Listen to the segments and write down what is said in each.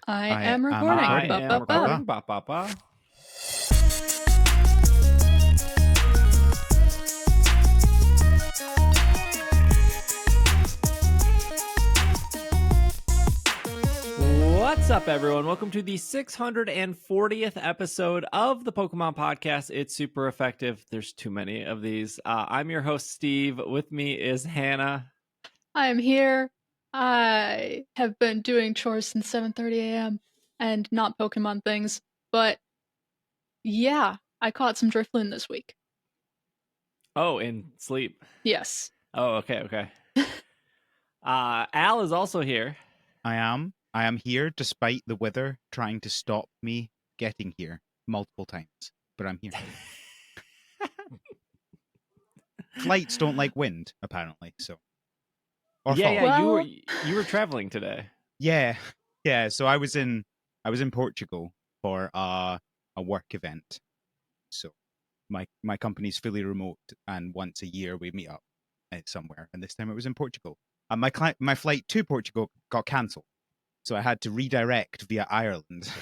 I I am am recording. recording. Ba, I ba, am ba. recording. Ba, ba, ba. What's up, everyone? Welcome to the 640th episode of the Pokemon Podcast. It's super effective. There's too many of these. I'm your host, Steve. With me is Hannah. I am here. I have been doing chores since 7:30 a.m. and not Pokemon things, but yeah, I caught some Drifloon this week. Oh, in sleep. Yes. Oh, okay. Al is also here. I am here despite the weather trying to stop me getting here multiple times, but I'm here. Flights don't like wind, apparently. So, or Yeah, fog. yeah. Well- You were traveling today. Yeah. So I was in Portugal for a work event. So my company's fully remote, and once a year we meet up somewhere. And this time it was in Portugal. And my flight to Portugal got cancelled, so I had to redirect via Ireland.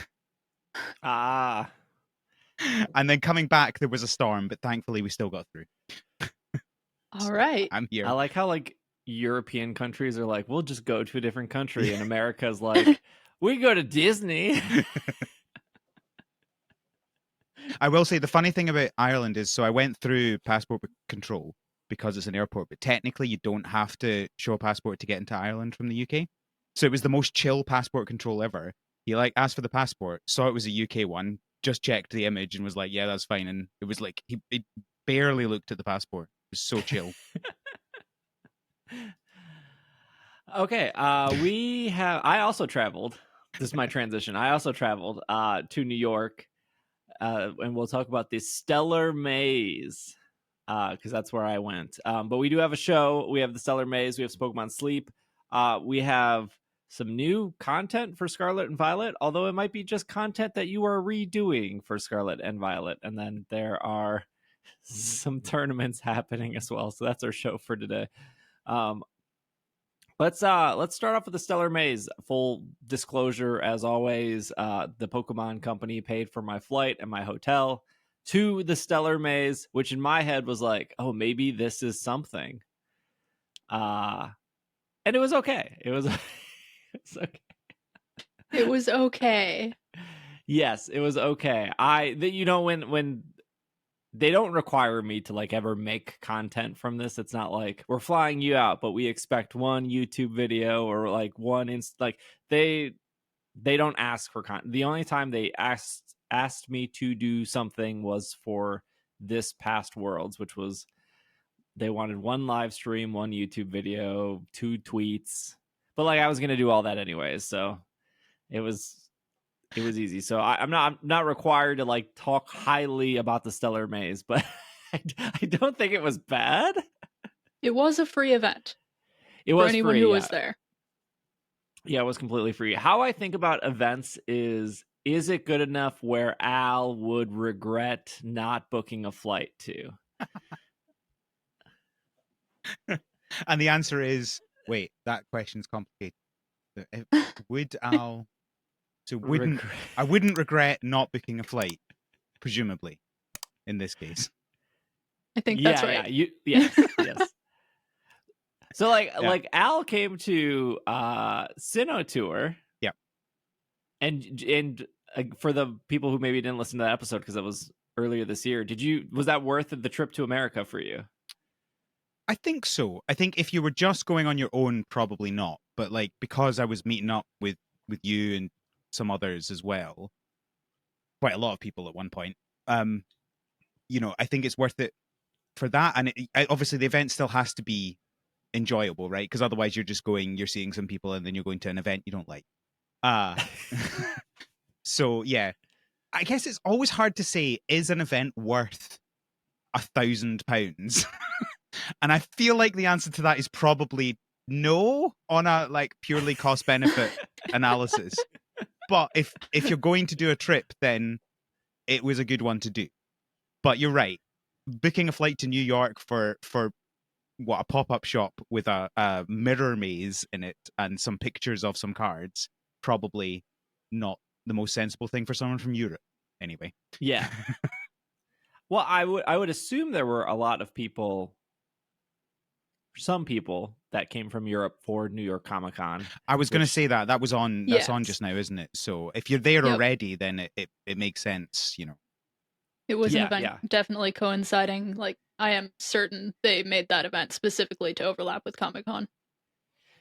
Ah. And then coming back, there was a storm, but thankfully we still got through. All right. I'm here. I like how European countries are like, we'll just go to a different country, and America's like, we go to Disney. I will say the funny thing about Ireland is, so I went through passport control because it's an airport, but technically you don't have to show a passport to get into Ireland from the UK. So it was the most chill passport control ever. He asked for the passport, saw it was a UK one, just checked the image and was like, yeah, that's fine. And it was like, he barely looked at the passport. It was so chill. Okay, I also traveled. This is my transition. I also traveled to New York, and we'll talk about the Stellar Maze, because that's where I went. But we do have a show. We have the Stellar Maze. We have Pokémon Sleep. We have some new content for Scarlet and Violet, although it might be just content that you are redoing for Scarlet and Violet. And then there are some tournaments happening as well. So that's our show for today. Let's start off with the Stellar Maze. Full disclosure, as always, the Pokemon Company paid for my flight and my hotel to the Stellar Maze, which in my head was like, oh, maybe this is something. And it was okay. It was okay. It was okay. Yes, it was okay. When they don't require me to ever make content from this. It's not like we're flying you out, but we expect one YouTube video or they don't ask for content. The only time they asked me to do something was for this past Worlds, which was they wanted one live stream, one YouTube video, 2 tweets. But I was gonna do all that anyways, so it was easy. So I'm not required to talk highly about the Stellar Maze, but I don't think it was bad. It was a free event. It was for anyone free, who yeah. was there. Yeah, it was completely free. How I think about events is it good enough where Al would regret not booking a flight to? And the answer is, wait, that question's complicated. Would Al... So I wouldn't regret not booking a flight, presumably, in this case. I think that's right. Yeah, yes. So Al came to Sinnoh Tour. Yeah. And for the people who maybe didn't listen to that episode because it was earlier this year, was that worth the trip to America for you? I think so. I think if you were just going on your own, probably not. But because I was meeting up with you and some others as well, quite a lot of people at one point, I think it's worth it for that. And obviously the event still has to be enjoyable, right? Because otherwise you're seeing some people and then you're going to an event you don't like. So yeah, I guess it's always hard to say, is an event worth £1,000? And I feel like the answer to that is probably no on a purely cost benefit analysis. But if you're going to do a trip, then it was a good one to do. But you're right. Booking a flight to New York for a pop-up shop with a mirror maze in it and some pictures of some cards, probably not the most sensible thing for someone from Europe. Anyway. Yeah. Well, I would assume there were a lot of people, some people that came from Europe for New York Comic Con. I was going to say that's on Yes. just now, isn't it? So if you're there Yep. already, then it makes sense, you know. It was an Yeah, event yeah. definitely coinciding. Like, I am certain they made that event specifically to overlap with Comic-Con.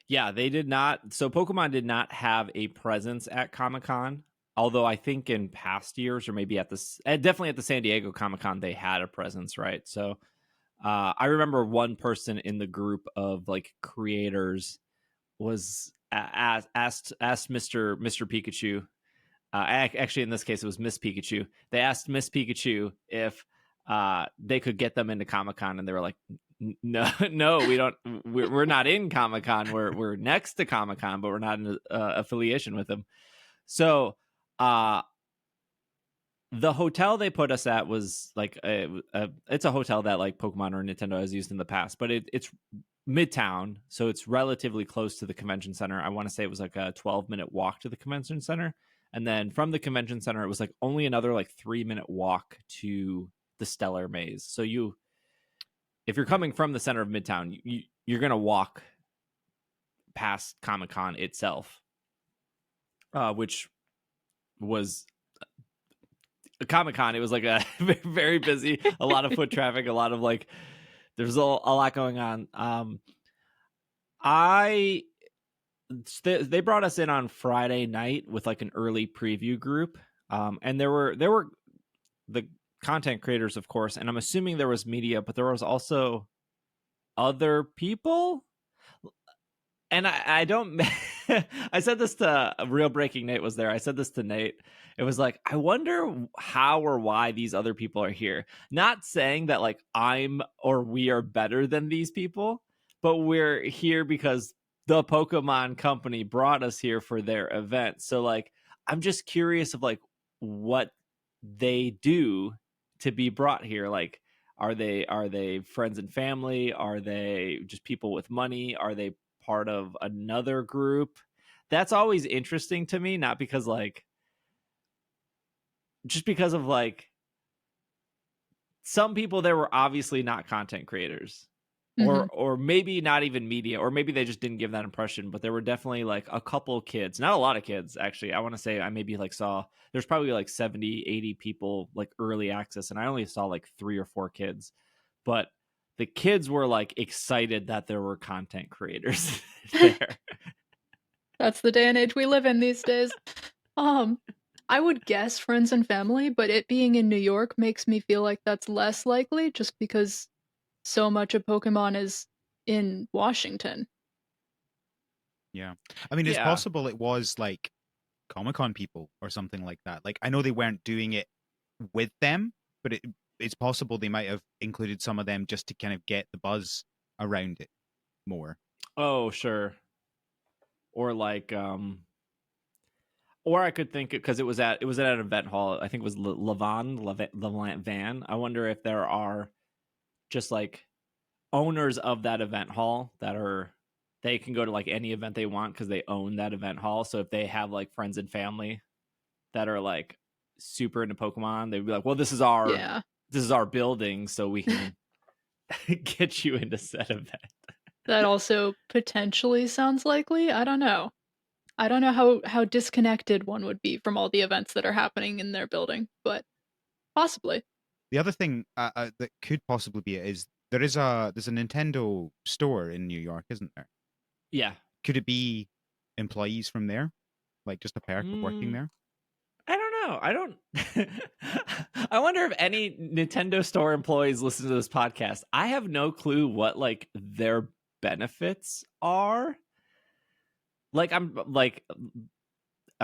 Yeah, they did not. So Pokemon did not have a presence at Comic-Con. Although I think in past years, or maybe definitely at the San Diego Comic-Con, they had a presence, right? So I remember one person in the group of like creators was asked Mr. Pikachu. Actually, in this case, it was Miss Pikachu. They asked Miss Pikachu if they could get them into Comic-Con, and they were like, no, we don't. We're not in Comic-Con. We're next to Comic-Con, but we're not in affiliation with them. So the hotel they put us at was like it's a hotel that like Pokemon or Nintendo has used in the past, but it's Midtown, so it's relatively close to the convention center. I want to say it was like a 12-minute walk to the convention center, and then from the convention center it was like only another like 3-minute walk to the Stellar Maze. So if you're coming from the center of Midtown, you're gonna walk past Comic-Con itself, which was Comic-Con. It was like a very busy, a lot of foot traffic, a lot of like, there's a lot going on. They brought us in on Friday night with like an early preview group, and there were the content creators, of course, and I'm assuming there was media, but there was also other people. And I don't I said this to Real Breaking Nate was there. I said this to Nate. It was like, I wonder how or why these other people are here. Not saying that like I'm or we are better than these people, but we're here because the Pokemon company brought us here for their event. So like, I'm just curious of like what they do to be brought here. Like, are they friends and family? Are they just people with money? Are they part of another group? That's always interesting to me, not because like, just because of like, some people there were obviously not content creators, or maybe not even media, or maybe they just didn't give that impression, but there were definitely like a couple kids, not a lot of kids actually. I want to say I maybe like saw, there's probably like 70-80 people like early access, and I only saw like 3 or 4 kids, but the kids were like excited that there were content creators there. That's the day and age we live in these days. I would guess friends and family, but it being in New York makes me feel like that's less likely just because so much of Pokemon is in Washington. Yeah. I mean, it's Yeah. possible it was like Comic-Con people or something like that. Like, I know they weren't doing it with them, but it's possible they might have included some of them just to kind of get the buzz around it more. Oh, sure. Or like, or I could think because it was at an event hall. I think it was Levant Van. I wonder if there are just like owners of that event hall they can go to like any event they want because they own that event hall. So if they have like friends and family that are like super into Pokemon, they'd be like, well, this is our building, so we can get you into said event. That also potentially sounds likely. I don't know. I don't know how disconnected one would be from all the events that are happening in their building, but possibly. The other thing that could possibly be it is there's a Nintendo store in New York, isn't there? Yeah. Could it be employees from there, like just a perk of working there? I don't know. I don't. I wonder if any Nintendo Store employees listen to this podcast. I have no clue what like their benefits are. Like I'm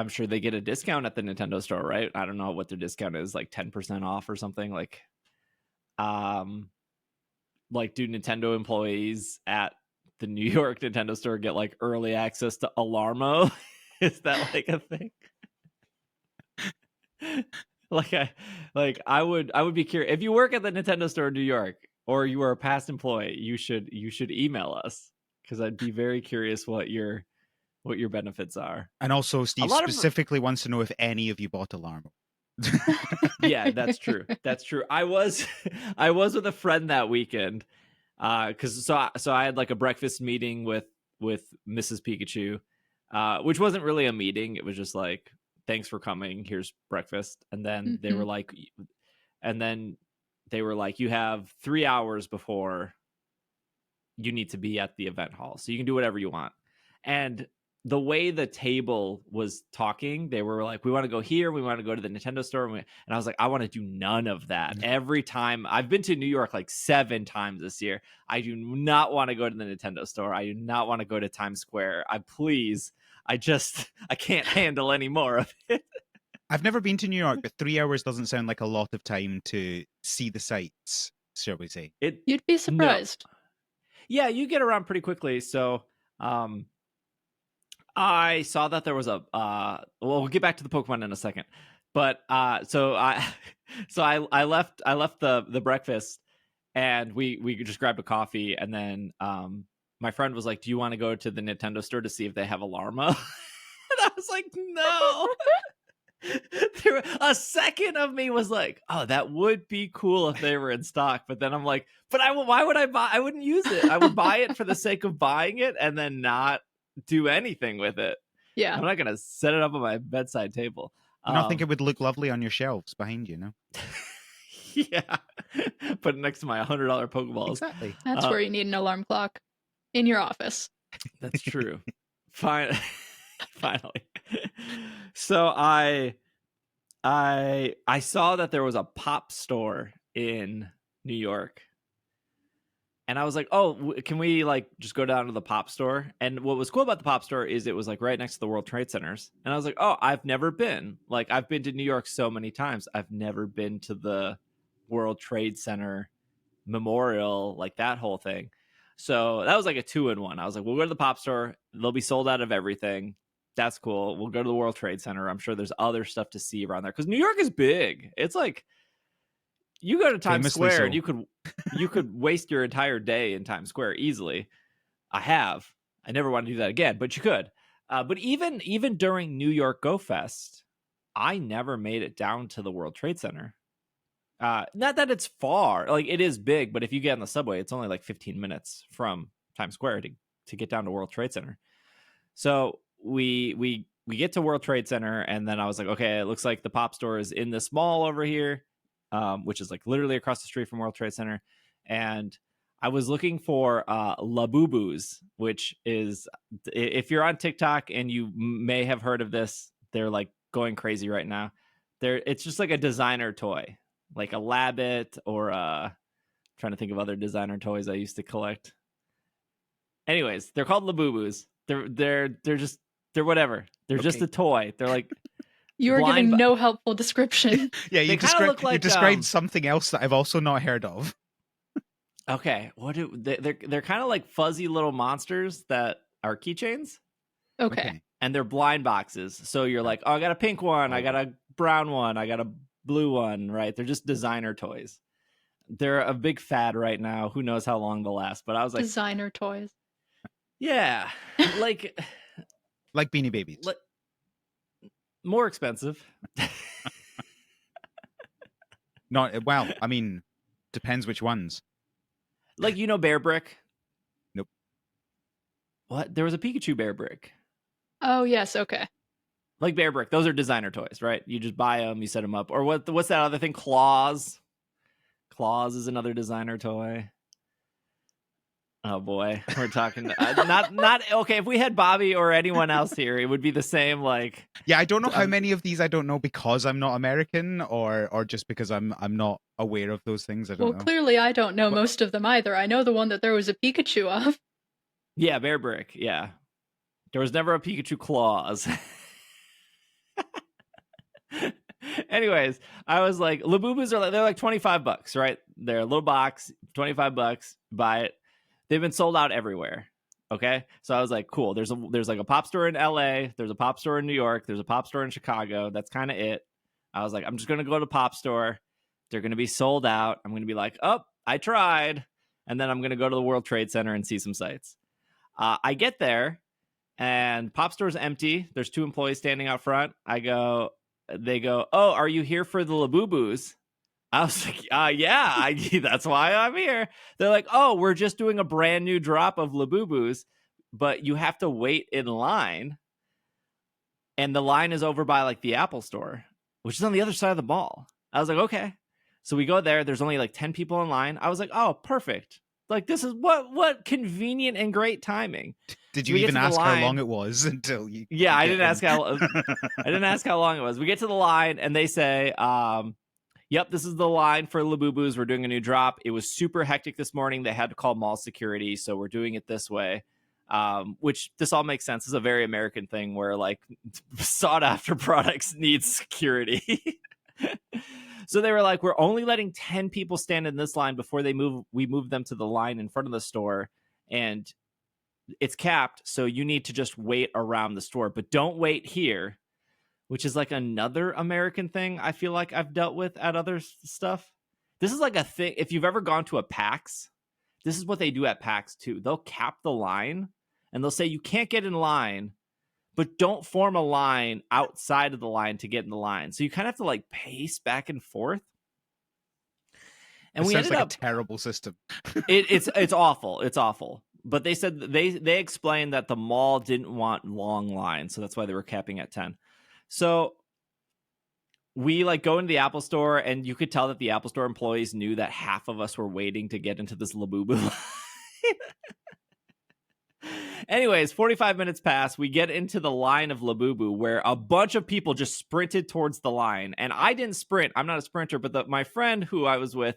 sure they get a discount at the Nintendo Store, right? I don't know what their discount is, like 10% off or something. Like do Nintendo employees at the New York Nintendo Store get like early access to Alarmo? Is that like a thing? I would be curious if you work at the Nintendo Store in New York or you are a past employee. You should email us because I'd be very curious what your what your benefits are. And also, Steve lot of- specifically wants to know if any of you bought a Larmo. Yeah, that's true. That's true. I was with a friend that weekend, because I had like a breakfast meeting with Mrs. Pikachu, which wasn't really a meeting. It was just like, thanks for coming. Here's breakfast, and then they were like, you have 3 hours before you need to be at the event hall, so you can do whatever you want. And the way the table was talking, they were like, we want to go here, we want to go to the Nintendo store, and I was like, I want to do none of that. Every time I've been to New York like 7 times this year, I do not want to go to the Nintendo store. I do not want to go to Times Square. I can't handle any more of it. I've never been to New York, but 3 hours doesn't sound like a lot of time to see the sights, shall we say. You'd be surprised. No. Yeah, you get around pretty quickly. So I saw that there was we'll get back to the Pokemon in a second. But so I left the breakfast, and we just grabbed a coffee, and then my friend was like, do you want to go to the Nintendo store to see if they have a Larma? And I was like, no. A second of me was like, oh, that would be cool if they were in stock. But then I'm like, but why would I buy? I wouldn't use it. I would buy it for the sake of buying it and then not do anything with it. Yeah. I'm not going to set it up on my bedside table. I don't think it would look lovely on your shelves behind you, no? Yeah. Put it next to my $100 Pokeballs. Exactly. That's where you need an alarm clock. In your office. That's true. Finally. So I saw that there was a pop store in New York, and I was like, oh, can we like just go down to the pop store? And what was cool about the pop store is it was like right next to the World Trade Centers, and I was like, oh, I've never been. Like, I've been to New York so many times, I've never been to the World Trade Center Memorial, like that whole thing. So that was like a 2-in-1. I was like, we'll go to the pop store, they'll be sold out of everything. That's cool. We'll go to the World Trade Center. I'm sure there's other stuff to see around there, because New York is big. It's like you go to Times Square and you could waste your entire day in Times Square easily. I never want to do that again, but you could. But even during New York Go Fest, I never made it down to the World Trade Center. Not that it's far, like it is big, but if you get on the subway, it's only like 15 minutes from Times Square to get down to World Trade Center. So we get to World Trade Center, and then I was like, okay, it looks like the pop store is in this mall over here, which is like literally across the street from World Trade Center. And I was looking for Labubus, which is, if you're on TikTok and you may have heard of this, they're like going crazy right now. It's just like a designer toy, like a Labbit, or trying to think of other designer toys I used to collect. Anyways, they're called Labubus. They're whatever. They're just a toy. They're like, you are giving no helpful description. Yeah, you like, described something else that I've also not heard of. Okay, they're kind of like fuzzy little monsters that are keychains. Okay. And they're blind boxes. So you're like, oh, I got a pink one, I got a brown one, I got a blue one, right? They're just designer toys. They're a big fad right now. Who knows how long they'll last? But I was like, designer toys. Yeah, like Beanie Babies. More expensive. Not well. I mean, depends which ones. Like, Bear Brick? Nope. What? There was a Pikachu Bear Brick. Oh, yes. Okay. Like Bear Brick. Those are designer toys, right? You just buy them, you set them up. Or what's that other thing? Claws. Claws is another designer toy. Oh boy, we're talking not okay. If we had Bobby or anyone else here, it would be the same. Like, yeah, I don't know how many of these I don't know because I'm not American, or just because I'm not aware of those things. I don't know. Well, clearly I don't know most of them either. I know the one that there was a Pikachu of. Yeah, Bear Brick. Yeah, there was never a Pikachu Claws. Anyways, I was like, Labubus they're like $25, right? They're a little box, $25. Buy it. They've been sold out everywhere. Okay. So I was like, cool. There's like a pop store in LA. There's a pop store in New York. There's a pop store in Chicago. That's kind of it. I was like, I'm just going to go to the pop store. They're going to be sold out. I'm going to be like, oh, I tried. And then I'm going to go to the World Trade Center and see some sights. I get there, and Pop Store's empty. There's 2 employees standing out front. They go, "Oh, are you here for the Labubus?" I was like, yeah, that's why I'm here. They're like, "Oh, we're just doing a brand new drop of Labubus, but you have to wait in line." And the line is over by like the Apple Store, which is on the other side of the mall. I was like, okay. So we go there. There's only like 10 people in line. I was like, oh, perfect. Like, this is what convenient and great timing. Did So you we get even to the ask how line. long it was until you? Yeah, you I get didn't ask how long it was. We get to the line and they say, yep, this is the line for Labubus. We're doing a new drop. It was super hectic this morning. They had to call mall security, so we're doing it this way. Which this all makes sense. This is a very American thing where like sought after products need security. So they were like, we're only letting 10 people stand in this line before we move them to the line in front of the store, and it's capped, so you need to just wait around the store, but don't wait here, which is like another American thing I feel like I've dealt with at other stuff. This is like a thing. If you've ever gone to a PAX, this is what they do at PAX too. They'll cap the line and they'll say you can't get in line, but don't form a line outside of the line to get in the line. So you kind of have to like pace back and forth. And it we sounds ended like up a terrible system. it's awful. It's awful. But they said they explained that the mall didn't want long lines, so that's why they were capping at 10. So we like go into the Apple Store, and you could tell that the Apple Store employees knew that half of us were waiting to get into this Labubu line. Anyways, 45 minutes pass. We get into the line of Labubu where a bunch of people just sprinted towards the line. And I didn't sprint. I'm not a sprinter, but my friend who I was with,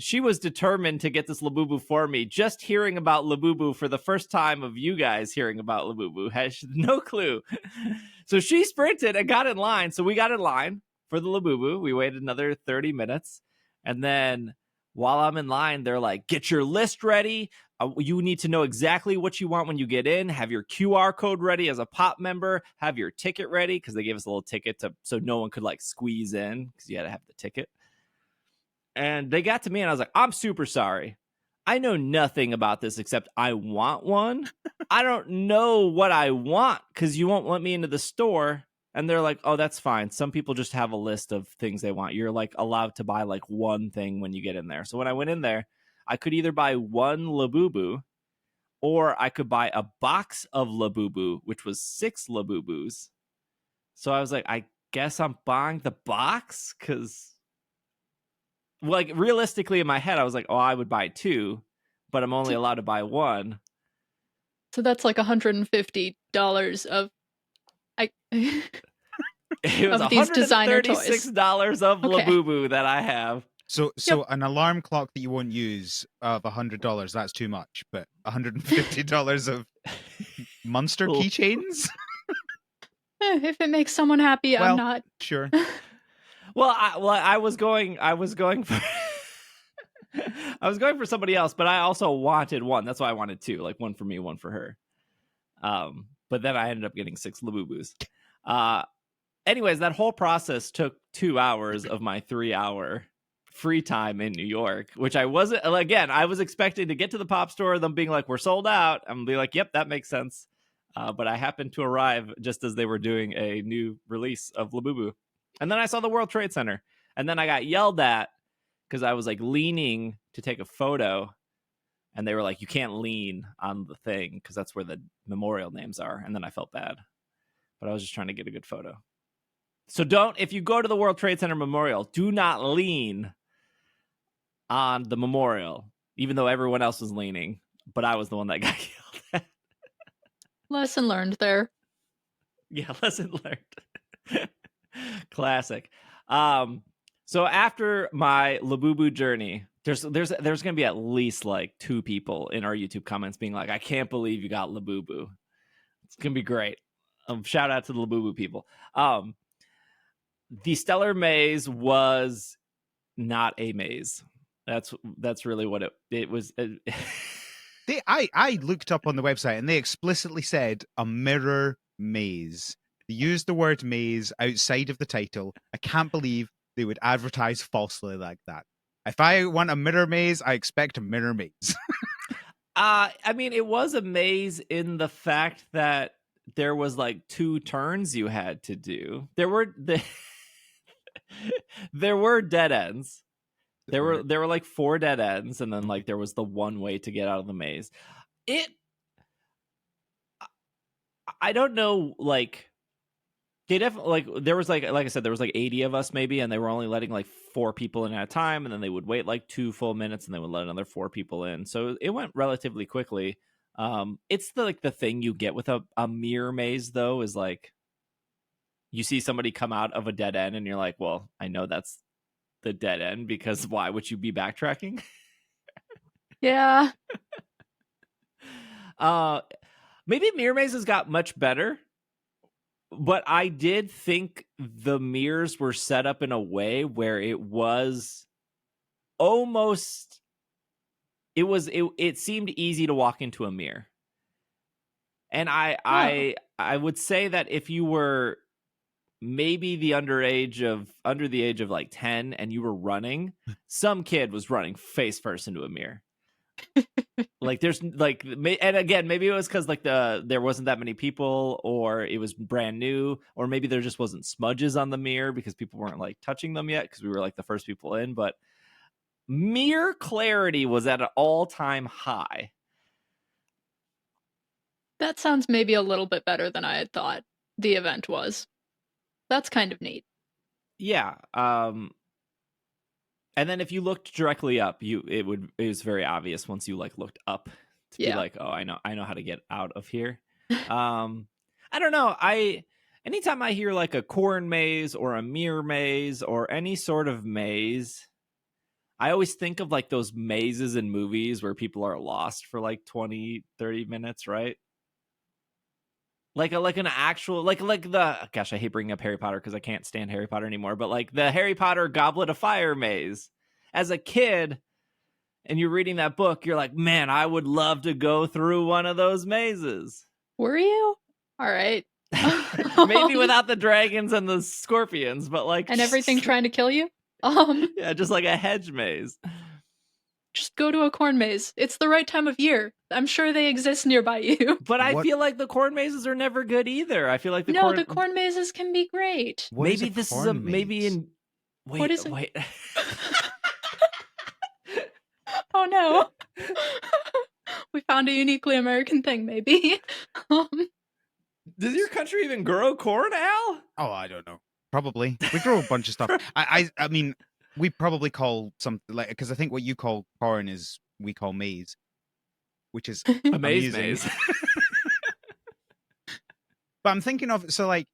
she was determined to get this Labubu for me. Just hearing about Labubu for the first time of you guys hearing about Labubu has no clue. So she sprinted and got in line. So we got in line for the Labubu. We waited another 30 minutes. And then while I'm in line, they're like, get your list ready. You need to know exactly what you want when you get in. Have your QR code ready as a POP member. Have your ticket ready, because they gave us a little ticket so no one could like squeeze in because you had to have the ticket. And they got to me and I was like, I'm super sorry. I know nothing about this except I want one. I don't know what I want because you won't let me into the store. And they're like, oh, that's fine. Some people just have a list of things they want. You're like allowed to buy like one thing when you get in there. So when I went in there, I could either buy one Labubu or I could buy a box of Labubu, which was 6 Labubus. So I was like, I guess I'm buying the box because, like, realistically in my head, I was like, oh, I would buy 2, but I'm only allowed to buy 1. So that's like $150 of It was of these designer toys. $136 of Okay. Labubu that I have. So an alarm clock that you won't use of $100, that's too much. But $150 of monster Cool. keychains? If it makes someone happy, Well, I'm not. Sure. Well, I was going for I was going for somebody else, but I also wanted one. That's why I wanted 2, like one for me, one for her. But then I ended up getting 6 Labubus. Anyways, that whole process took 2 hours of my 3-hour free time in New York, which I wasn't. Again, I was expecting to get to the Pop Store, them being like, we're sold out. I'm be like, yep, that makes sense. But I happened to arrive just as they were doing a new release of Labubu. And then I saw the World Trade Center. And then I got yelled at because I was like leaning to take a photo. And they were like, you can't lean on the thing because that's where the memorial names are. And then I felt bad. But I was just trying to get a good photo. So if you go to the World Trade Center Memorial, do not lean on the memorial, even though everyone else was leaning. But I was the one that got yelled at. Lesson learned there. Yeah, lesson learned. Classic. So after my Labubu journey, there's gonna be at least like 2 people in our YouTube comments being like, I can't believe you got Labubu. It's gonna be great. Shout out to the Labubu people. The Stellar Maze was not a maze. That's really what it was. I looked up on the website and they explicitly said a mirror maze. They used the word maze outside of the title. I can't believe they would advertise falsely like that. If I want a mirror maze, I expect a mirror maze. I mean, it was a maze in the fact that there was like 2 turns you had to do. There were there were dead ends. There were like 4 dead ends, and then like there was the one way to get out of the maze. I don't know, like they definitely like there was like I said, there was like 80 of us maybe, and they were only letting like 4 people in at a time, and then they would wait like 2 full minutes, and they would let another 4 people in. So it went relatively quickly. It's the thing you get with a mirror maze though, is like you see somebody come out of a dead end, and you're like, well, I know that's the dead end because why would you be backtracking? Yeah. Maybe mirror mazes got much better, but I did think the mirrors were set up in a way where it was almost it seemed easy to walk into a mirror. And I would say that if you were maybe under the age of like 10 and you were running, some kid was running face first into a mirror. Like there's like, and again, maybe it was because like there wasn't that many people, or it was brand new, or maybe there just wasn't smudges on the mirror because people weren't like touching them yet because we were like the first people in. But mirror clarity was at an all-time high. That sounds maybe a little bit better than I had thought the event was. That's kind of neat. Yeah. And then if you looked directly up, it was very obvious once you like looked up to be like, oh, I know how to get out of here. I don't know. Anytime I hear like a corn maze or a mirror maze or any sort of maze, I always think of like those mazes in movies where people are lost for like 20, 30 minutes, right? Like an actual like the gosh, I hate bringing up Harry Potter because I can't stand Harry Potter anymore. But like the Harry Potter Goblet of Fire maze, as a kid, and you're reading that book, you're like, man, I would love to go through one of those mazes. Were you? All right. Maybe without the dragons and the scorpions, but like and everything trying to kill you. Yeah, just like a hedge maze. Just go to a corn maze. It's the right time of year. I'm sure they exist nearby you. But I feel like the corn mazes are never good either. I feel like the corn mazes can be great. Maybe this is maybe in wait, what is it? Wait. Oh no. We found a uniquely American thing, maybe. Does your country even grow corn, Al? Oh, I don't know. Probably. We grow a bunch of stuff. I mean, we probably call something like, because I think what you call corn is we call maize, which is a maze. But I'm thinking of, so like,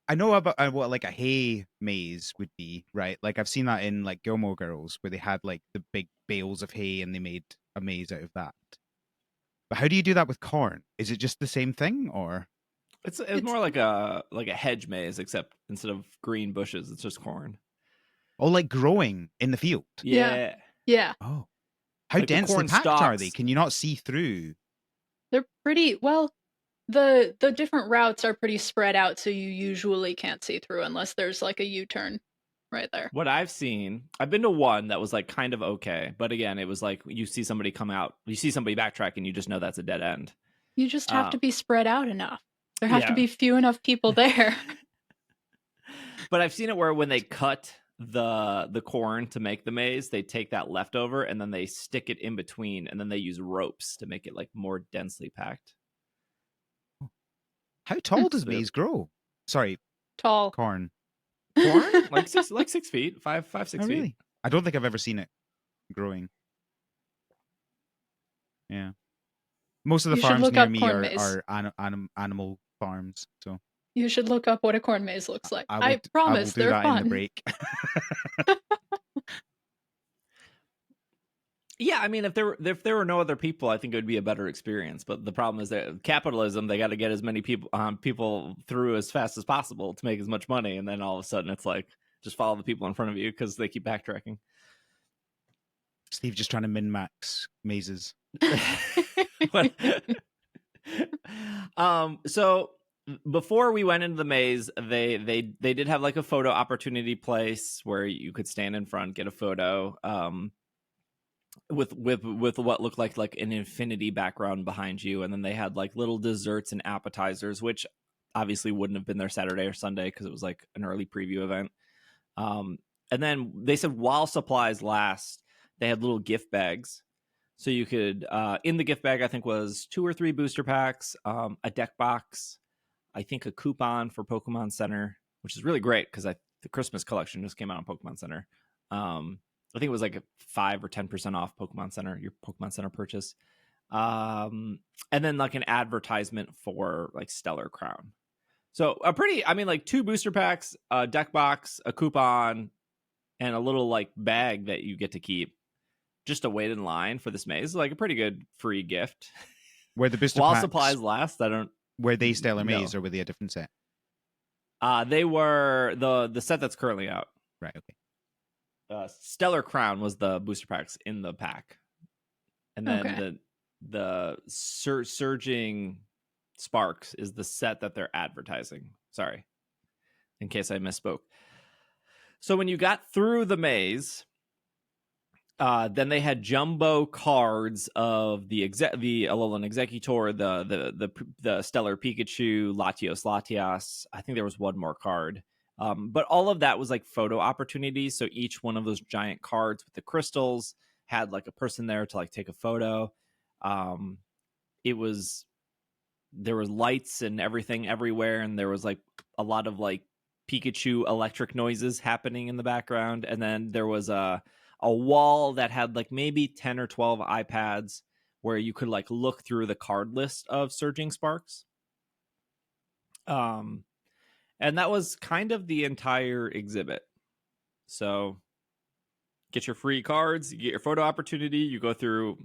I know about what like a hay maze would be, right? Like I've seen that in like Gilmore Girls where they had like the big bales of hay and they made a maze out of that. But how do you do that with corn? Is it just the same thing, or? It's more like a hedge maze, except instead of green bushes, it's just corn. Oh, like growing in the field. Yeah. Oh, how like densely packed stalks. are they? Can you not see through? They're pretty well. The different routes are pretty spread out, so you usually can't see through unless there's like a U-turn right there. What I've seen, I've been to one that was like kind of okay, but again, it was like you see somebody come out, you see somebody backtrack, and you just know that's a dead end. You just have to be spread out enough. There have to be few enough people there. But I've seen it where when they cut the corn to make the maze, they take that leftover and then they stick it in between, and then they use ropes to make it like more densely packed. How tall does maize grow? Sorry, tall corn. Corn like 6 feet, 5, 6 feet. Really? I don't think I've ever seen it growing. Yeah, most of the farms near me are animal farms, so. You should look up what a corn maze looks like. I promise they're fun. In the break. Yeah, I mean, if there were no other people, I think it would be a better experience. But the problem is that capitalism, they got to get as many people through as fast as possible to make as much money, and then all of a sudden it's like just follow the people in front of you because they keep backtracking. Steve just trying to min-max mazes. So before we went into the maze, they did have like a photo opportunity place where you could stand in front, get a photo. with what looked like an infinity background behind you, and then they had like little desserts and appetizers, which obviously wouldn't have been there Saturday or Sunday because it was like an early preview event. And then they said while supplies last, they had little gift bags. So you could, in the gift bag, I think was 2 or 3 booster packs, a deck box, I think a coupon for Pokemon Center, which is really great because the Christmas collection just came out on Pokemon Center. I think it was like a 5 or 10% off Pokemon Center, your Pokemon Center purchase. And then like an advertisement for like Stellar Crown. So like 2 booster packs, a deck box, a coupon, and a little like bag that you get to keep just to wait in line for this maze. Like a pretty good free gift. Were the booster while packs, supplies last, were they Stellar No. Maze or were they a different set? They were the set that's currently out. Right, okay. Stellar Crown was the booster packs in the pack. And then Okay. the Surging Sparks is the set that they're advertising. Sorry, in case I misspoke. So when you got through the maze, then they had jumbo cards of the Alolan Executor, the Stellar Pikachu, Latios. I think there was one more card. But all of that was like photo opportunities. So each one of those giant cards with the crystals had like a person there to like take a photo. There was lights and everything everywhere, and there was like a lot of like Pikachu electric noises happening in the background, and then there was a wall that had like maybe 10 or 12 iPads where you could like look through the card list of Surging Sparks. And that was kind of the entire exhibit. So get your free cards, you get your photo opportunity, you go through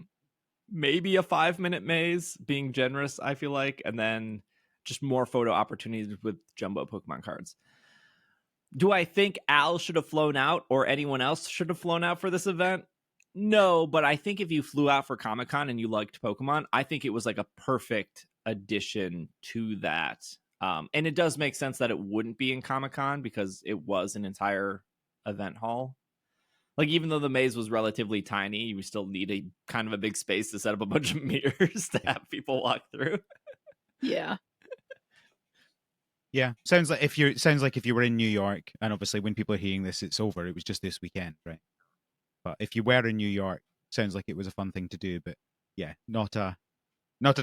maybe a 5-minute maze, being generous, I feel like, and then just more photo opportunities with jumbo Pokemon cards. Do I think Al should have flown out or anyone else should have flown out for this event? No, but I think if you flew out for Comic-Con and you liked Pokemon, I think it was like a perfect addition to that. And it does make sense that it wouldn't be in Comic-Con because it was an entire event hall. Like, even though the maze was relatively tiny, you still need a kind of a big space to set up a bunch of mirrors to have people walk through. Yeah. Yeah, sounds like if you were in New York, and obviously when people are hearing this, it's over. It was just this weekend, right? But if you were in New York, sounds like it was a fun thing to do. But yeah, not a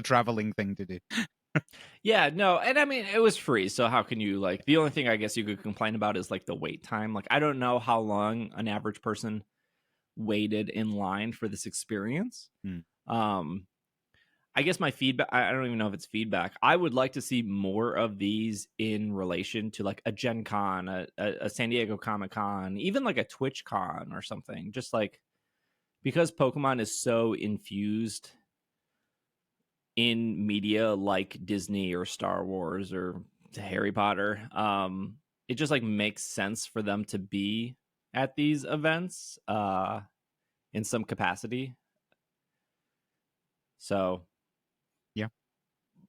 traveling thing to do. Yeah, no, and I mean it was free, so how can you like? The only thing I guess you could complain about is like the wait time. Like, I don't know how long an average person waited in line for this experience. I guess my feedback, I don't even know if it's feedback. I would like to see more of these in relation to like a Gen Con, a San Diego Comic Con, even like a Twitch Con or something. Just like, because Pokemon is so infused in media like Disney or Star Wars or Harry Potter, it just like makes sense for them to be at these events in some capacity. So yeah,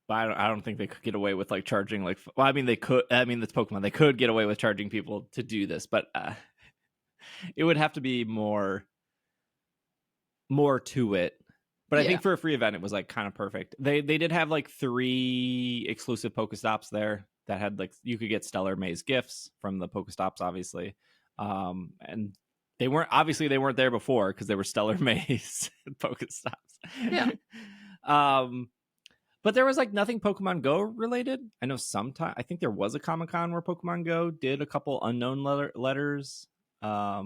but I don't think they could get away with like charging like. Well, I mean they could. I mean that's Pokemon. They could get away with charging people to do this, but it would have to be more to it. But I think for a free event, it was like kind of perfect. They did have like 3 exclusive Pokestops there that had like you could get Stellar Maze gifts from the Pokestops, obviously, and they weren't there before because they were Stellar Maze Pokestops. Yeah. But there was like nothing Pokemon Go related. I know I think there was a Comic-Con where Pokemon Go did a couple unknown letters. A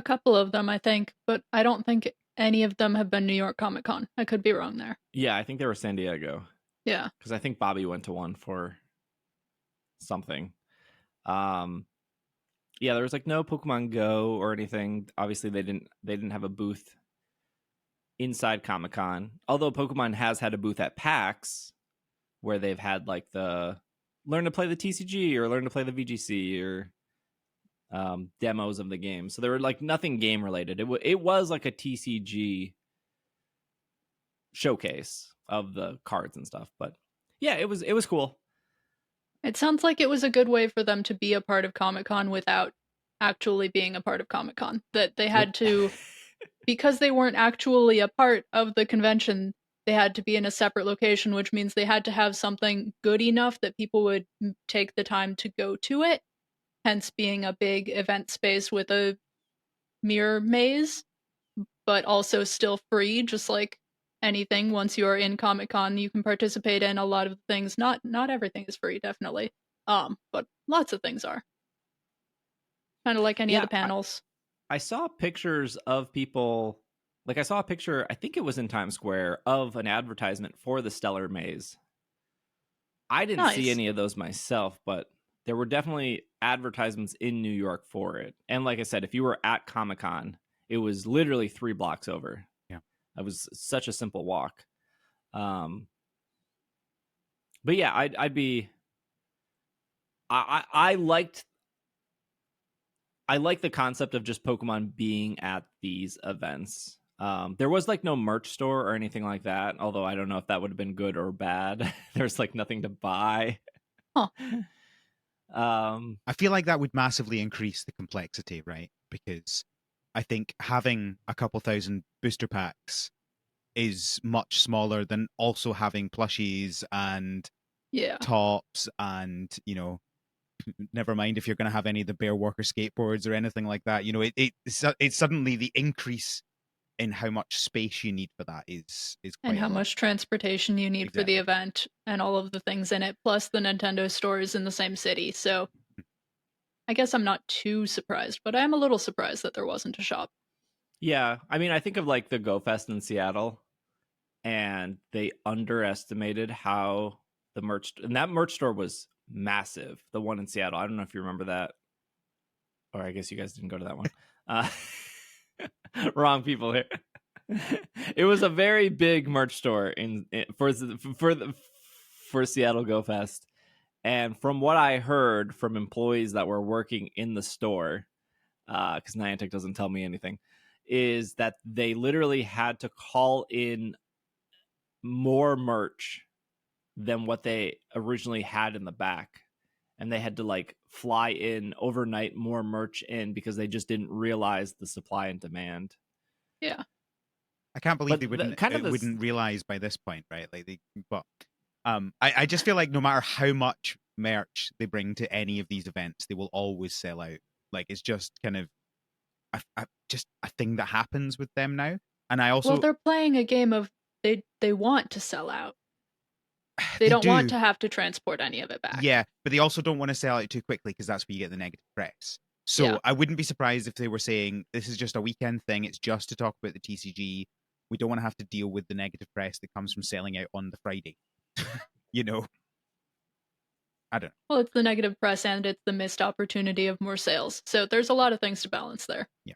couple of them, I think, but I don't think any of them have been New York Comic Con. I could be wrong there. Yeah, I think they were San Diego. Yeah. Because I think Bobby went to one for something. Yeah, there was like no Pokemon Go or anything. Obviously, they didn't have a booth inside Comic-Con. Although Pokemon has had a booth at PAX where they've had like the learn to play the TCG or learn to play the VGC or demos of the game. So there were like nothing game related. It was like a TCG showcase of the cards and stuff. But yeah, it was cool. It sounds like it was a good way for them to be a part of Comic-Con without actually being a part of Comic-Con. That they had to because they weren't actually a part of the convention, they had to be in a separate location, which means they had to have something good enough that people would take the time to go to it, hence being a big event space with a mirror maze, but also still free, just like anything. Once you are in Comic-Con, you can participate in a lot of things. Not everything is free, definitely. But lots of things are. Kind of like any of Yeah, the panels. I saw pictures of people. Like I saw a picture, I think it was in Times Square, of an advertisement for the Stellar Maze. I didn't see Nice. any of those myself, but there were definitely advertisements in New York for it. And like I said, if you were at Comic-Con, it was literally 3 blocks over. Yeah. It was such a simple walk. But yeah, I'd be. I liked the concept of just Pokemon being at these events. There was like no merch store or anything like that, although I don't know if that would have been good or bad. There's like nothing to buy. Huh. I feel like that would massively increase the complexity, right? Because I think having a couple thousand booster packs is much smaller than also having plushies and Yeah. tops and, never mind if you're going to have any of the bear worker skateboards or anything like that. It's suddenly the increase in how much space you need for that is quite And a how lot. much transportation you need for the Exactly. event and all of the things in it, plus the Nintendo store is in the same city. So I guess I'm not too surprised, but I am a little surprised that there wasn't a shop. Yeah, I mean, I think of like the Go Fest in Seattle, and they underestimated how the merch, and that merch store was massive. The one in Seattle, I don't know if you remember that, or I guess you guys didn't go to that one. Wrong people here. It was a very big merch store for Seattle Go Fest, and from what I heard from employees that were working in the store, because Niantic doesn't tell me anything, is that they literally had to call in more merch than what they originally had in the back, and they had to like fly in overnight more merch in because they just didn't realize the supply and demand. Yeah. I can't believe But they the wouldn't realize by this point, right? I just feel like no matter how much merch they bring to any of these events, they will always sell out. Like it's just kind of just a thing that happens with them now. And I Well, also they're playing a game of they want to sell out. They they don't want do, to have to transport any of it back. yeah, but they also don't want to sell out too quickly because that's where you get the negative press. Yeah. So I wouldn't be surprised if they were saying this is just a weekend thing. It's just to talk about the TCG. We don't want to have to deal with the negative press that comes from selling out on the Friday. you know, I don't know. Well, it's the negative press and it's the missed opportunity of more sales. So there's a lot of things to balance there. Yeah.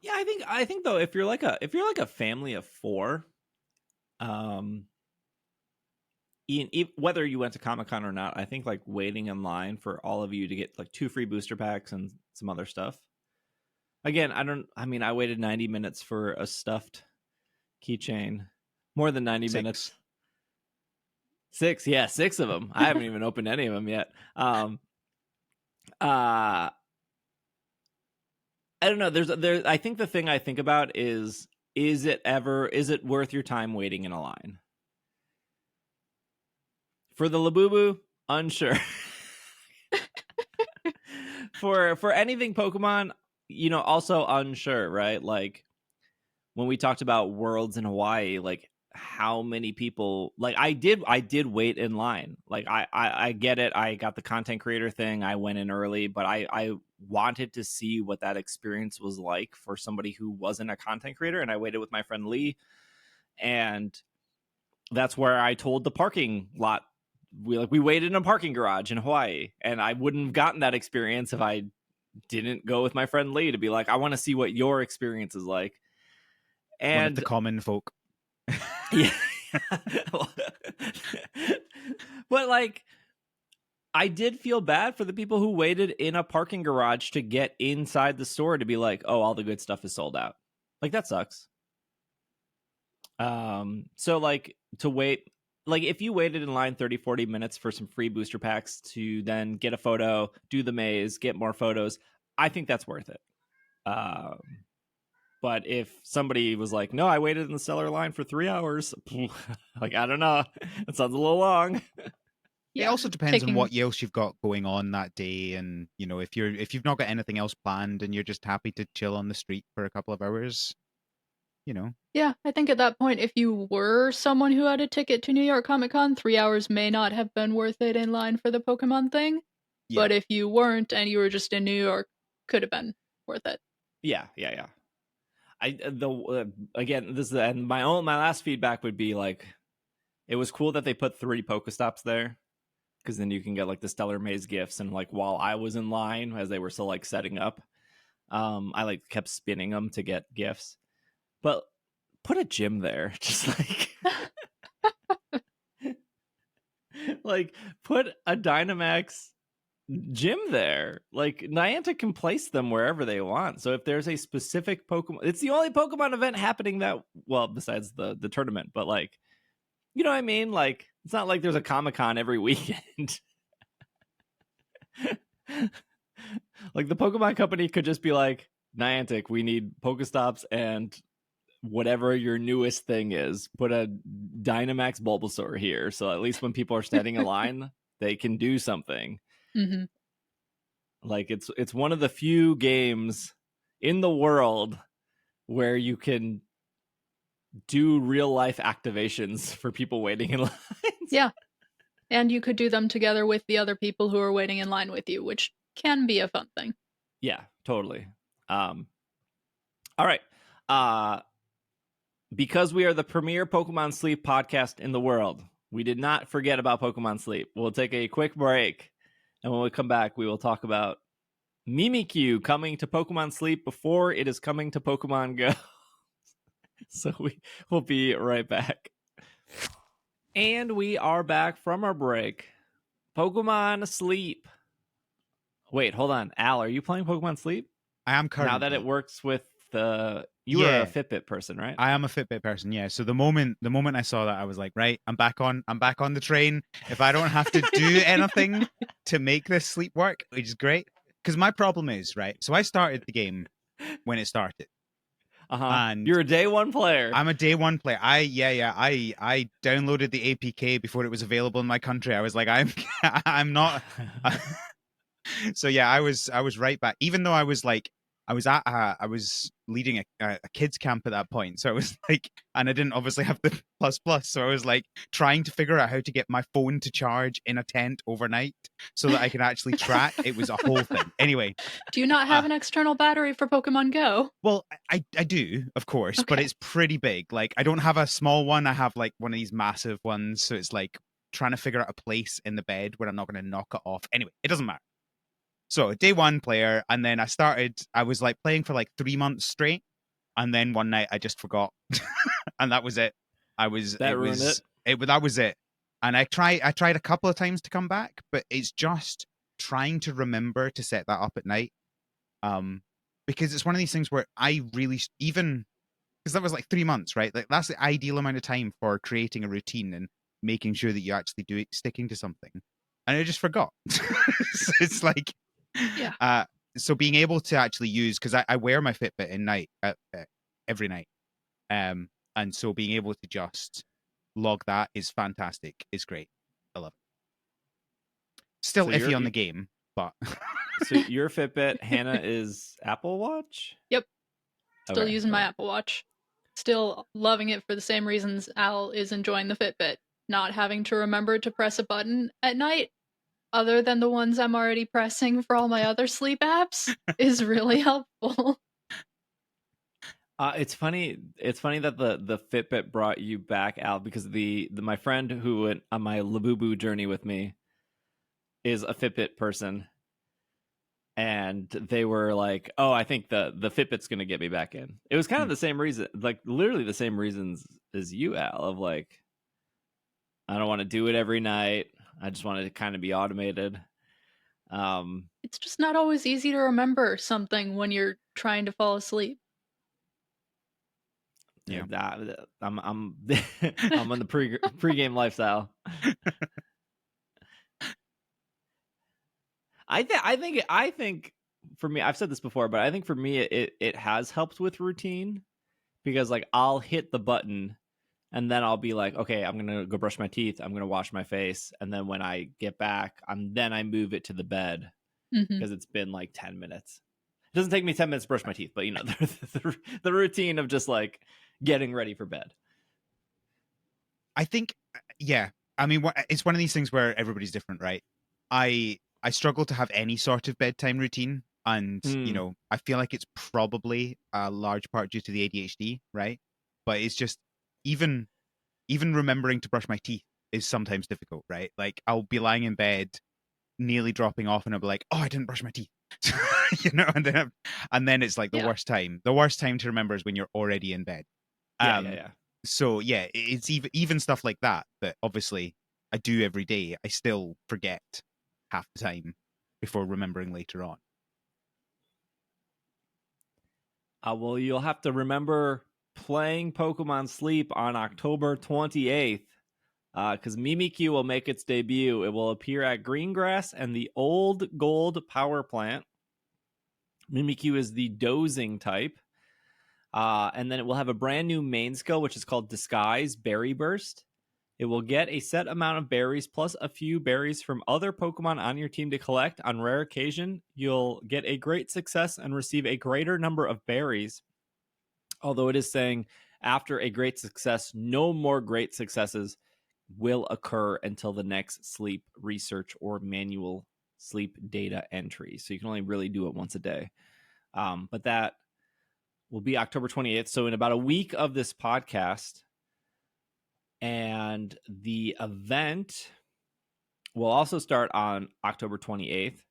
Yeah, I think though, if you're like a family of 4, whether you went to Comic-Con or not, I think like waiting in line for all of you to get like 2 free booster packs and some other stuff. Again, I waited 90 minutes for a stuffed keychain. More than 90 minutes. 6, yeah, 6 of them. I haven't even opened any of them yet. I don't know. I think the thing I think about is it worth your time waiting in a line? For the Labubu, unsure. for anything Pokemon, also unsure, right? Like when we talked about Worlds in Hawaii, like how many people, like I did wait in line. Like I get it. I got the content creator thing. I went in early, but I wanted to see what that experience was like for somebody who wasn't a content creator. And I waited with my friend Lee, and that's where I told the parking lot. We waited in a parking garage in Hawaii, and I wouldn't have gotten that experience if I didn't go with my friend Lee to be like, I want to see what your experience is like. One of the And common folk. yeah. But like, I did feel bad for the people who waited in a parking garage to get inside the store to be like, oh, all the good stuff is sold out. Like that sucks. So like to wait, like if you waited in line 30-40 minutes for some free booster packs to then get a photo, do the maze, get more photos, I think that's worth it. But if somebody was like, no, I waited in the Stellar line for 3 hours, like, I don't know. That sounds a little long. It also depends on what else you've got going on that day, and if you've not got anything else planned and you're just happy to chill on the street for a couple of hours, Yeah, I think at that point, if you were someone who had a ticket to New York Comic Con, 3 hours may not have been worth it in line for the Pokemon thing. Yeah. But if you weren't and you were just in New York, could have been worth it. Yeah. Again, this is and my last feedback would be like, it was cool that they put 3 Pokestops there, because then you can get like the Stellar Maze gifts. And like while I was in line, as they were still like setting up, I like kept spinning them to get gifts. But put a gym there, just like put a Dynamax gym there. Like Niantic can place them wherever they want. So if there's a specific Pokemon, it's the only Pokemon event happening besides the tournament, but like, you know what I mean? Like, it's not like there's a Comic-Con every weekend. Like the Pokemon Company could just be like, Niantic, we need Pokestops and whatever your newest thing is. Put a Dynamax Bulbasaur here, so at least when people are standing in line, they can do something. Mm-hmm. Like it's one of the few games in the world where you can do real life activations for people waiting in lines. Yeah. And you could do them together with the other people who are waiting in line with you, which can be a fun thing. Yeah, totally. All right. Because we are the premier Pokemon Sleep podcast in the world, we did not forget about Pokemon Sleep. We'll take a quick break, and when we come back, we will talk about Mimikyu coming to Pokemon Sleep before it is coming to Pokemon Go. So we will be right back. And we are back from our break. Pokemon Sleep. Wait, hold on. Al, are you playing Pokemon Sleep? I am currently. Now that it works with the... You are a Fitbit person, right? I am a Fitbit person, yeah. So the moment I saw that, I was like, right, I'm back on the train. If I don't have to do anything to make this sleep work, which is great. Because my problem is, right, so I started the game when it started. And you're a day one player. I'm a day one player. I downloaded the APK before it was available in my country. I was like, I'm not. So yeah, I was right back. Even though I was leading a kids camp at that point, so I was like, and I didn't obviously have the plus, so I was like trying to figure out how to get my phone to charge in a tent overnight so that I can actually track. It was a whole thing. Anyway, do you not have an external battery for Pokemon Go? Well, I do, of course, but it's pretty big. Like, I don't have a small one. I have like one of these massive ones, so it's like trying to figure out a place in the bed where I'm not going to knock it off. Anyway, it doesn't matter. So day one player, and then I was like playing for like 3 months straight, and then one night I just forgot, and that was it. That was it. And I tried a couple of times to come back, but it's just trying to remember to set that up at night. Because it's one of these things where I really, even because that was like 3 months, right? Like that's the ideal amount of time for creating a routine and making sure that you actually do it, sticking to something. And I just forgot. So it's like, yeah. So being able to actually use, because I wear my Fitbit in night every night, and so being able to just log that is fantastic. It's great. I love it. Still iffy on the game, but so your Fitbit, Hannah, is Apple Watch? Yep. Still using my Apple Watch. Still loving it for the same reasons Al is enjoying the Fitbit. Not having to remember to press a button at night, other than the ones I'm already pressing for all my other sleep apps, is really helpful. It's funny that the Fitbit brought you back, Al, because my friend who went on my Labubu journey with me is a Fitbit person, and they were like, "Oh, I think the Fitbit's gonna get me back in." It was kind of the same reason, like literally the same reasons as you, Al, of like, I don't want to do it every night. I just want it to kind of be automated. It's just not always easy to remember something when you're trying to fall asleep. Yeah, I'm I'm on the pregame lifestyle. I think for me, I've said this before, but I think for me it has helped with routine, because like I'll hit the button and then I'll be like, okay, I'm gonna go brush my teeth, I'm gonna wash my face, and then when I get back, I move it to the bed Hmm. because it's been like 10 minutes. It doesn't take me 10 minutes to brush my teeth, but you know, the routine of just like getting ready for bed. I think, yeah. I mean, it's one of these things where everybody's different, right? I struggle to have any sort of bedtime routine, and Mm. I feel like it's probably a large part due to the ADHD, right? But it's just even remembering to brush my teeth is sometimes difficult, right? Like I'll be lying in bed, nearly dropping off, and I'll be like, "Oh, I didn't brush my teeth," and then it's like the Yeah. worst time. The worst time to remember is when you're already in bed. Um, Yeah. so yeah, it's even stuff like that obviously I do every day. I still forget half the time before remembering later on. Well, you'll have to remember playing Pokemon Sleep on October 28th, because Mimikyu will make its debut. It will appear at Greengrass and the Old Gold Power Plant. Mimikyu is the dozing type. And then it will have a brand new main skill, which is called Disguise Berry Burst. It will get a set amount of berries plus a few berries from other Pokemon on your team to collect. On rare occasion, you'll get a great success and receive a greater number of berries. Although it is saying after a great success, no more great successes will occur until the next sleep research or manual sleep data entry. So you can only really do it once a day. But that will be October 28th. So in about a week of this podcast. And the event will also start on October 28th.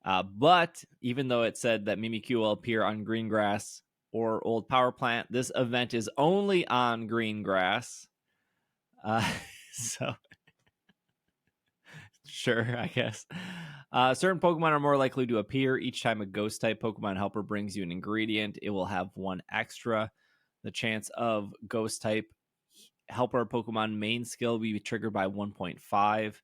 But even though it said that Mimikyu will appear on Greengrass or Old Power Plant, this event is only on Greengrass. So, sure, I guess. Certain Pokemon are more likely to appear each time a Ghost-type Pokemon helper brings you an ingredient. It will have one extra. The chance of Ghost-type helper Pokemon main skill will be triggered by 1.5.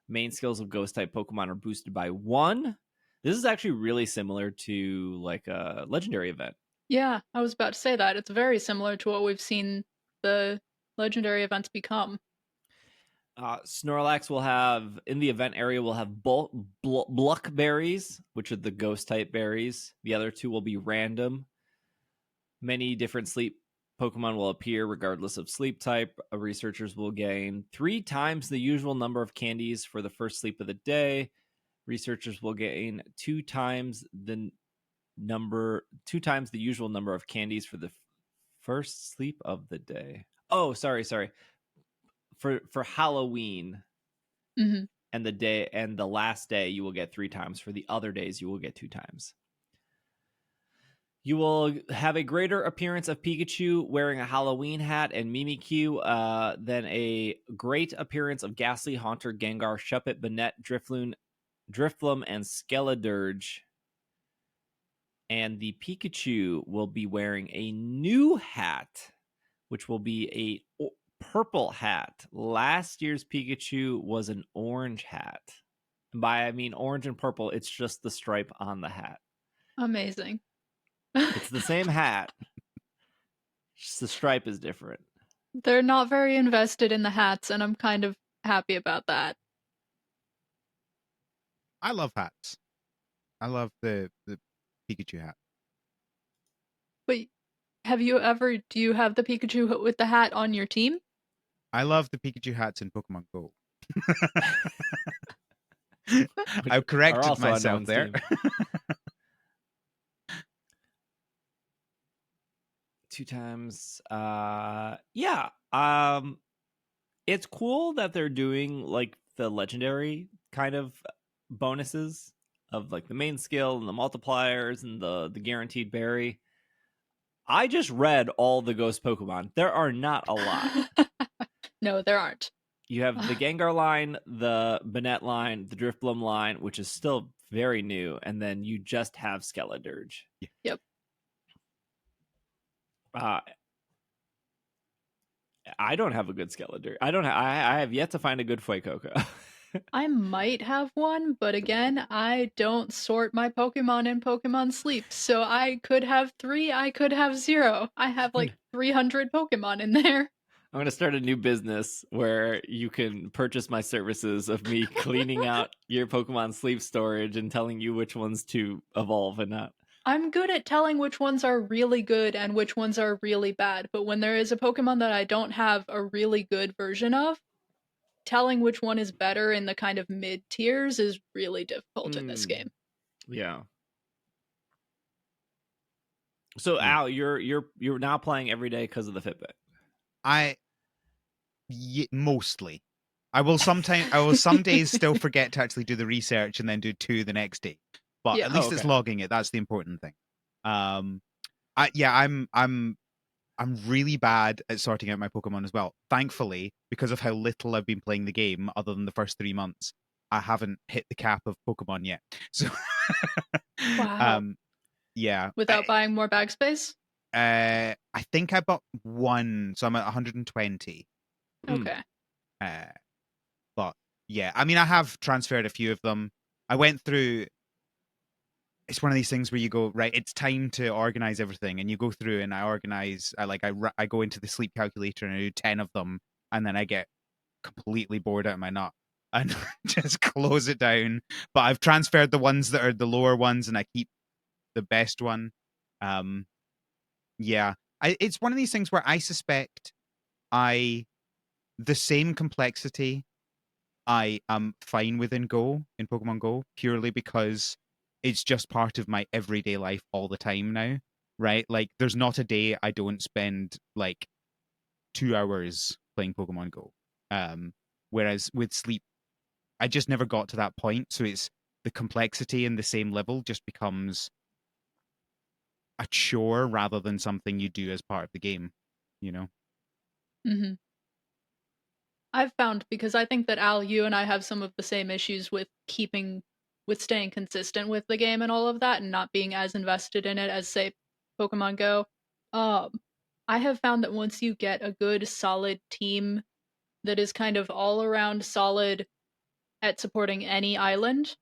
Main skills of Ghost-type Pokemon are boosted by 1. This is actually really similar to like a legendary event. Yeah, I was about to say that. It's very similar to what we've seen the legendary events become. Snorlax will have, in the event area, will have Bluck berries, which are the ghost type berries. The other two will be random. Many different sleep Pokemon will appear regardless of sleep type. Researchers will gain 3 times the usual number of candies for the first sleep of the day. Researchers will gain 2 times the usual number of candies for the first sleep of the day. Oh, sorry. For Halloween Hmm. and the last day, you will get 3 times. For the other days, you will get 2 times. You will have a greater appearance of Pikachu wearing a Halloween hat and Mimikyu, than a great appearance of Ghastly, Haunter, Gengar, Shuppet, Banette, Drifloon, and Skeledirge. And the Pikachu will be wearing a new hat, which will be a purple hat. Last year's Pikachu was an orange hat. And by I mean orange and purple, it's just the stripe on the hat. Amazing. It's the same hat, just the stripe is different. They're not very invested in the hats, and I'm kind of happy about that. I love hats. I love the Pikachu hat. But do you have the Pikachu with the hat on your team? I love the Pikachu hats in Pokemon Go. I've corrected myself there. 2 times. Yeah. It's cool that they're doing like the legendary kind of bonuses of like the main skill and the multipliers and the guaranteed berry. I just read all the ghost Pokemon. There are not a lot. No, there aren't. You have the Gengar line, the Banette line, the Drifblim line, which is still very new, and then you just have Skeledirge. Yep. I don't have a good Skeledirge. I have yet to find a good Fuecoco. I might have one, but again, I don't sort my Pokemon in Pokemon Sleep, so I could have 3, I could have 0. I have like 300 Pokemon in there. I'm gonna start a new business where you can purchase my services of me cleaning out your Pokemon Sleep storage and telling you which ones to evolve and not. I'm good at telling which ones are really good and which ones are really bad, but when there is a Pokemon that I don't have a really good version of, telling which one is better in the kind of mid tiers is really difficult in this game. Yeah. So Yeah. Al, you're now playing every day because of the Fitbit. Mostly. I will some days still forget to actually do the research and then do 2 the next day. But Yeah. at least Oh, it's okay. logging it. That's the important thing. I'm really bad at sorting out my Pokemon as well. Thankfully, because of how little I've been playing the game, other than the first 3 months, I haven't hit the cap of Pokemon yet. So, Wow. yeah, Without buying more bag space? I think I bought 1, so I'm at 120. Okay. Uh, but yeah, I mean, I have transferred a few of them. I went through. It's one of these things where you go, right, it's time to organize everything, and you go through and I organize. I go into the sleep calculator and I do 10 of them, and then I get completely bored out of my nut and just close it down. But I've transferred the ones that are the lower ones, and I keep the best one. Um, yeah, it's one of these things where I suspect I the same complexity I am fine with in Pokemon Go, purely because it's just part of my everyday life all the time now, right? Like, there's not a day I don't spend like 2 hours playing Pokemon Go. Whereas with Sleep, I just never got to that point. So it's the complexity in the same level just becomes a chore rather than something you do as part of the game, you know? Mm-hmm. I've found, because I think that Al, you and I have some of the same issues with staying consistent with the game and all of that and not being as invested in it as, say, Pokemon Go. Um, I have found that once you get a good solid team that is kind of all around solid at supporting any island,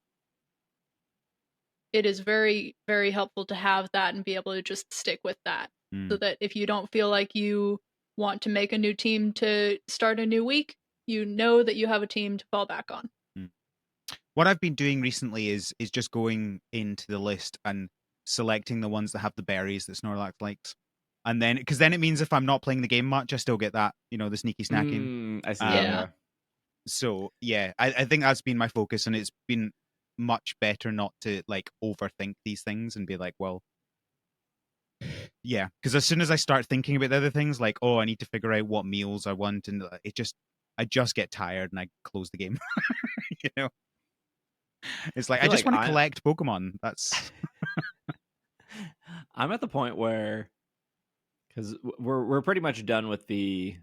it is very, very helpful to have that and be able to just stick with that. So Mm. that if you don't feel like you want to make a new team to start a new week, you know that you have a team to fall back on. Mm. What I've been doing recently is just going into the list and selecting the ones that have the berries that Snorlax likes. And then, because then it means if I'm not playing the game much, I still get that, the sneaky snacking. I see. Yeah. So yeah, I think that's been my focus, and it's been much better not to like overthink these things and be like, well, yeah, because as soon as I start thinking about the other things, like, oh, I need to figure out what meals I want, and I just get tired and I close the game. you know, it's I like I feel just like want to collect Pokemon. That's I'm at the point where, because we're pretty much done with the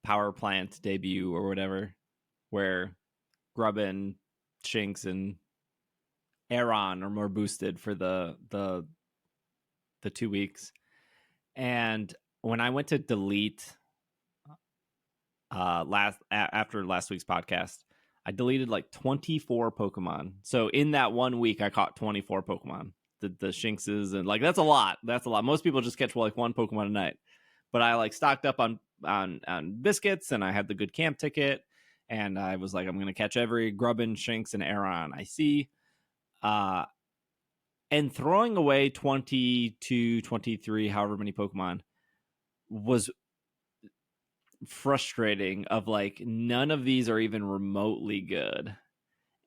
power plant debut or whatever, where Grubbin, Shinx, and Aeron are more boosted for the 2 weeks. And when I went to delete after last week's podcast, I deleted like 24 Pokemon. So in that 1 week, I caught 24 Pokemon. The Shinxes, and like that's a lot. That's a lot. Most people just catch like one Pokemon a night, but I like stocked up on biscuits, and I had the good camp ticket, and I was like, I'm gonna catch every Grubbin, Shinx, and Aeron I see. And throwing away 22, 23, however many Pokemon was frustrating. Of like, none of these are even remotely good.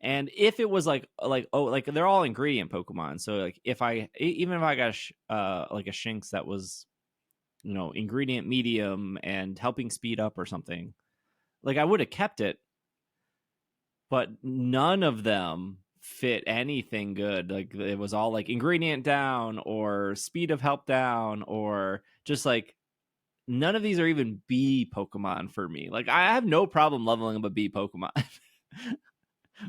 And if it was like oh, like they're all ingredient Pokemon, so like if I got like a Shinx that was ingredient medium and helping speed up or something, like I would have kept it. But none of them fit anything good. Like it was all like ingredient down or speed of help down, or just like none of these are even B Pokemon for me. Like I have no problem leveling up a B Pokemon.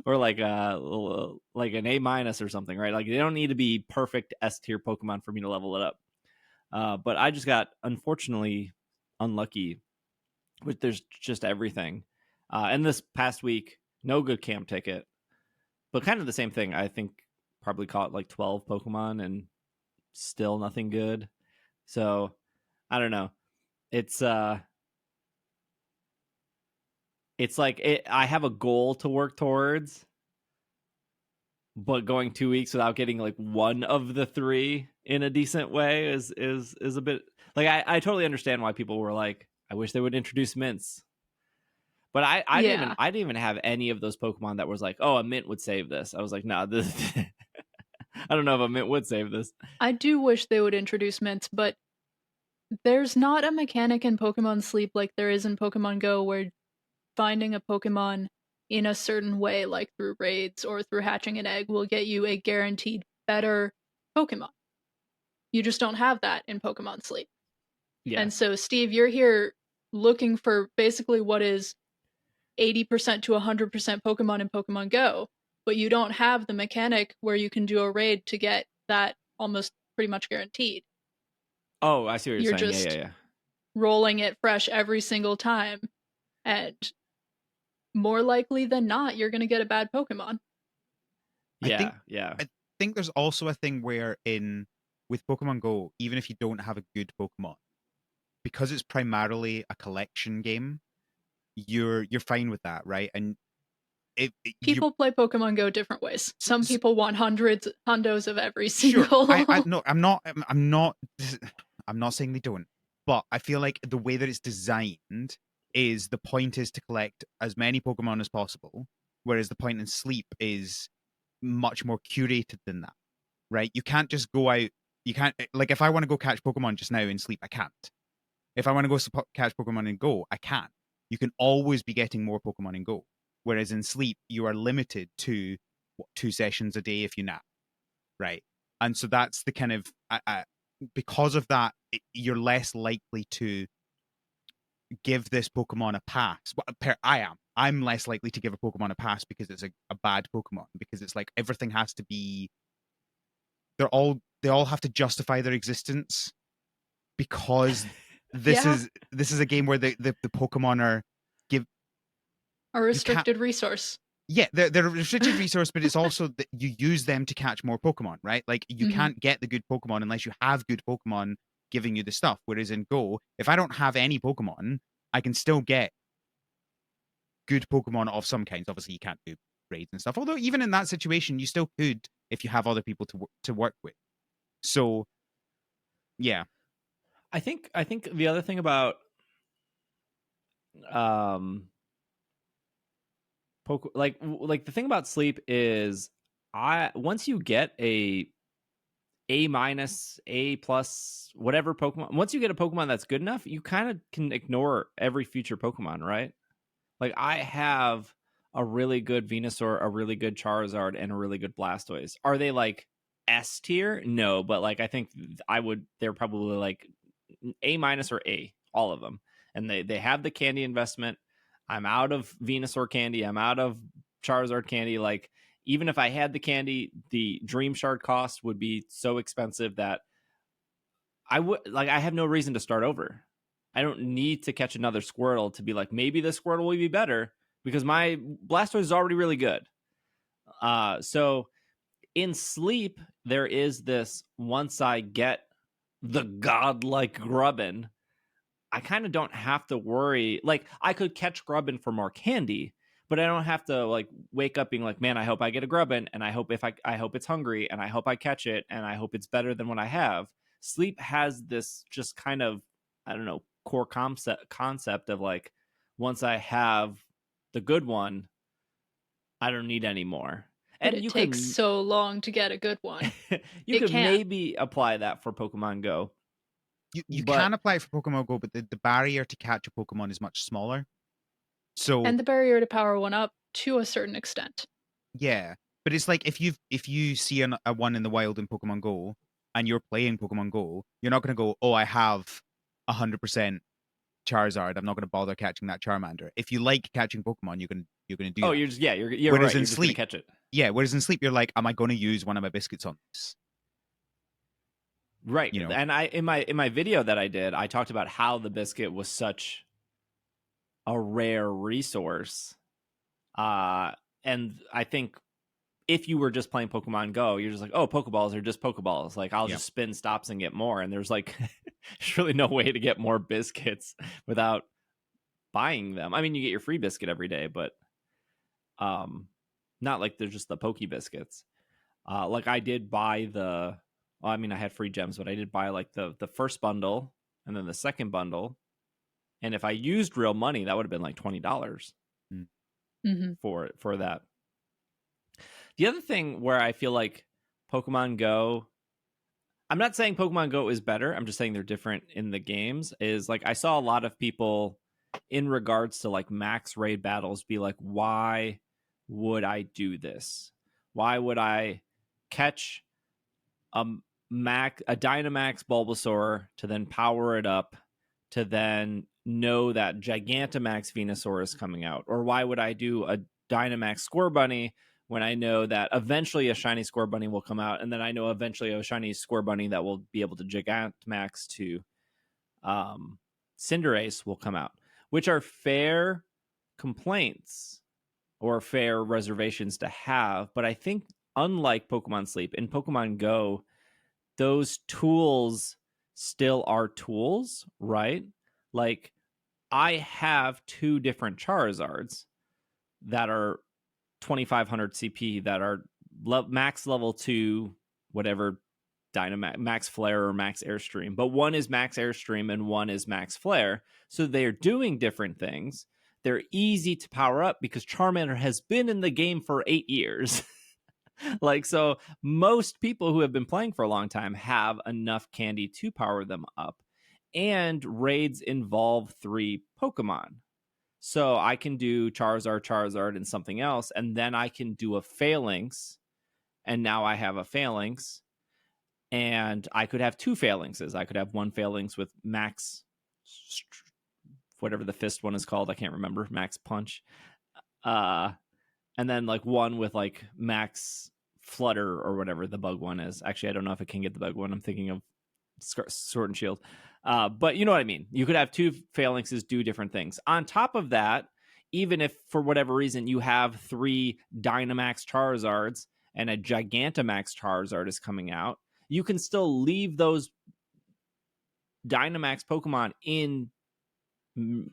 Or like an A minus or something, right? Like they don't need to be perfect S tier Pokemon for me to level it up. But I just got unfortunately unlucky with there's just everything. And this past week, No good camp ticket. But kind of the same thing. I think probably caught like 12 Pokemon and still nothing good. So I don't know. It's I have a goal to work towards, but going 2 weeks without getting like one of the three in a decent way is a bit like I totally understand why people were like, I wish they would introduce mints. But I Yeah. didn't even have any of those Pokemon that was like, oh, a mint would save this. I was like, nah, this I don't know if a mint would save this. I do wish they would introduce mints, but there's not a mechanic in Pokemon Sleep like there is in Pokemon Go where finding a Pokemon in a certain way, like through raids or through hatching an egg, will get you a guaranteed better Pokemon. You just don't have that in Pokemon Sleep. Yeah. And so, Steve, you're here looking for basically what is 80% to 100% Pokemon in Pokemon Go, but you don't have the mechanic where you can do a raid to get that almost pretty much guaranteed. Oh, I see what you're You're saying. just Yeah. rolling it fresh every single time, and more likely than not, you're going to get a bad Pokemon. Yeah. I think there's also a thing where with Pokemon Go, even if you don't have a good Pokemon, because it's primarily a collection game, you're fine with that, right? And People play Pokemon Go different ways. Some people want hundos of every single. Sure. No, I'm not. I'm not saying they don't, but I feel like the way that it's designed is the point is to collect as many Pokemon as possible, whereas the point in Sleep is much more curated than that, right? You can't just go out. You can't like if I want to go catch Pokemon just now in Sleep, I can't. If I want to go catch Pokemon in Go, I can. You can always be getting more Pokemon in Go, whereas in Sleep you are limited to 2 sessions a day if you nap, right? And so that's the kind of because of that, you're less likely to give this Pokemon a pass. I'm less likely to give a Pokemon a pass because it's a bad Pokemon, because it's like everything has to be. They all have to justify their existence because this Yeah. is a game where the Pokemon are give A restricted resource. Yeah, they're a restricted resource, but it's also that you use them to catch more Pokemon, right? Like you can't get the good Pokemon unless you have good Pokemon giving you the stuff. Whereas in Go, if I don't have any Pokemon, I can still get good Pokemon of some kinds. Obviously, you can't do raids and stuff. Although even in that situation, you still could if you have other people to work with. So, yeah. I think the other thing about like the thing about Sleep is once you get A minus, A plus, whatever Pokemon, once you get a Pokemon that's good enough, you kind of can ignore every future Pokemon, right? Like I have a really good Venusaur, a really good Charizard, and a really good Blastoise. Are they like S tier? No, but like I think they're probably like A minus or A, all of them. And they have the candy investment. I'm out of Venusaur candy. I'm out of Charizard candy. Like even if I had the candy, the Dream Shard cost would be so expensive that I have no reason to start over. I don't need to catch another Squirtle to be like, maybe the Squirtle will be better because my Blastoise is already really good. So in Sleep, there is this, once I get the godlike Grubbin, I kind of don't have to worry. Like I could catch Grubbin for more candy, but I don't have to like wake up being like, man, I hope I get a Grubbin, and I hope I hope it's hungry, and I hope I catch it, and I hope it's better than what I have. Sleep has this just kind of, I don't know, core concept of like, once I have the good one, I don't need any more. But And it you takes can so long to get a good one. you It could can't. maybe apply that for Pokemon Go. You But can apply it for Pokemon Go, but the barrier to catch a Pokemon is much smaller. So And the barrier to power one up to a certain extent. yeah, but it's like if you see a one in the wild in Pokemon Go and you're playing Pokemon Go, you're not going to go, oh, I have 100% Charizard. I'm not going to bother catching that Charmander. If you like catching Pokemon, you're gonna do that. you're just you're Whereas right. in You're just gonna Sleep, catch it. yeah. Whereas in Sleep, you're like, am I going to use one of my biscuits on this? Right. You know, And I in my video that I did, I talked about how the biscuit was such a rare resource And I think if you were just playing Pokemon Go, you're just like, oh, Pokeballs are just Pokeballs. Like, I'll just spin stops and get more. And there's like, there's really no way to get more biscuits without buying them. I mean, you get your free biscuit every day, but not like they're just the Poke biscuits. Like I did buy I had free gems, but I did buy like the first bundle and then the second bundle. And if I used real money, that would have been like $20 Mm-hmm. for that. The other thing where I feel like Pokemon Go, I'm not saying Pokemon Go is better, I'm just saying they're different in the games, is like I saw a lot of people in regards to like max raid battles be like, why would I do this? Why would I catch a Dynamax Bulbasaur to then power it up to then know that Gigantamax Venusaur is coming out? Or why would I do a Dynamax Scorbunny when I know that eventually a shiny Scorbunny will come out, and then I know eventually a shiny Scorbunny that will be able to Gigantamax to Cinderace will come out, which are fair complaints or fair reservations to have. But I think unlike Pokemon Sleep, in Pokemon Go, those tools still are tools, right? Like I have 2 different Charizards that are 2500 CP that are max level 2, whatever Dynamax, Max Flare or Max Airstream. But one is Max Airstream and one is Max Flare. So they're doing different things. They're easy to power up because Charmander has been in the game for 8 years. Like, so most people who have been playing for a long time have enough candy to power them up. And raids involve 3 Pokemon. So I can do Charizard, and something else, and then I can do a Phalanx, and now I have a Phalanx, and I could have 2 Phalanxes. I could have one Phalanx with Max, whatever the fist one is called, I can't remember, Max Punch, and then like one with like Max Flutter or whatever the bug one is. Actually, I don't know if I can get the bug one. I'm thinking of Sword and Shield. But you know what I mean? You could have 2 Phalanxes do different things. On top of that, even if for whatever reason you have 3 Dynamax Charizards and a Gigantamax Charizard is coming out, you can still leave those Dynamax Pokemon in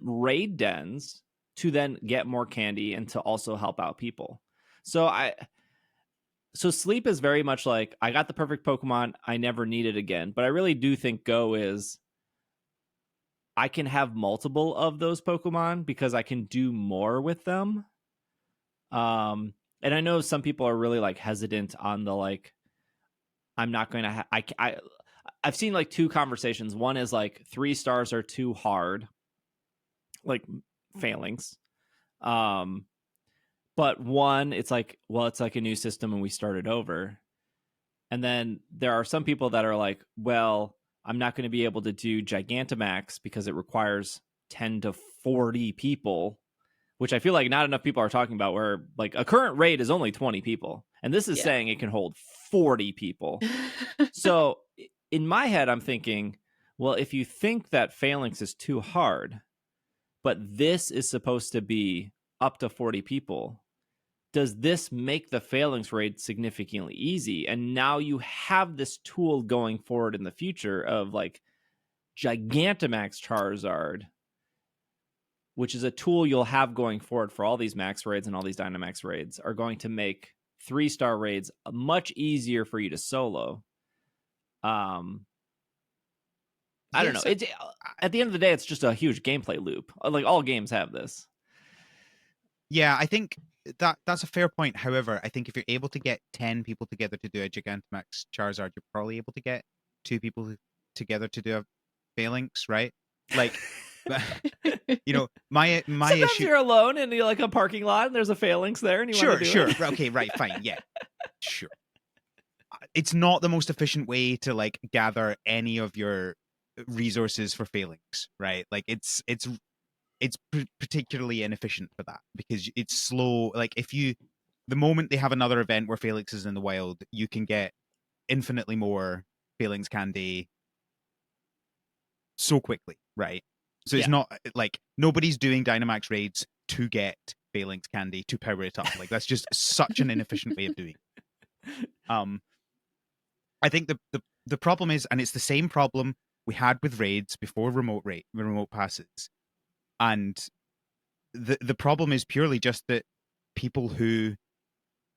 raid dens to then get more candy and to also help out people. So Sleep is very much like, I got the perfect Pokemon, I never need it again. But I really do think Go is, I can have multiple of those Pokemon because I can do more with them. And I know some people are really like hesitant on the like, I'm not going to I've seen like 2 conversations. One is like 3 stars are too hard, like Phalanx. But one, it's like, well, it's like a new system and we started over. And then there are some people that are like, well, I'm not going to be able to do Gigantamax because it requires 10 to 40 people, which I feel like not enough people are talking about, where like a current raid is only 20 people. And this is saying it can hold 40 people. So in my head, I'm thinking, well, if you think that Phalanx is too hard, but this is supposed to be up to 40 people, does this make the Phalanx raid significantly easy? And now you have this tool going forward in the future of like Gigantamax Charizard, which is a tool you'll have going forward for all these max raids, and all these Dynamax raids are going to make 3-star raids much easier for you to solo. I don't know. It's at the end of the day, it's just a huge gameplay loop. Like all games have this. Yeah, I think that's a fair point. However, I think if you're able to get 10 people together to do a Gigantamax Charizard, you're probably able to get 2 people together to do a Phalanx, right? Like, you know, my Sometimes issue. You're alone in like a parking lot, and there's a Phalanx there, and you want to do it. Okay, right, fine, yeah, sure. It's not the most efficient way to like gather any of your resources for Phalanx, right? Like, it's particularly inefficient for that because it's slow. Like the moment they have another event where Phalanx is in the wild, you can get infinitely more Phalanx candy so quickly, right? So it's not like nobody's doing Dynamax raids to get phalanx candy to power it up. Like, that's just such an inefficient way of doing it. I think the problem is, and it's the same problem we had with raids before remote passes, and the problem is purely just that people who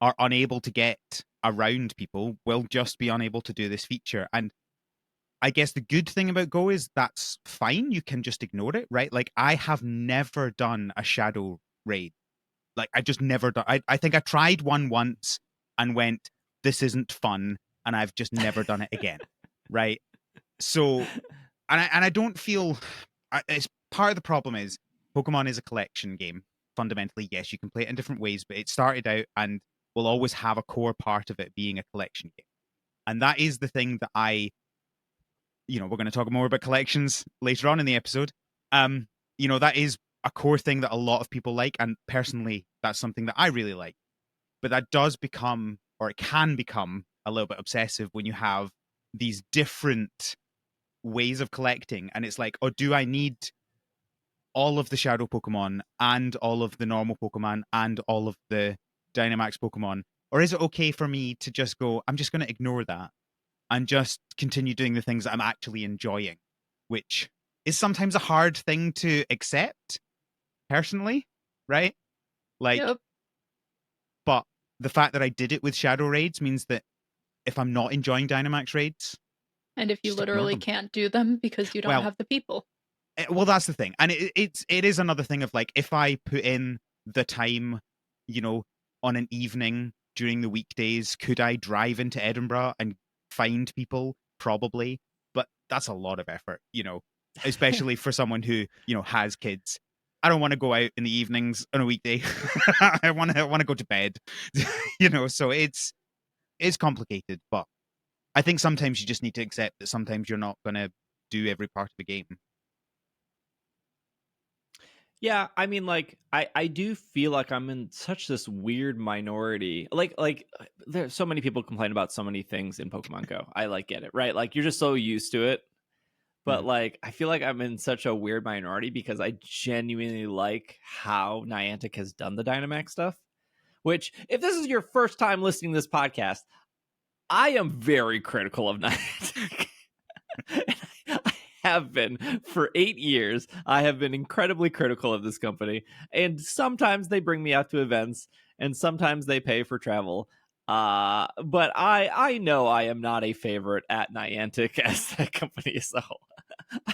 are unable to get around people will just be unable to do this feature. And I guess the good thing about Go is that's fine. You can just ignore it, right? Like, I have never done a shadow raid. Like, I just never done. I think I tried one once and went, this isn't fun, and I've just never done it again, right? So, and I don't feel. It's part of the problem is Pokemon is a collection game. Fundamentally, yes, you can play it in different ways, but it started out and will always have a core part of it being a collection game, and that is the thing that we're going to talk more about collections later on in the episode. That is a core thing that a lot of people like, and personally, that's something that I really like. But that does become, or it can become, a little bit obsessive when you have these different ways of collecting, and it's like, oh, do I need all of the shadow Pokemon and all of the normal Pokemon and all of the Dynamax Pokemon? Or is it okay for me to just go, I'm just going to ignore that and just continue doing the things that I'm actually enjoying, which is sometimes a hard thing to accept, personally, right? Like, Yep. but the fact that I did it with Shadow Raids means that if I'm not enjoying Dynamax Raids, And if you just ignore literally them. can't do them because you don't Well, have the people. Well, that's the thing. And it is another thing of, like, if I put in the time, on an evening during the weekdays, could I drive into Edinburgh and find people? Probably. But that's a lot of effort, especially for someone who, has kids. I don't want to go out in the evenings on a weekday. I want to go to bed, so it's complicated. But I think sometimes you just need to accept that sometimes you're not going to do every part of the game. Yeah, I mean, like, I do feel like I'm in such this weird minority. Like there's so many people complain about so many things in Pokemon Go. I get it, right? Like, you're just so used to it. But like, I feel like I'm in such a weird minority because I genuinely like how Niantic has done the Dynamax stuff. Which, if this is your first time listening to this podcast, I am very critical of Niantic. I have been for 8 years. I have been incredibly critical of this company, and sometimes they bring me out to events, and sometimes they pay for travel. But I know I am not a favorite at Niantic as that company as a whole.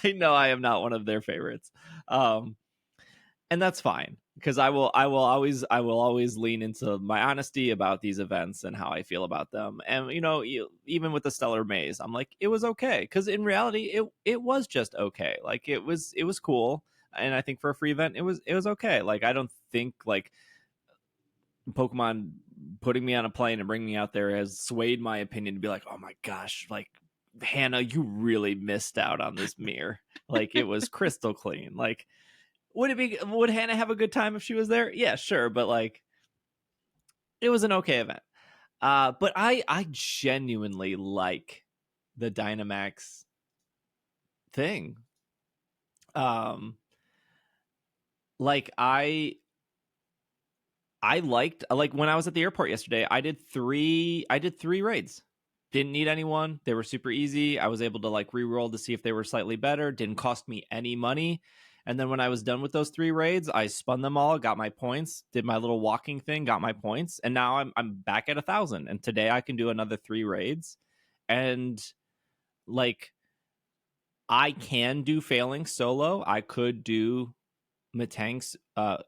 I know I am not one of their favorites, and that's fine, because I will always lean into my honesty about these events and how I feel about them. And even with the Stellar Maze, I'm like, it was okay, because in reality, it was just okay. Like, it was cool, and I think for a free event, it was okay. Like, I don't think like Pokemon putting me on a plane and bringing me out there has swayed my opinion to be like, oh my gosh, like, Hannah, you really missed out on this mirror. Like, it was crystal clean. Like, would Hannah have a good time if she was there? Yeah, sure, but like, it was an okay event. But I genuinely like the Dynamax thing. Like, I liked, like, when I was at the airport yesterday, I did three raids. Didn't need anyone. They were super easy. I was able to like re-roll to see if they were slightly better. Didn't cost me any money. And then when I was done with those 3 raids, I spun them all, got my points, did my little walking thing, got my points, and now I'm back at 1,000. And today I can do another 3 raids, and like, I can do failing solo. I could do Matanks.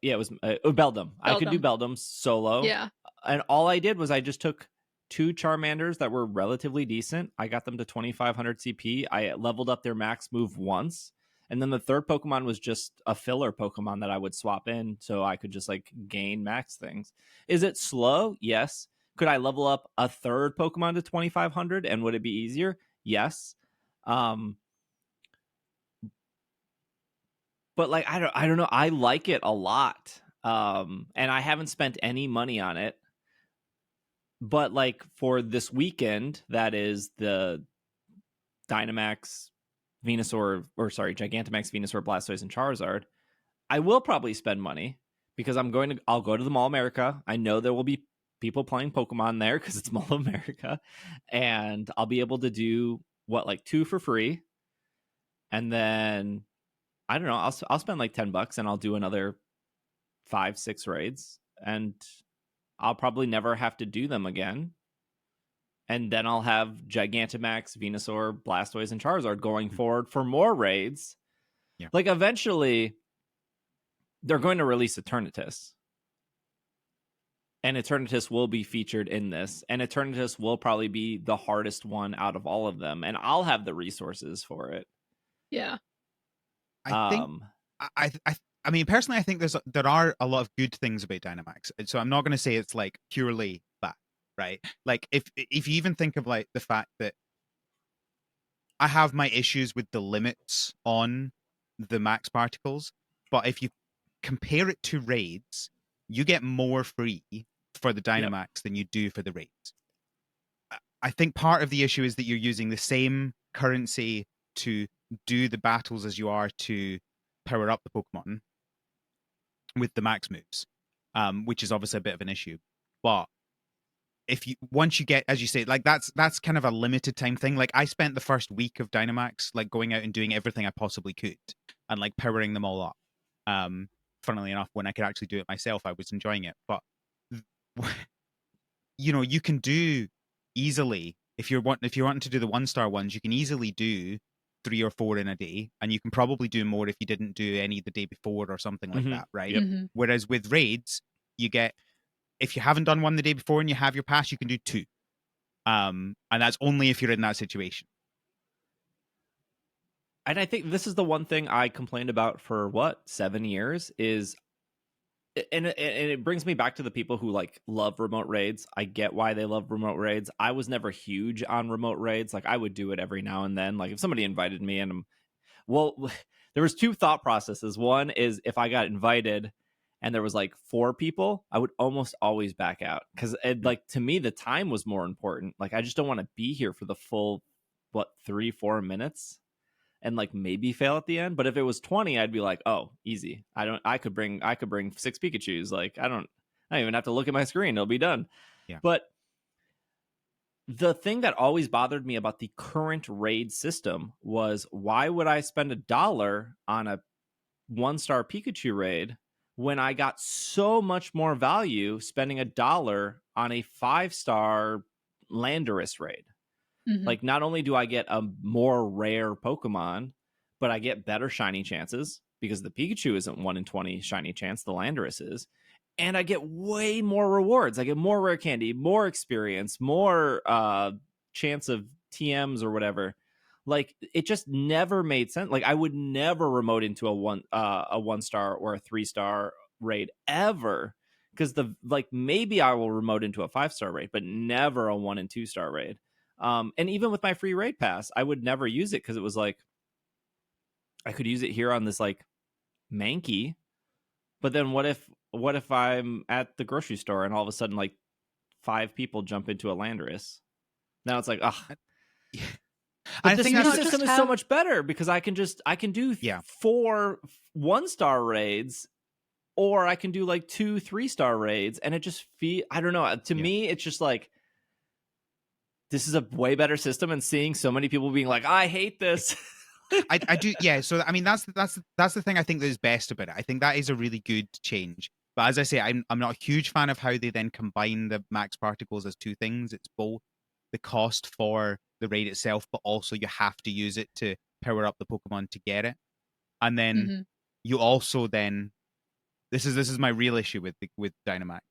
It was Beldum. I could do Beldum solo. Yeah. And all I did was I just took 2 Charmanders that were relatively decent. I got them to 2,500 CP. I leveled up their max move once. And then the third Pokemon was just a filler Pokemon that I would swap in so I could just like gain max things. Is it slow? Yes. Could I level up a third Pokemon to 2,500 and would it be easier? Yes. But like, I don't know. I like it a lot. And I haven't spent any money on it. But like, for this weekend, that is the Dynamax Venusaur, Gigantamax Venusaur, Blastoise, and Charizard, I will probably spend money because I'll go to the Mall of America. I know there will be people playing Pokemon there because it's Mall of America, and I'll be able to do like 2 for free, and then I don't know. I'll spend like $10 and I'll do another 5-6 raids, and I'll probably never have to do them again. And then I'll have Gigantamax, Venusaur, Blastoise, and Charizard going forward for more raids. Yeah. Like, eventually, they're going to release Eternatus. And Eternatus will be featured in this. And Eternatus will probably be the hardest one out of all of them. And I'll have the resources for it. Yeah. I think I mean, personally, I think there are a lot of good things about Dynamax. So I'm not going to say it's like purely bad, right? Like if you even think of like the fact that I have my issues with the limits on the max particles, but if you compare it to raids, you get more free for the Dynamax than you do for the raids. I think part of the issue is that you're using the same currency to do the battles as you are to power up the Pokemon with the max moves, which is obviously a bit of an issue. But once you get, as you say, like that's kind of a limited time thing. Like I spent the first week of Dynamax like going out and doing everything I possibly could and like powering them all up. Funnily enough, when I could actually do it myself, I was enjoying it. But you can do easily if you're wanting to do the 1-star ones, you can easily do 3 or 4 in a day, and you can probably do more if you didn't do any the day before or something like that, right? Yep. Mm-hmm. Whereas with raids, you get, if you haven't done one the day before and you have your pass, you can do 2. And that's only if you're in that situation. And I think this is the one thing I complained about for 7 years is, and it brings me back to the people who like love remote raids. I get why they love remote raids. I was never huge on remote raids. Like I would do it every now and then. Like if somebody invited me and there was 2 thought processes. One is if I got invited and there was like 4 people, I would almost always back out because like to me the time was more important. Like I just don't want to be here for the full 3-4 minutes and like maybe fail at the end. But if it was 20, I'd be like, oh, easy. I could bring 6 Pikachus. Like I don't even have to look at my screen. It'll be done. Yeah. But the thing that always bothered me about the current raid system was, why would I spend $1 on a 1-star Pikachu raid when I got so much more value spending $1 on a 5-star Landorus raid? Mm-hmm. Like, not only do I get a more rare Pokemon, but I get better shiny chances because the Pikachu isn't 1 in 20 shiny chance, the Landorus is. And I get way more rewards. I get more rare candy, more experience, more chance of TMs or whatever. Like, it just never made sense. Like, I would never remote into a 1-star or a 3-star raid ever. Because maybe I will remote into a 5-star raid, but never a 1 and 2-star raid. And even with my free raid pass, I would never use it because it was like, I could use it here on this like Mankey, but then what if I'm at the grocery store and all of a sudden like 5 people jump into a Landorus? Now it's like, ugh. But this new system is so much better because I can do 4 1-star raids, or I can do like 2 3-star raids, and it just I don't know. To me, it's just like, this is a way better system, and seeing so many people being like, I hate this. I do, yeah. So I mean, that's the thing I think that is best about it. I think that is a really good change. But as I say, I'm not a huge fan of how they then combine the max particles as 2 things. It's both the cost for the raid itself, but also you have to use it to power up the Pokemon to get it. And then you also then, this is my real issue with Dynamax,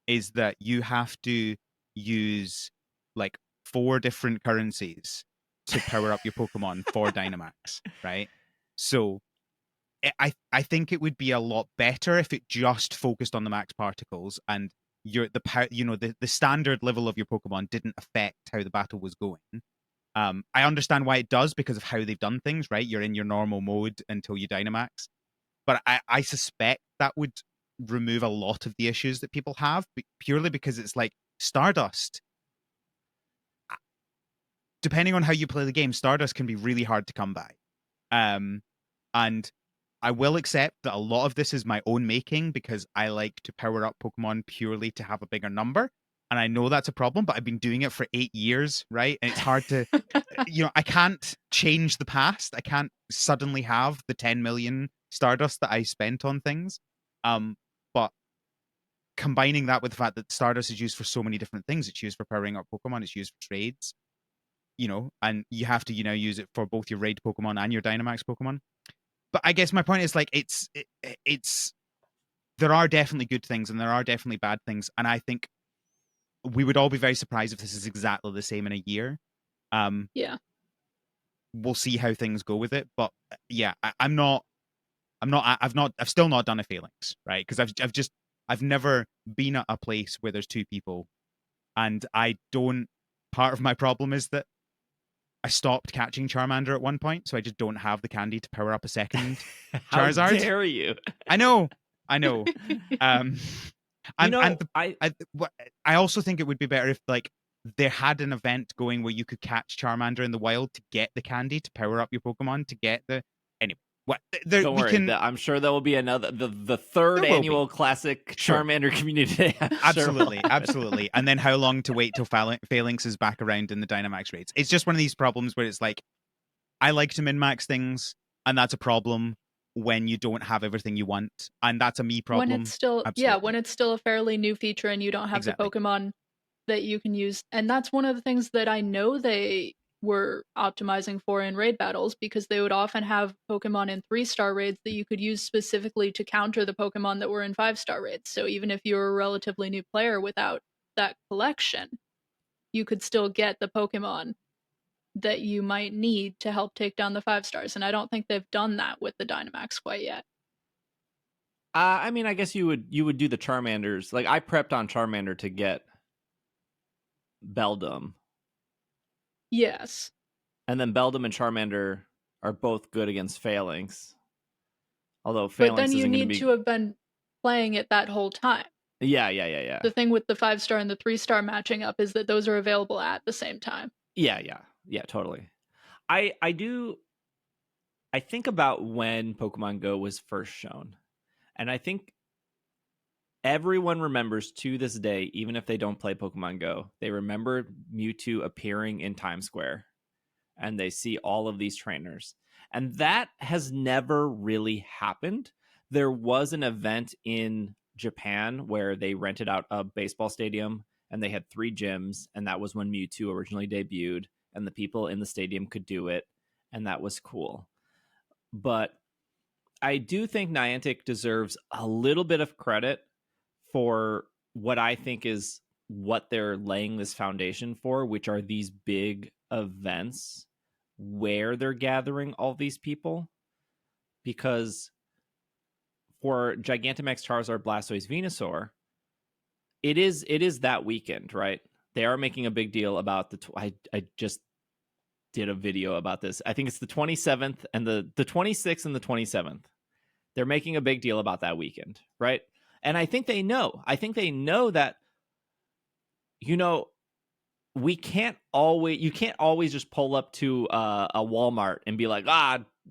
is that you have to use like 4 different currencies to power up your Pokemon for Dynamax, right? So I think it would be a lot better if it just focused on the max particles, and the standard level of your Pokemon didn't affect how the battle was going. I understand why it does because of how they've done things, right? You're in your normal mode until you Dynamax. But I suspect that would remove a lot of the issues that people have, purely because it's like Stardust. Depending on how you play the game, Stardust can be really hard to come by. And I will accept that a lot of this is my own making because I like to power up Pokemon purely to have a bigger number. And I know that's a problem, but I've been doing it for 8 years, right? And it's hard to, I can't change the past. I can't suddenly have the 10 million Stardust that I spent on things. But combining that with the fact that Stardust is used for so many different things, it's used for powering up Pokemon, it's used for trades, and you have to, use it for both your raid Pokemon and your Dynamax Pokemon. But I guess my point is like it's there are definitely good things and there are definitely bad things, and I think we would all be very surprised if this is exactly the same in a year. Yeah. We'll see how things go with it, but yeah, I've still not done a Phalanx, right? Because I've never been at a place where there's two people, and part of my problem is that I stopped catching Charmander at one point, so I just don't have the candy to power up a second Charizard. How dare you? I know. I also think it would be better if like they had an event going where you could catch Charmander in the wild to get the candy to power up your Pokemon to get the anyway. Don't worry. I'm sure there will be another the third annual classic Charmander community day. Absolutely. And then how long to wait till Phalanx is back around in the Dynamax raids? It's just one of these problems where it's like I like to min-max things, and that's a problem when you don't have everything you want, and that's a me problem. When it's still when it's still a fairly new feature and you don't have the Pokemon that you can use. And that's one of the things that I know they were optimizing for in raid battles, because they would often have Pokemon in 3-star raids that you could use specifically to counter the Pokemon that were in 5-star raids. So even if you were a relatively new player without that collection, you could still get the Pokemon that you might need to help take down the 5-stars. And I don't think they've done that with the Dynamax quite yet. I mean, I guess you would do the Charmanders. Like, I prepped on Charmander to get Beldum. Yes. And then Beldum and Charmander are both good against Phalanx. Although Phalanx but then you need be... to have been playing it that whole time. Yeah. The thing with the 5-star and the 3-star matching up is that those are available at the same time. Yeah, totally. I think about when Pokemon Go was first shown, and I think everyone remembers to this day, even if they don't play Pokemon Go, they remember Mewtwo appearing in Times Square, and they see all of these trainers. And that has never really happened. There was an event in Japan where they rented out a baseball stadium, and they had 3 gyms, and that was when Mewtwo originally debuted, and the people in the stadium could do it, and that was cool. But I do think Niantic deserves a little bit of credit for what I think is what they're laying this foundation for, which are these big events where they're gathering all these people. Because for Gigantamax, Charizard, Blastoise, Venusaur, it is that weekend, right? They are making a big deal about I just did a video about this. I think it's the 27th and the 26th and the 27th. They're making a big deal about that weekend, right? And I think they know. That, you can't always just pull up to a Walmart and be like,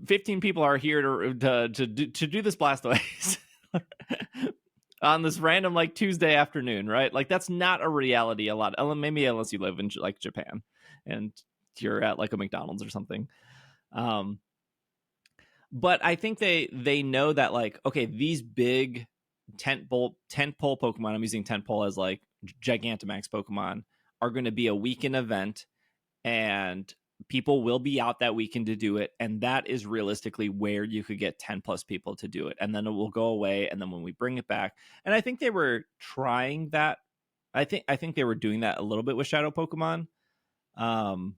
15 people are here to do this Blastoise on this random like Tuesday afternoon, right? Like, that's not a reality a lot. Maybe unless you live in like Japan and you're at like a McDonald's or something. But I think they know that, like, okay, these big tentpole Pokemon, I'm using tentpole as like Gigantamax Pokemon, are going to be a weekend event, and people will be out that weekend to do it. And that is realistically where you could get 10 plus people to do it. And then it will go away. And then when we bring it back, and I think they were trying that. I think they were doing that a little bit with Shadow Pokemon. And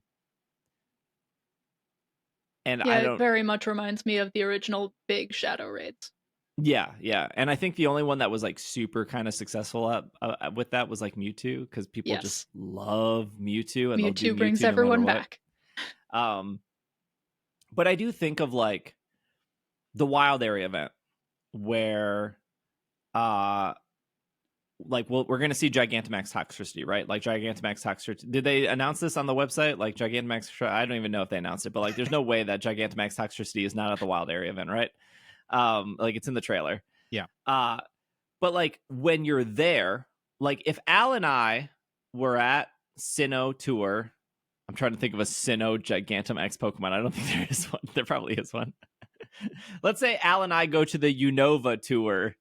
it very much reminds me of the original big Shadow raids. Yeah. And I think the only one that was like super kind of successful with that was like Mewtwo, because people just love Mewtwo, and Mewtwo brings everyone back. But I do think of like the Wild Area event where like we're going to see Gigantamax Toxtricity, right? Like Gigantamax Toxtricity. Did they announce this on the website? Like Gigantamax, I don't even know if they announced it, but like there's no way that Gigantamax Toxtricity is not at the Wild Area event, right? Like it's in the trailer. Yeah. But like when you're there, like if Al and I were at Sinnoh Tour, I'm trying to think of a Sinnoh Gigantamax Pokemon. I don't think there is one. There probably is one. Let's say Al and I go to the Unova Tour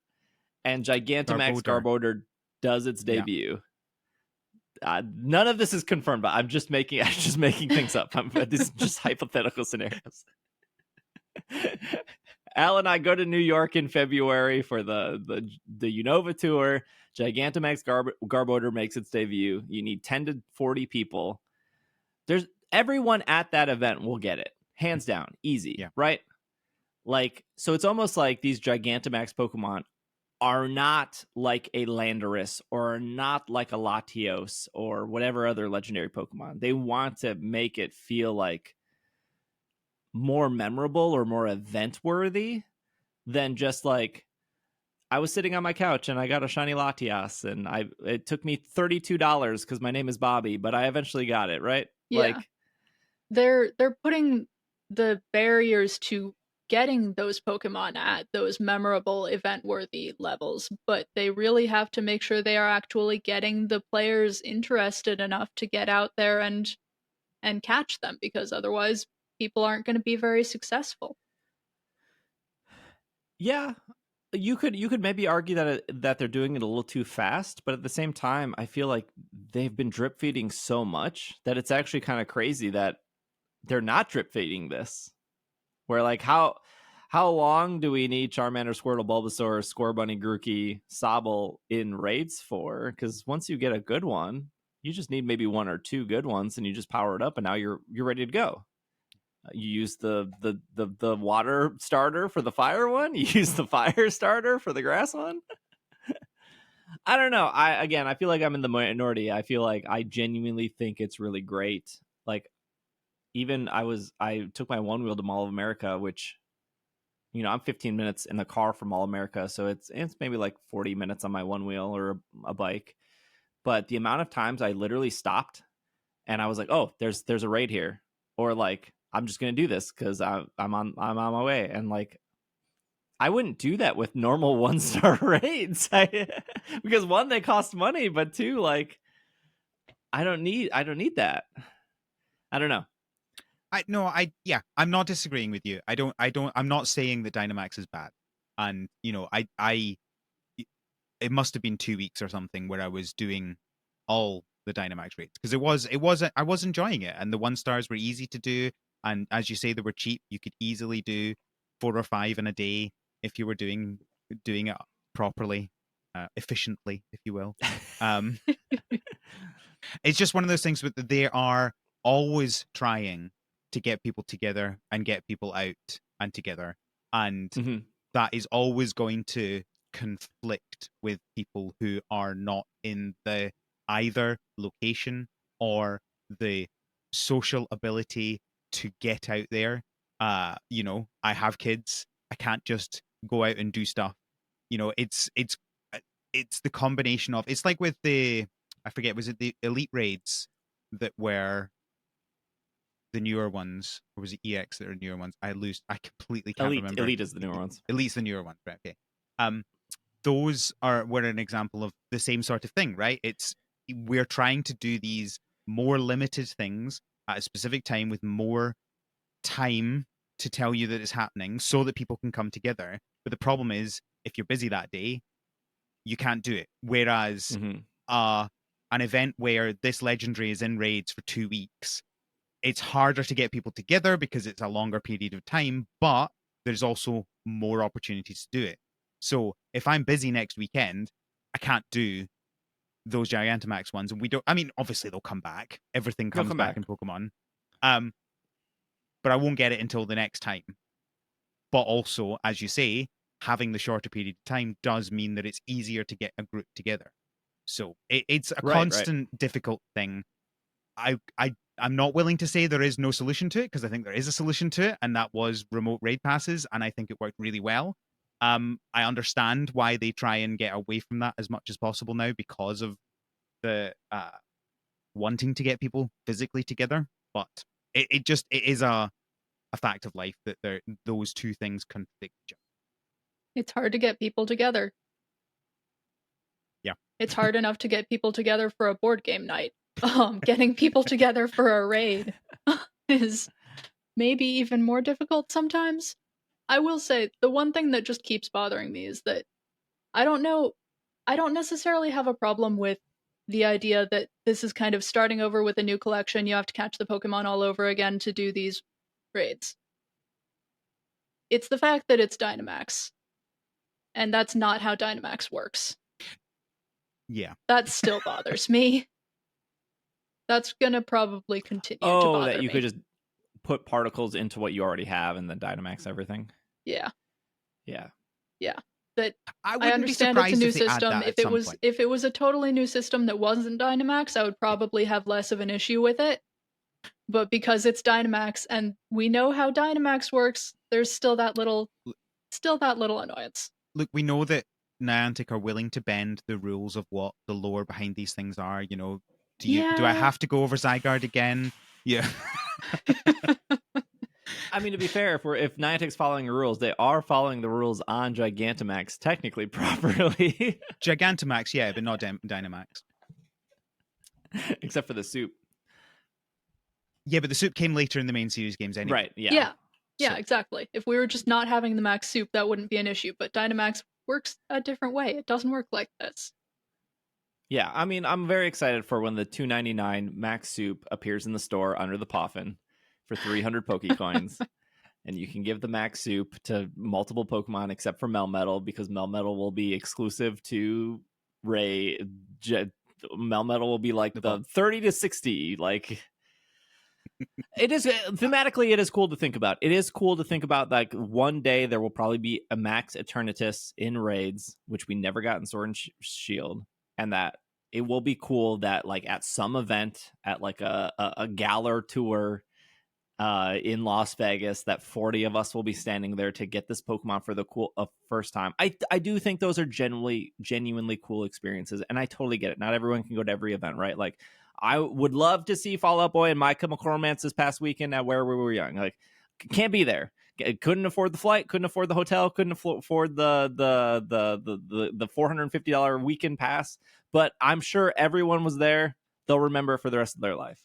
and Gigantamax Garbodor does its debut. None of this is confirmed, but I'm just making things up. These are just hypothetical scenarios. Al and I go to New York in February for the Unova Tour. Gigantamax Garbodor makes its debut. You need 10 to 40 people. There's everyone at that event will get it, hands down, easy, right? Like, so it's almost like these Gigantamax Pokemon are not like a Landorus or not like a Latios or whatever other legendary Pokemon. They want to make it feel like more memorable or more event worthy than just like, I was sitting on my couch and I got a shiny Latias and it took me $32 because my name is Bobby, but I eventually got it, right? Yeah. Like they're putting the barriers to getting those Pokemon at those memorable event-worthy levels, but they really have to make sure they are actually getting the players interested enough to get out there and catch them, because otherwise people aren't going to be very successful. Yeah, you could maybe argue that they're doing it a little too fast, but at the same time, I feel like they've been drip feeding so much that it's actually kind of crazy that they're not drip feeding this. Where like how long do we need Charmander, Squirtle, Bulbasaur, Scorbunny, Grookey, Sobble in raids for? Because once you get a good one, you just need maybe one or two good ones, and you just power it up, and now you're ready to go. You use the water starter for the fire one. You use the fire starter for the grass one. I don't know. I feel like I'm in the minority. I feel like I genuinely think it's really great. Like even I took my one wheel to Mall of America, which, you know, I'm 15 minutes in the car from Mall of America, so it's maybe like 40 minutes on my one wheel or a bike. But the amount of times I literally stopped and I was like, oh, there's a raid here, or like I'm just gonna do this because I'm on my way, and like I wouldn't do that with normal 1-star raids because one, they cost money, but two, like I don't need that. I don't know. I'm not disagreeing with you. I'm not saying that Dynamax is bad. And, you know, it must have been 2 weeks or something where I was doing all the Dynamax raids, because I was enjoying it, and the 1-stars were easy to do. And as you say, they were cheap. You could easily do 4 or 5 in a day if you were doing it properly, efficiently, if you will. It's just one of those things with they are always trying to get people together and get people out and together, and that is always going to conflict with people who are not in the either location or the social ability to get out there. You know, I have kids. I can't just go out and do stuff. You know, it's the combination of, it's like with the, I forget, was it the Elite raids that were the newer ones, or was it EX that are newer ones? I completely can't remember. Elite is the newer ones. Elite's the newer ones, right? Okay. Those were an example of the same sort of thing, right? We're trying to do these more limited things at a specific time with more time to tell you that it's happening so that people can come together. But the problem is, if you're busy that day, you can't do it. Whereas an event where this legendary is in raids for 2 weeks, it's harder to get people together because it's a longer period of time, but there's also more opportunities to do it. So if I'm busy next weekend, I can't do those Gigantamax ones. And obviously they'll come back. Everything comes back in Pokemon. But I won't get it until the next time. But also, as you say, having the shorter period of time does mean that it's easier to get a group together. So it's a constant difficult thing. I'm not willing to say there is no solution to it, because I think there is a solution to it, and that was remote raid passes, and I think it worked really well. I understand why they try and get away from that as much as possible now, because of the wanting to get people physically together. But it is a fact of life that those two things conflict each other. It's hard to get people together. Yeah. It's hard enough to get people together for a board game night. Getting people together for a raid is maybe even more difficult sometimes. I will say, the one thing that just keeps bothering me is that I don't necessarily have a problem with the idea that this is kind of starting over with a new collection. You have to catch the Pokemon all over again to do these raids. It's the fact that it's Dynamax. And that's not how Dynamax works. Yeah. That still bothers me. That's gonna probably continue to bother me. That you could just put particles into what you already have and then Dynamax everything. Yeah. Yeah. Yeah. That I I understand it's a new system. If if it was a totally new system that wasn't Dynamax, I would probably have less of an issue with it. But because it's Dynamax and we know how Dynamax works, there's still that little annoyance. Look, we know that Niantic are willing to bend the rules of what the lore behind these things are. You know, do I have to go over Zygarde again? Yeah. I mean, to be fair, if Niantic's following the rules, they are following the rules on Gigantamax technically properly. Gigantamax, yeah, but not Dynamax. Except for the soup. Yeah, but the soup came later in the main series games anyway. Right, yeah. Yeah, exactly. If we were just not having the max soup, that wouldn't be an issue. But Dynamax works a different way. It doesn't work like this. Yeah, I mean, I'm very excited for when the $2.99 max soup appears in the store under the Poffin for 300 Pokecoins. And you can give the max soup to multiple Pokemon except for Melmetal, because Melmetal will be exclusive to Ray. Melmetal will be like the 30 to 60. Like, it is thematically, it is cool to think about. It is cool to think about, like, one day there will probably be a Max Eternatus in raids, which we never got in Sword and Shield. And that it will be cool that, like, at some event, at like a Galar tour in Las Vegas, that 40 of us will be standing there to get this Pokemon for the first time. I do think those are genuinely cool experiences, and I totally get it. Not everyone can go to every event, right? Like, I would love to see Fall Out Boy and My Chemical Romance this past weekend at Where We Were Young. Like, can't be there. Couldn't afford the flight, couldn't afford the hotel, couldn't afford the $450 weekend pass. But I'm sure everyone was there. They'll remember for the rest of their life.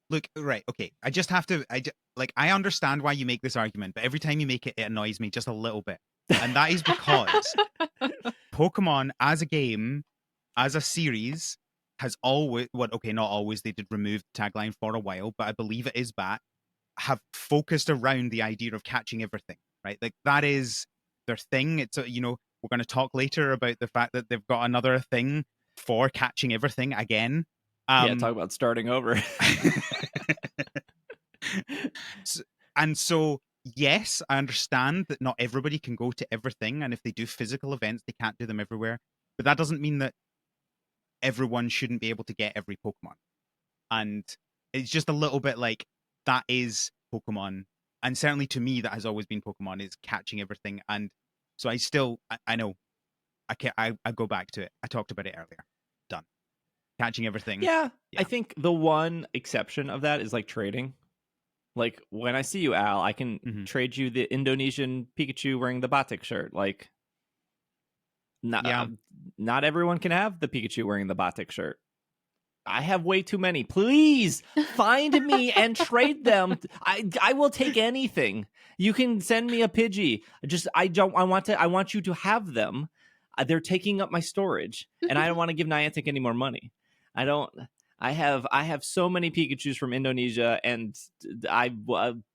Look, right, okay. I just have to, I understand why you make this argument, but every time you make it, it annoys me just a little bit. And that is because Pokemon as a game, as a series, has always, not always, they did remove the tagline for a while, but I believe it is back, have focused around the idea of catching everything, right? Like, that is their thing. It's, we're going to talk later about the fact that they've got another thing for catching everything again. Talk about starting over. So, yes, I understand that not everybody can go to everything, and if they do physical events, they can't do them everywhere. But that doesn't mean that everyone shouldn't be able to get every Pokemon. And it's just a little bit like, that is Pokemon. And certainly to me, that has always been Pokemon, is catching everything. And so I know, I go back to it. I talked about it earlier. Done. Catching everything. Yeah. I think the one exception of that is, like, trading. Like, when I see you, Al, I can trade you the Indonesian Pikachu wearing the batik shirt. Like, not everyone can have the Pikachu wearing the batik shirt. I have way too many. Please find me and trade them. I will take anything. You can send me a Pidgey. I want you to have them. They're taking up my storage, and I don't want to give Niantic any more money. I have so many Pikachus from Indonesia, and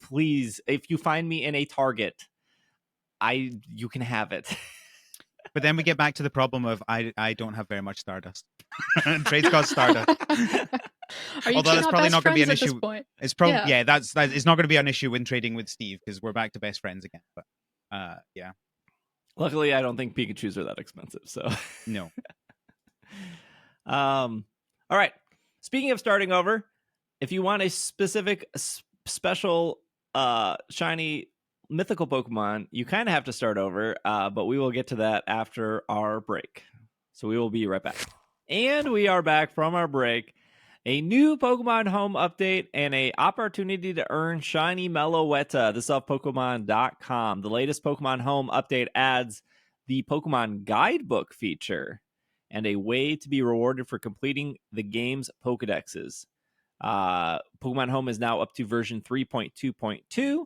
please, if you find me in a Target, you can have it. But then we get back to the problem of I don't have very much Stardust. Trades cost Stardust. Although that's probably not going to be an issue. It's probably it's not going to be an issue when trading with Steve, because we're back to best friends again. But yeah. Luckily, I don't think Pikachus are that expensive. So no. All right. Speaking of starting over, if you want a specific special shiny mythical Pokemon, you kind of have to start over, but we will get to that after our break. So we will be right back. And we are back from our break. a new Pokemon Home update, and a opportunity to earn Shiny Meloetta. This is off Pokemon.com. The latest Pokemon Home update adds the Pokemon Guidebook feature and a way to be rewarded for completing the game's Pokedexes. Pokemon Home is now up to version 3.2.2.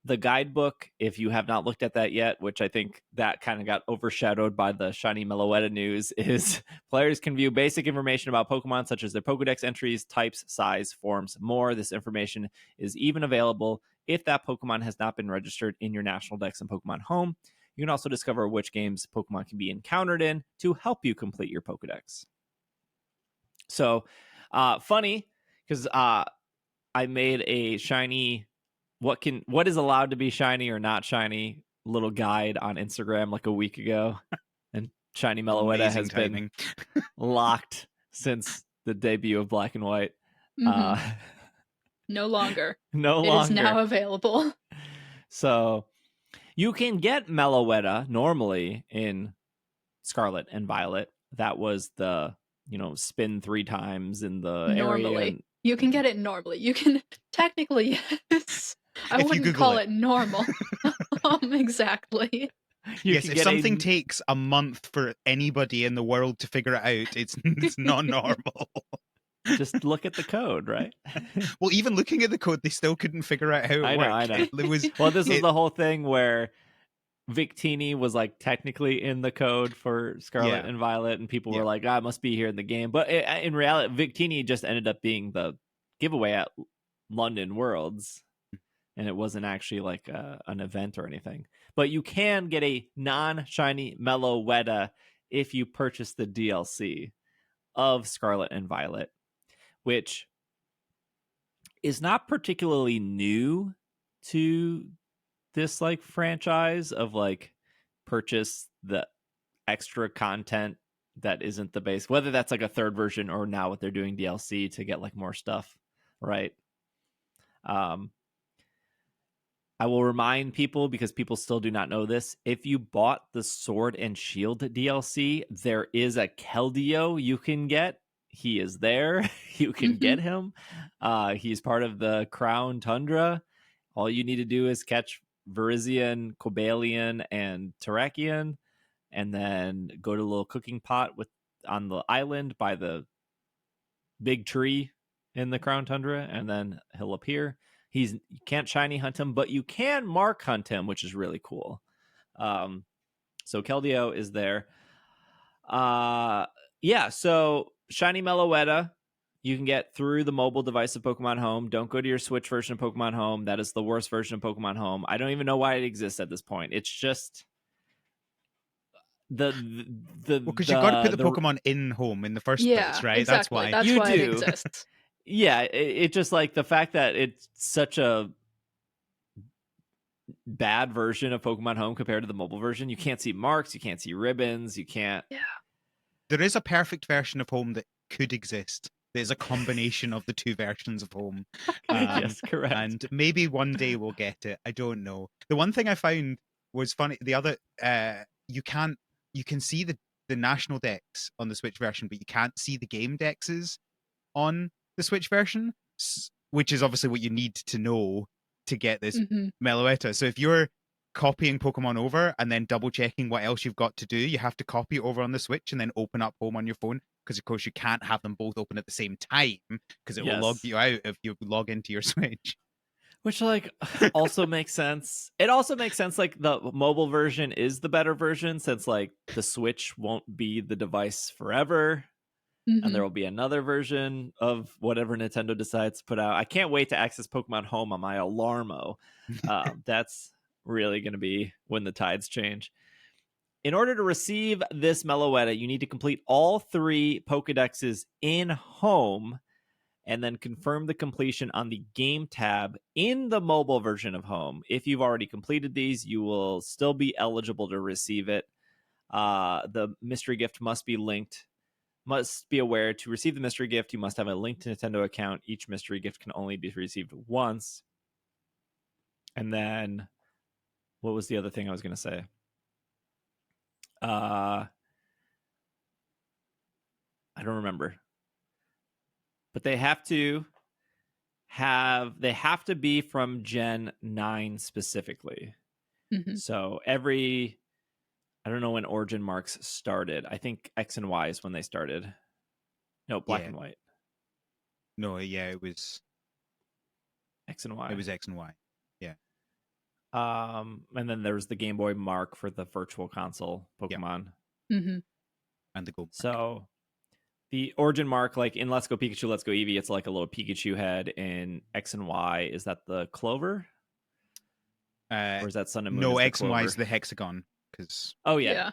The guidebook, if you have not looked at that yet, which I think that kind of got overshadowed by the Shiny Meloetta news, is players can view basic information about Pokemon, such as their Pokedex entries, types, size, forms, more. This information is even available if that Pokemon has not been registered in your National Dex in Pokemon Home. You can also discover which games Pokemon can be encountered in to help you complete your Pokedex. So, funny, because I made a shiny what is allowed to be shiny or not shiny little guide on Instagram like a week ago, and Shiny Meloetta has been locked since the debut of Black and White. Mm-hmm. No longer. No It longer. is now available. So you can get Meloetta normally in Scarlet and Violet. That was the spin 3 times in the normally. area. You can get it normally. You can technically, yes. I wouldn't call it normal. Exactly. Yes, if something takes a month for anybody in the world to figure it out, it's not normal. Just look at the code, right? Well, even looking at the code, they still couldn't figure out how it worked. I know. This was the whole thing where Victini was like technically in the code for Scarlet and Violet, and people were like, it must be here in the game. But in reality, Victini just ended up being the giveaway at London Worlds, and it wasn't actually like an event or anything. But you can get a non-shiny Meloetta if you purchase the DLC of Scarlet and Violet, which is not particularly new to this like franchise of like purchase the extra content that isn't the base, whether that's like a third version or now what they're doing DLC to get like more stuff, right? I will remind people, because people still do not know this, if you bought the Sword and Shield DLC, there is a Keldeo you can get. He is there. You can get him. He's part of the Crown Tundra. All you need to do is catch Virizion, Cobalion, and Terrakion, and then go to a little cooking pot on the island by the big tree in the Crown Tundra, and then he'll appear. You can't shiny hunt him, but you can mark hunt him, which is really cool. So Keldeo is there. So Shiny Meloetta you can get through the mobile device of Pokemon Home. Don't go to your Switch version of Pokemon Home. That is the worst version of Pokemon Home. I don't even know why it exists at this point. It's just because you got to put the Pokemon in Home in the first place, right? Exactly. That's why it exists. Yeah, it just like the fact that it's such a bad version of Pokemon Home compared to the mobile version. You can't see marks, you can't see ribbons, you can't. Yeah. There is a perfect version of Home that could exist. There's a combination of the two versions of Home. Yes, correct. And maybe one day we'll get it. I don't know. The one thing I found was funny. The other, you can see the national decks on the Switch version, but you can't see the game dexes on the Switch version, which is obviously what you need to know to get this Meloetta. So if you're copying Pokemon over and then double checking what else you've got to do, you have to copy it over on the Switch and then open up Home on your phone, because of course you can't have them both open at the same time, because it will log you out if you log into your Switch. Which like also makes sense. It also makes sense like the mobile version is the better version, since like the Switch won't be the device forever. And there will be another version of whatever Nintendo decides to put out. I can't wait to access Pokemon Home on my Alarmo. That's really going to be when the tides change. In order to receive this Meloetta, you need to complete all 3 Pokedexes in Home and then confirm the completion on the Game tab in the mobile version of Home. If you've already completed these, you will still be eligible to receive it. The mystery gift must be linked. Must be aware, to receive the mystery gift, you must have a linked Nintendo account. Each mystery gift can only be received once. And then, what was the other thing I was going to say? I don't remember. but they have to be from Gen 9 specifically. Mhm. So I don't know when Origin Marks started. I think X and Y is when they started. No, Black and White. No, yeah, it was X and Y. It was X and Y. Yeah. And then there was the Game Boy Mark for the Virtual Console Pokemon. Mhm. And the Go Mark. So the Origin Mark, like in Let's Go Pikachu, Let's Go Eevee, it's like a little Pikachu head. In X and Y, is that the Clover? Or is that Sun and Moon? No, is the X and Y Clover? is the hexagon. Oh yeah, Yeah.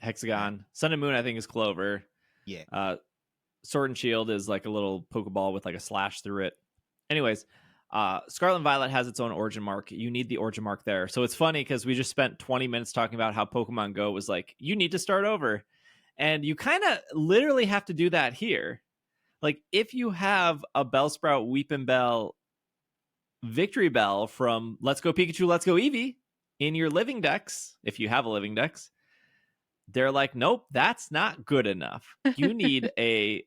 hexagon. Sun and Moon, I think, is Clover. Yeah. Sword and Shield is like a little Pokeball with like a slash through it. Anyways, Scarlet and Violet has its own Origin Mark. You need the Origin Mark there. So it's funny because we just spent 20 minutes talking about how Pokemon Go was like, you need to start over. And you kind of literally have to do that here. Like, if you have a Bellsprout, Weepin' Bell, Victory Bell from Let's Go Pikachu, Let's Go Eevee in your living dex, if you have a living dex, they're like, nope, that's not good enough. You need a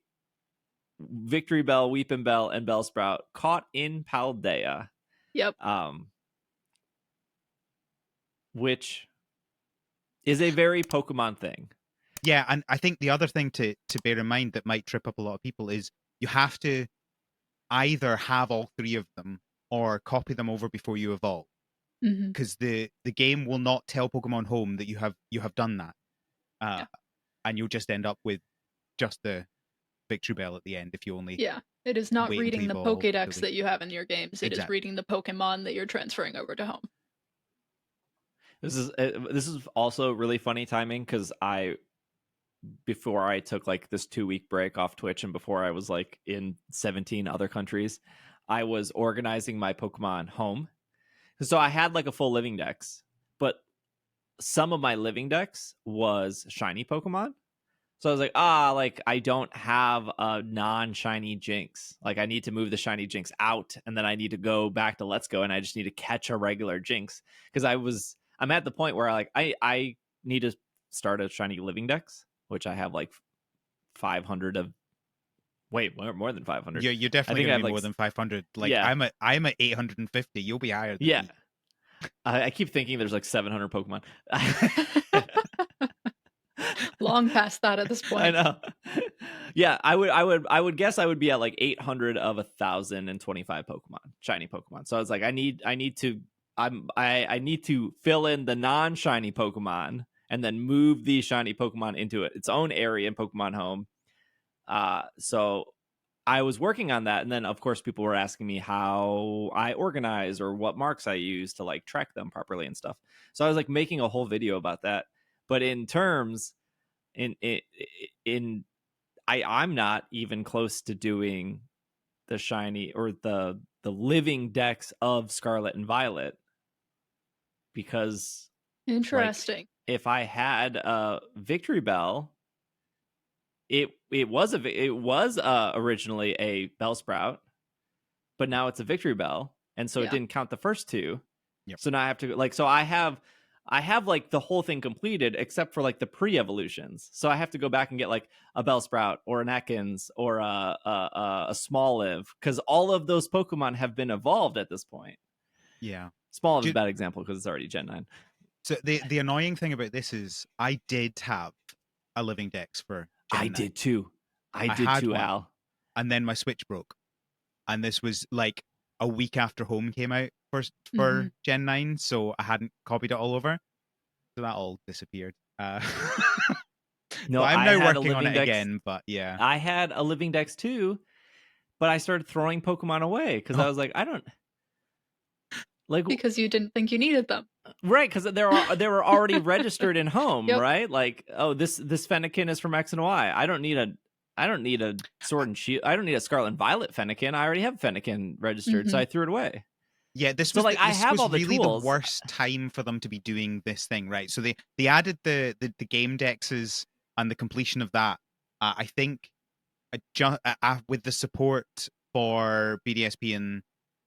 Victory Bell, Weepin' Bell, and Bellsprout caught in Paldea. Yep. Which is a very Pokemon thing. Yeah, and I think the other thing to bear in mind that might trip up a lot of people is you have to either have all three of them or copy them over before you evolve. Mhm. Because the game will not tell Pokemon Home that you have done that. And you'll just end up with just the Victory Bell at the end if you only It is not wait until reading you the evolve, Pokédex really. that you have in your games. It is Exactly. reading the Pokemon that you're transferring over to Home. This is also really funny timing because before I took like this 2-week break off Twitch and before I was like in 17 other countries, I was organizing my Pokemon Home. So I had like a full living dex, but some of my living dex was shiny Pokemon. So I was like, I don't have a non-shiny Jinx. Like, I need to move the shiny Jinx out, and then I need to go back to Let's Go, and I just need to catch a regular Jinx. Because I'm at the point where I need to start a shiny living dex, which I have like 500 of. Wait, more than 500. You're definitely I gonna have be like more than 500. Like yeah. I'm at 850. You'll be higher than Yeah. me. I keep thinking there's like 700 Pokemon. Long past that at this point. I know. Yeah, I would guess I would be at like 800 of 1,025 Pokemon, shiny Pokemon. So I was like, I need to fill in the non-shiny Pokemon and then move the shiny Pokemon into its own area in Pokemon Home. So I was working on that, and then of course people were asking me how I organize or what marks I use to like track them properly and stuff. So I was like making a whole video about that. But in terms I'm not even close to doing the shiny or the living decks of Scarlet and Violet because Interesting. like, if I had a Victory Bell, it was originally a Bellsprout, but now it's a Victory Bell, and so it didn't count the first two. Yep. So now I have to I have like the whole thing completed except for like the pre-evolutions. So I have to go back and get like a Bellsprout or an Ekans or a Smoliv because all of those Pokemon have been evolved at this point. Yeah. Smoliv is a bad example because it's already Gen 9. So the annoying thing about this is I did have a living dex for Gen 9. I did too, one, Al. And then my Switch broke. And this was like a week after Home came out for Gen 9, so I hadn't copied it all over. So that all disappeared. No, but I'm now working on it again, but yeah. I had a living dex too, but I started throwing Pokemon away because I was like, I don't... Like, because you didn't think you needed them. Right, because they were already registered in Home, Yep. right? Like, oh, this Fennekin is from X and Y. I don't need a Sword and Shield. I don't need a Scarlet and Violet Fennekin. I already have Fennekin registered, so I threw it away. Yeah, this so was like I have all the really tools. the worst time for them to be doing this thing, right? So they added the game dexes and the completion of that. I think with the support for BDSP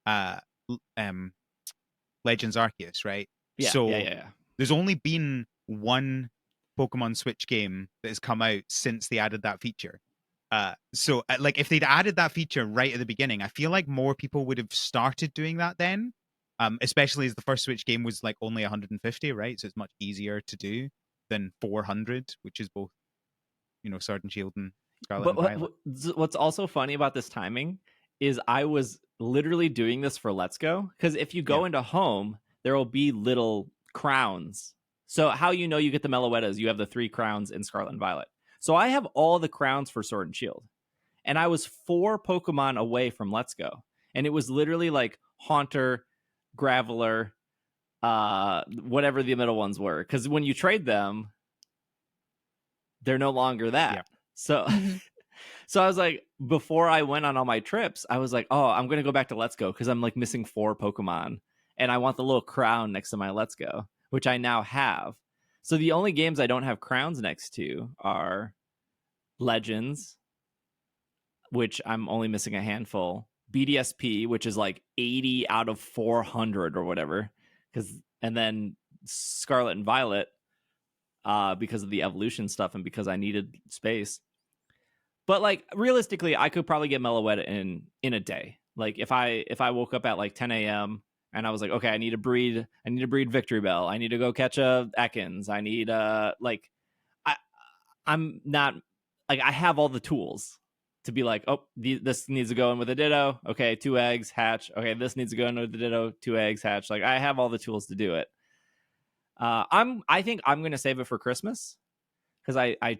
and Legends Arceus, right? Yeah, so yeah. There's only been one Pokemon Switch game that has come out since they added that feature. So like if they'd added that feature right at the beginning, I feel like more people would have started doing that then. Especially as the first Switch game was like only 150, right? So it's much easier to do than 400, which is both, Sword and Shield and Scarlet But and Violet. what's also funny about this timing is I was literally doing this for Let's Go, because if you go into Home, there will be little crowns. So how you get the Meloettas, you have the 3 crowns in Scarlet and Violet. So I have all the crowns for Sword and Shield. And I was 4 Pokemon away from Let's Go. And it was literally like Haunter, Graveler, whatever the middle ones were. Because when you trade them, they're no longer that. Yeah. So so I was like, before I went on all my trips, I was like, oh, I'm going to go back to Let's Go because I'm like missing 4 Pokemon. And I want the little crown next to my Let's Go, which I now have. So the only games I don't have crowns next to are Legends, which I'm only missing a handful, BDSP, which is like 80 out of 400 or whatever, and then Scarlet and Violet, because of the evolution stuff and because I needed space. But like realistically, I could probably get Meloetta in a day. Like if I woke up at like 10 a.m. and I was like, okay, I need to breed Victory Bell. I need to go catch a Ekans. I need I'm not like, I have all the tools to be like, oh, this needs to go in with a Ditto. Okay, 2 eggs, hatch. Okay, this needs to go in with a Ditto, 2 eggs, hatch. Like I have all the tools to do it. I think I'm gonna save it for Christmas because I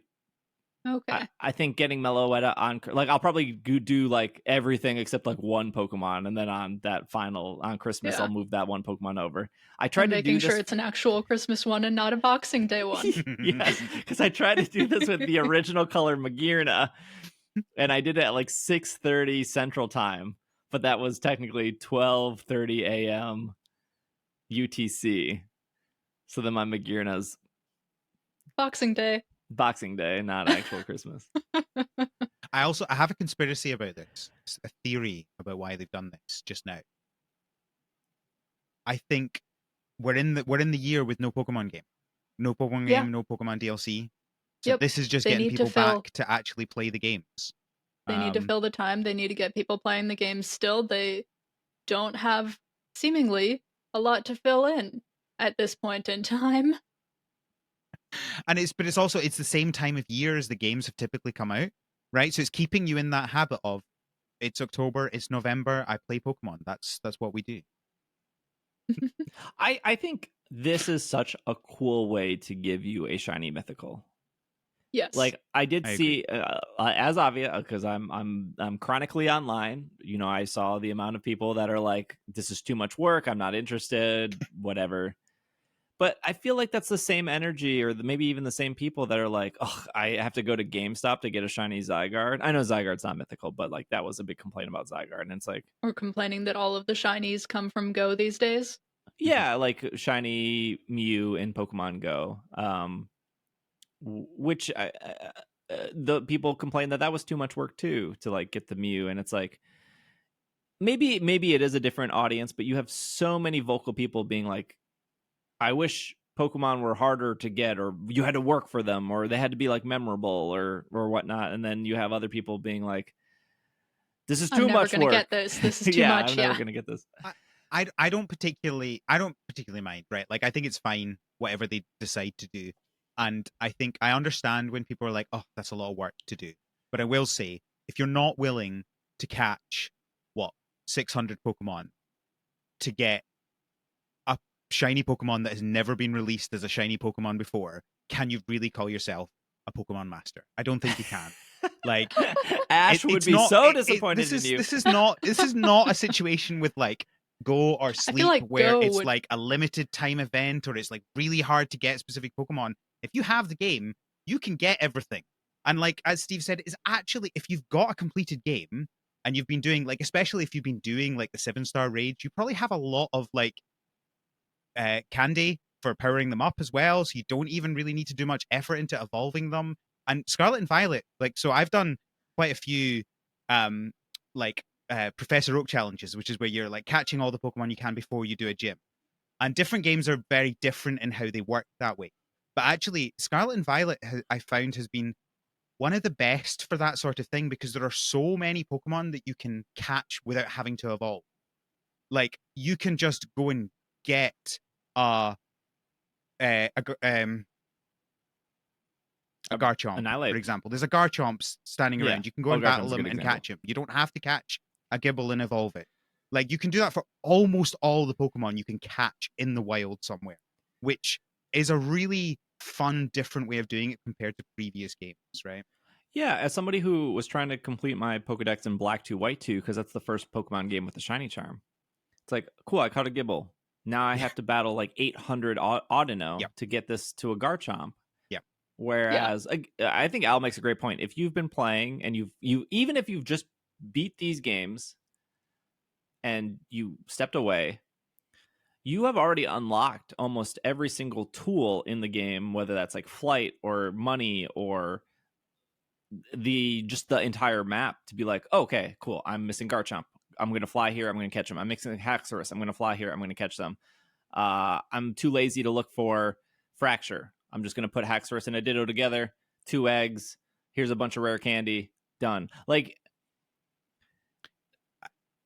think getting Meloetta on, like, I'll probably do like everything except like 1 Pokemon, and then on Christmas I'll move that 1 Pokemon over. I tried to do making this. sure it's an actual Christmas one and not a Boxing Day one. Yes, because I tried to do this with the original color Magearna, and I did it at like 6:30 Central Time, but that was technically 12:30 a.m. UTC. So then my Magearna's Boxing Day, not actual Christmas. I have a conspiracy about this, a theory about why they've done this just now. I think we're in the year with no Pokemon game, no Pokemon DLC. So this is just getting people back to actually play the games. They need to fill the time. They need to get people playing the games still. They don't have, seemingly, a lot to fill in at this point in time. And it's the same time of year as the games have typically come out, right? So it's keeping you in that habit of, it's October, it's November, I play Pokemon. That's what we do. I think this is such a cool way to give you a shiny mythical. Yes. Like I see as Avia, because I'm chronically online. I saw the amount of people that are like, this is too much work, I'm not interested, whatever. But I feel like that's the same energy, or maybe even the same people that are like, oh, I have to go to GameStop to get a shiny Zygarde. I know Zygarde's not mythical, but like that was a big complaint about Zygarde, and it's like, or complaining that all of the shinies come from Go these days. Yeah, like shiny Mew in Pokemon Go, which the people complained that was too much work too, to like get the Mew, and it's like, maybe it is a different audience, but you have so many vocal people being like, I wish Pokemon were harder to get, or you had to work for them, or they had to be like memorable or whatnot. And then you have other people being like, this is too much work. I'm never gonna get this. This is too much. I'm never gonna get this. I don't particularly mind, right? Like I think it's fine whatever they decide to do. And I think I understand when people are like, oh, that's a lot of work to do. But I will say, if you're not willing to catch 600 Pokemon to get a shiny Pokemon that has never been released as a shiny Pokemon before, can you really call yourself a Pokemon master? I don't think you can. Like Ash would be so disappointed in you. This is not a situation with like Go or Sleep like where it's like a limited time event, or it's like really hard to get specific Pokemon. If you have the game, you can get everything. And like as Steve said, is actually, if you've got a completed game and you've been doing, like, especially if you've been doing like the 7-star raids, you probably have a lot of like candy for powering them up as well, so you don't even really need to do much effort into evolving them. And Scarlet and Violet, like, so I've done quite a few Professor Oak challenges, which is where you're like catching all the Pokemon you can before you do a gym. And different games are very different in how they work that way. But actually, Scarlet and Violet, I found, has been one of the best for that sort of thing because there are so many Pokemon that you can catch without having to evolve. Like you can just go and get a Garchomp, Annihilate. for example. There's a Garchomp standing Yeah. around. You can go and Garchomp's battle a him good and example. catch him. You don't have to catch a Gibble and evolve it. Like you can do that for almost all the Pokemon you can catch in the wild somewhere, which is a really fun, different way of doing it compared to previous games, right? Yeah, as somebody who was trying to complete my Pokedex in Black 2, White 2, because that's the first Pokemon game with the shiny charm. It's like, cool, I caught a Gibble. Now I have to battle like 800 Audino Yep. to get this to a Garchomp. Yep. Whereas I think Al makes a great point. If you've been playing and you even if you've just beat these games and you stepped away, you have already unlocked almost every single tool in the game, whether that's like flight or money or the entire map to be like, oh, okay, cool. I'm missing Garchomp. I'm going to fly here. I'm going to catch him. I'm mixing Haxorus. I'm going to fly here. I'm going to catch them. I'm too lazy to look for Fracture. I'm just going to put Haxorus and a Ditto together. 2 eggs. Here's a bunch of rare candy. Done. Like,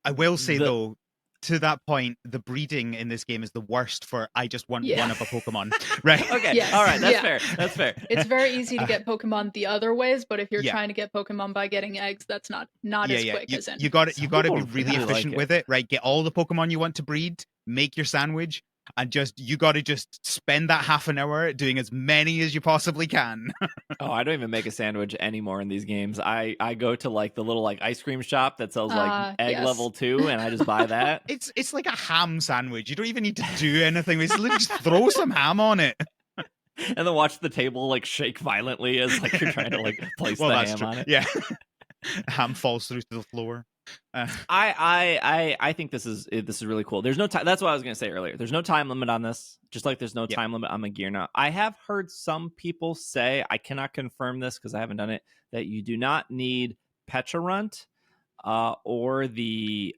I will say though, to that point, the breeding in this game is the worst for I just want one of a Pokemon, right? Okay. Yes. All right. That's Yeah. fair. That's fair. It's very easy to get Pokemon the other ways, but if you're trying to get Pokemon by getting eggs, that's not as quick as in. You got to be people really efficient with it, right? Get all the Pokemon you want to breed, make your sandwich, and you got to just spend that half an hour doing as many as you possibly can. Oh, I don't even make a sandwich anymore in these games. I go to like the little like ice cream shop that sells like egg level 2, and I just buy that. It's like a ham sandwich. You don't even need to do anything. It's literally just throw some ham on it. And then watch the table like shake violently as like you're trying to like place the ham on it. Yeah. Ham falls through to the floor. I think this is really cool. There's no time. That's what I was gonna say earlier. There's no time limit on this. Just like there's no time limit on Magearna. I have heard some people say, I cannot confirm this because I haven't done it, that you do not need Pecharunt or the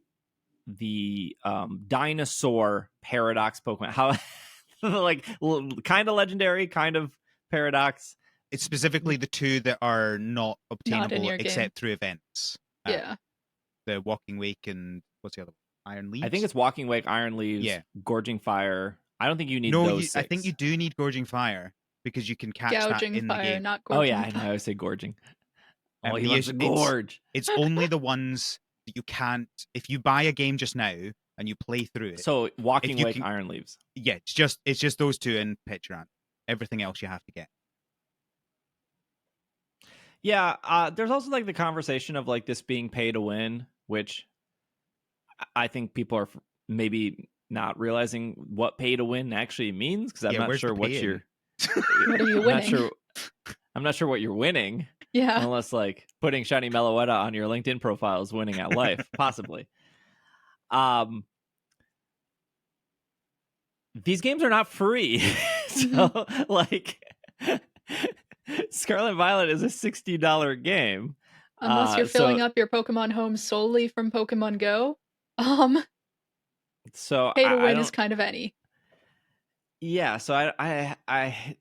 dinosaur paradox Pokemon. How like kind of legendary, kind of paradox. It's specifically the 2 that are not obtainable except game. through events. Yeah. The Walking Wake and what's the other one? Iron Leaves? I think it's Walking Wake, Iron Leaves, Gorging Fire. I don't think you need those. I think you do need Gorging Fire because you can catch Gouging that in fire, the game. not gorging. Oh yeah, I know. I always say gorging. Oh, he loves to it's, gorge. It's only the ones that you can't. If you buy a game just now and you play through it. So Walking Wake, Iron Leaves. Yeah, it's just those 2 and Pecharunt. Everything else you have to get. Yeah, there's also like the conversation of like this being pay to win, which I think people are maybe not realizing what pay to win actually means because I'm not sure what you're. What are you winning? I'm not sure what you're winning. Yeah. Unless like putting Shiny Meloetta on your LinkedIn profile is winning at life, possibly. These games are not free, so like. Scarlet Violet is a $60 game. Unless you're filling up your Pokemon home solely from Pokemon Go. So pay to win is kind of any. Yeah, so I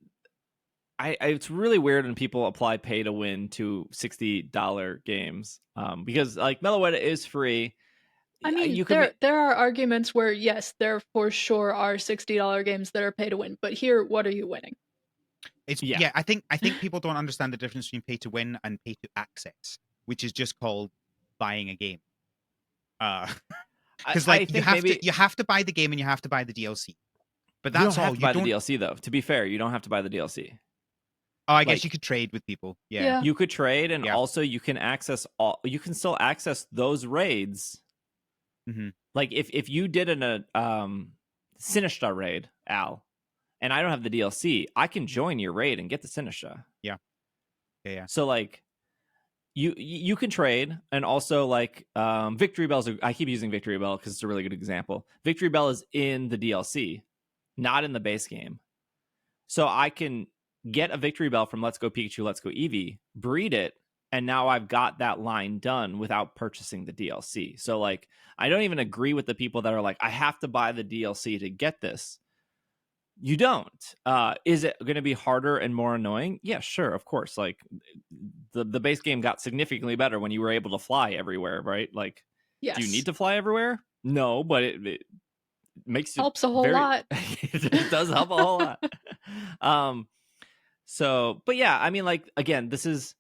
it's really weird when people apply pay to win to $60 games. Because like Meloetta is free. I mean, there are arguments where yes, there for sure are $60 games that are pay to win, but here, what are you winning? I think people don't understand the difference between pay to win and pay to access, which is just called buying a game. Because like you have to buy the game and you have to buy the DLC. But that's you don't all. Have to buy the DLC though. To be fair, you don't have to buy the DLC. Oh, I guess you could trade with people. Yeah. You could trade, and also you can access all. You can still access those raids. Mm-hmm. Like if you did a Sinistcha raid, Al. And I don't have the DLC, I can join your raid and get the Sinistcha. Yeah. So like, you can trade, and also like Victory Bell's. I keep using Victory Bell because it's a really good example. Victory Bell is in the DLC, not in the base game. So I can get a Victory Bell from Let's Go Pikachu, Let's Go Eevee, breed it, and now I've got that line done without purchasing the DLC. So like, I don't even agree with the people that are like, I have to buy the DLC to get this. You don't. Is it going to be harder and more annoying? Yeah, sure, of course. Like the base game got significantly better when you were able to fly everywhere, right? Like, do you Yes. need to fly everywhere? No, but it makes it Helps a whole very. lot. It does help a whole lot. So, but yeah, I mean, like again, this is.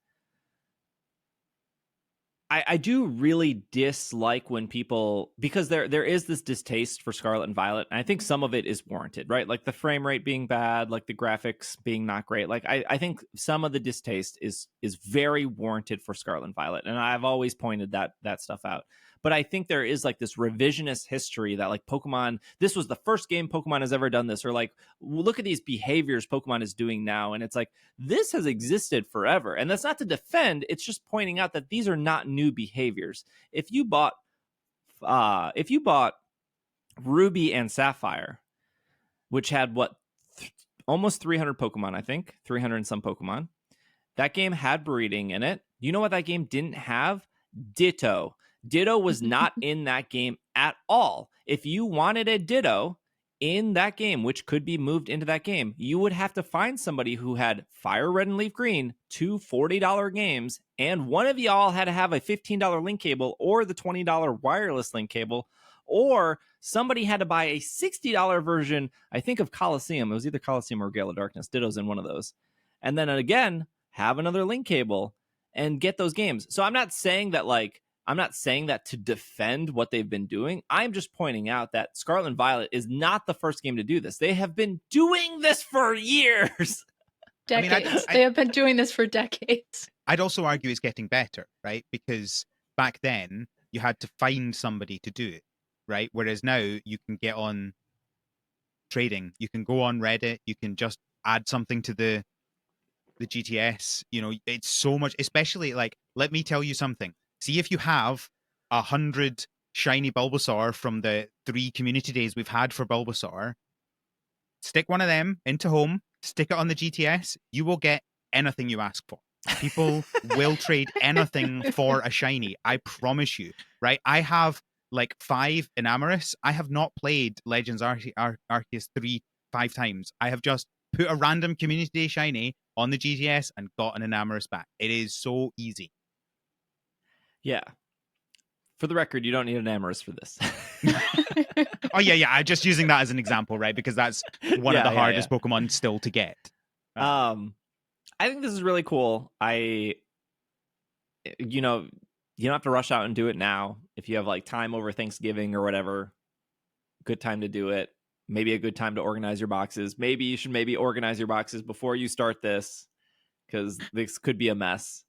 I do really dislike when people, because there is this distaste for Scarlet and Violet, and I think some of it is warranted, right? Like the frame rate being bad, like the graphics being not great. Like I think some of the distaste is very warranted for Scarlet and Violet, and I've always pointed that stuff out. But I think there is like this revisionist history that like Pokemon, this was the first game Pokemon has ever done this, or like look at these behaviors Pokemon is doing now, and it's like this has existed forever. And that's not to defend, it's just pointing out that these are not new behaviors. If you bought Ruby and Sapphire, which had almost 300 Pokemon, I think, 300 and some Pokemon. That game had breeding in it. You know what that game didn't have? Ditto. Ditto was not in that game at all. If you wanted a Ditto in that game, which could be moved into that game, you would have to find somebody who had Fire Red and Leaf Green, two $40 games, and one of y'all had to have a $15 link cable or the $20 wireless link cable, or somebody had to buy a $60 version, I think, of Coliseum. It was either Coliseum or Gale of Darkness. Ditto's in one of those. And then again, have another link cable and get those games. So I'm not saying that to defend what they've been doing. I'm just pointing out that Scarlet and Violet is not the first game to do this. They have been doing this for years. Decades. They have been doing this for decades. I'd also argue it's getting better, right? Because back then you had to find somebody to do it, right? Whereas now you can get on trading. You can go on Reddit. You can just add something to the GTS. You know, it's so much, especially like, let me tell you something. See if you have 100 shiny Bulbasaur from the 3 community days we've had for Bulbasaur, stick one of them into home, stick it on the GTS, you will get anything you ask for. People will trade anything for a shiny. I promise you, right? I have like 5 Enamorous. I have not played Legends Arceus 5 times. I have just put a random community day shiny on the GTS and got an Enamorous back. It is so easy. Yeah. For the record, you don't need an Enamorous for this. Oh, yeah. I'm just using that as an example, right? Because that's one of the hardest Pokemon still to get. I think this is really cool. You don't have to rush out and do it now. If you have like time over Thanksgiving or whatever, good time to do it. Maybe a good time to organize your boxes. Maybe you should organize your boxes before you start this, because this could be a mess.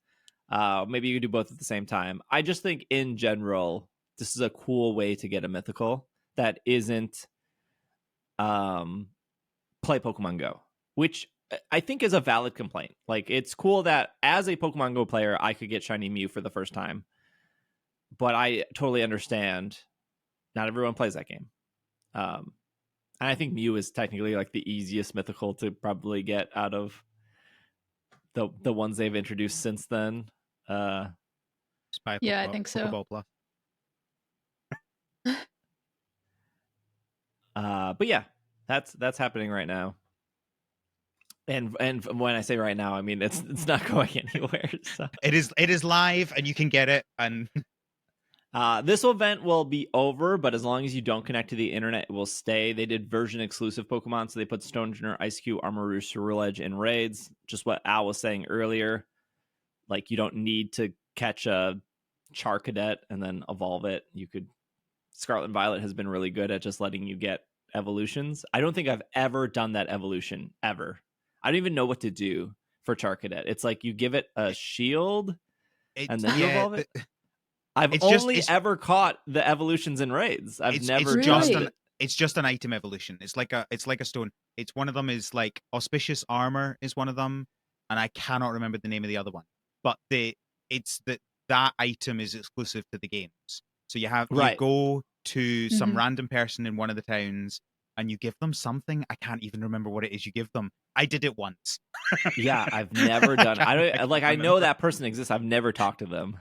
Maybe you do both at the same time. I just think in general, this is a cool way to get a mythical that isn't play Pokemon Go, which I think is a valid complaint. Like, it's cool that as a Pokemon Go player, I could get Shiny Mew for the first time. But I totally understand not everyone plays that game. And I think Mew is technically like the easiest mythical to probably get out of the ones they've introduced since then. Yeah, I think so. Pokeball Plus. But yeah, that's happening right now. And when I say right now, I mean it's not going anywhere. So. It is live, and you can get it. And this event will be over, but as long as you don't connect to the internet, it will stay. They did version exclusive Pokemon, so they put Stonegener, Ice-Q, Armarouge, Ceruledge in raids. Just what Al was saying earlier. Like, you don't need to catch a Charcadet and then evolve it. You could. Scarlet and Violet has been really good at just letting you get evolutions. I don't think I've ever done that evolution ever. I don't even know what to do for Charcadet. It's like you give it a shield and then you evolve it. I've only ever caught the evolutions in raids. I've never done it. It's just an item evolution. It's like a stone. It's one of them is like Auspicious Armor is one of them, and I cannot remember the name of the other one. But that item is exclusive to the games. So you go to some random person in one of the towns and you give them something. I can't even remember what it is you give them. I did it once. Yeah, I've never done it. I know that person exists. I've never talked to them.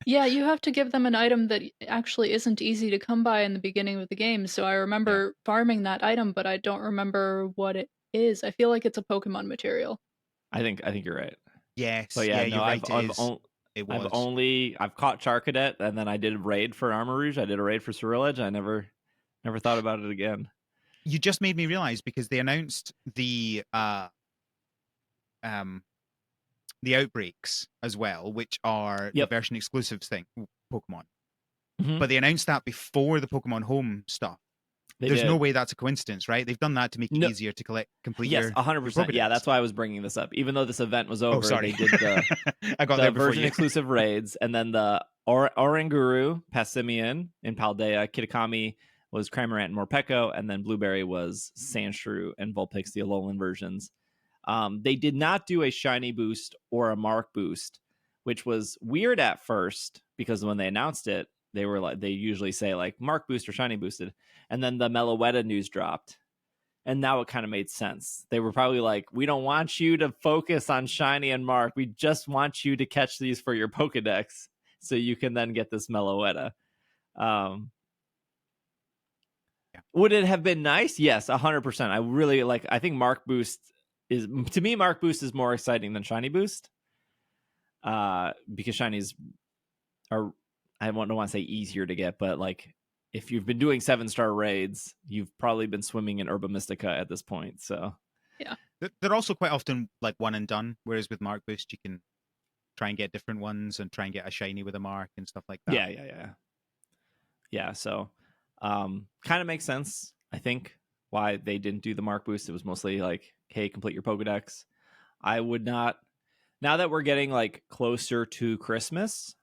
Yeah, you have to give them an item that actually isn't easy to come by in the beginning of the game. So I remember farming that item, but I don't remember what it is. I feel like it's a Pokemon material. I think you're right. But Yes, yeah, yeah, no, you're right. It is. It was. I've caught Charcadet, and then I did a raid for Armarouge. I did a raid for Ceruledge. I never thought about it again. You just made me realize because they announced um the outbreaks as well, which are the Yep. version exclusives thing Pokemon. Mhm. But they announced that before the Pokemon Home stuff. They There's did. no way that's a coincidence, right? They've done that to make it No. easier to complete Yes, your 100%. Yeah, Pokedex. that's why I was bringing this up. Even though this event was Oh, over, sorry. they did the I got there before version you. exclusive raids, and then the Oranguru, Passimian in Paldea, Kitakami was Cramorant and Morpeko, and then Blueberry was Sandshrew and Vulpix, the Alolan versions. They did not do a shiny boost or a mark boost, which was weird at first because when they announced it, they usually say like mark boost or shiny boosted, and then the Meloetta news dropped. And now it kind of made sense. They were probably like, we don't want you to focus on shiny and mark. We just want you to catch these for your Pokedex so you can then get this Meloetta. Would it have been nice? Yes, 100%. I really I think Mark Boost to me, Mark Boost is more exciting than Shiny Boost. Because Shinies are, I don't want to say easier to get, but like if you've been doing 7-star raids, you've probably been swimming in Herba Mystica at this point. So yeah, they're also quite often like one and done. Whereas with Mark Boost, you can try and get different ones and try and get a shiny with a mark and stuff like that. Yeah. So, kind of makes sense. I think why they didn't do the mark boost. It was mostly like, hey, complete your Pokedex. I would not. Now that we're getting like closer to Christmas,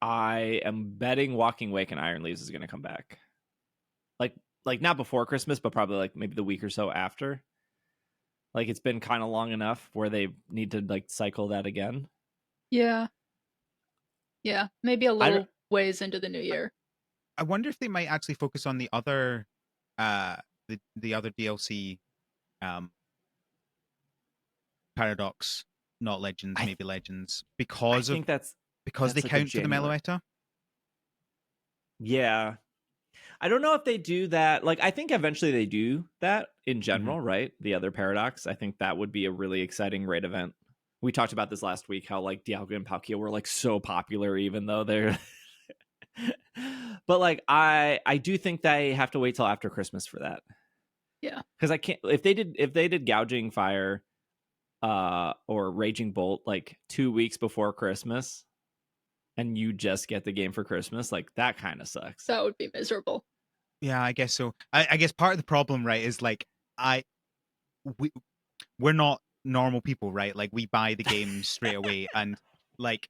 I am betting Walking Wake and Iron Leaves is going to come back. Like not before Christmas, but probably like maybe the week or so after. Like it's been kind of long enough where they need to like cycle that again. yeah, maybe a I don't. little ways into the new year. I wonder if they might actually focus on the other the other DLC Paradox, not Legends, maybe Legends, I because think that's they like count to the Meloetta. Yeah. I don't know if they do that. Like, I think eventually they do that in general, right? The other Paradox. I think that would be a really exciting raid event. We talked about this last week, how like Dialga and Palkia were like so popular, even though they're. But like, I do think they have to wait till after Christmas for that. Yeah, because I can't. If they did Gouging Fire, or Raging Bolt like 2 weeks before Christmas, and you just get the game for Christmas, like that kind of sucks. that would be miserable. Yeah, I guess so. I guess part of the problem, right, is like we're not normal people, right? Like we buy the game straight away, and like,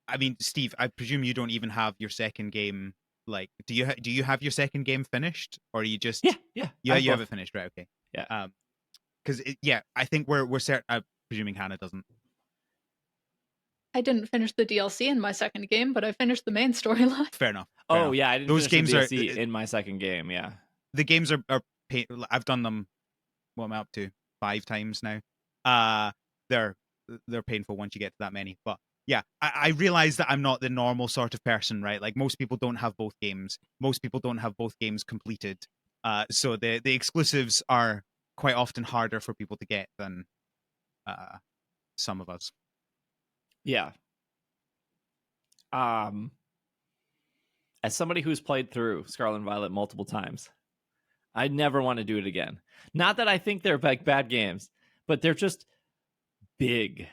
I mean, Steve, I presume you don't even have your second game. Like, do you have your second game finished, or are you just Yeah, you have it finished, right? Okay, yeah. Because I think we're certain. I'm presuming Hannah doesn't. I didn't finish the DLC in my second game, but I finished the main storyline. Fair enough. Oh yeah, I didn't Those finish games the are DLC in my second game. Yeah, the games are I've done them. What am I up to? 5 times now. They're painful once you get to that many. But yeah, I realize that I'm not the normal sort of person, right? Like most people don't have both games. Most people don't have both games completed. So the exclusives are quite often harder for people to get than some of us. yeah. As somebody who's played through Scarlet and Violet multiple times, I never want to do it again. Not that I think they're like bad games, but they're just big.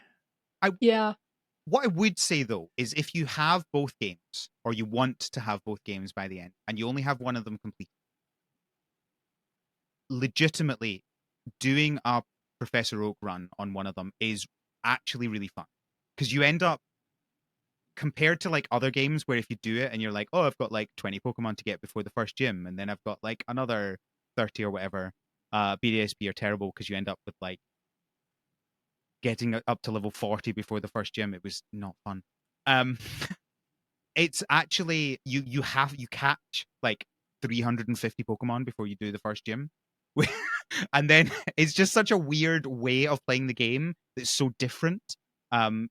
What I would say though is if you have both games, or you want to have both games by the end, and you only have one of them complete, legitimately doing a Professor Oak run on one of them is actually really fun. Because you end up, compared to like other games where if you do it and you're like, oh, I've got like 20 Pokemon to get before the first gym, and then I've got like another 30 or whatever, BDSP are terrible because you end up with like getting up to level 40 before the first gym. It was not fun. It's actually you catch like 350 Pokemon before you do the first gym. And then it's just such a weird way of playing the game that's so different.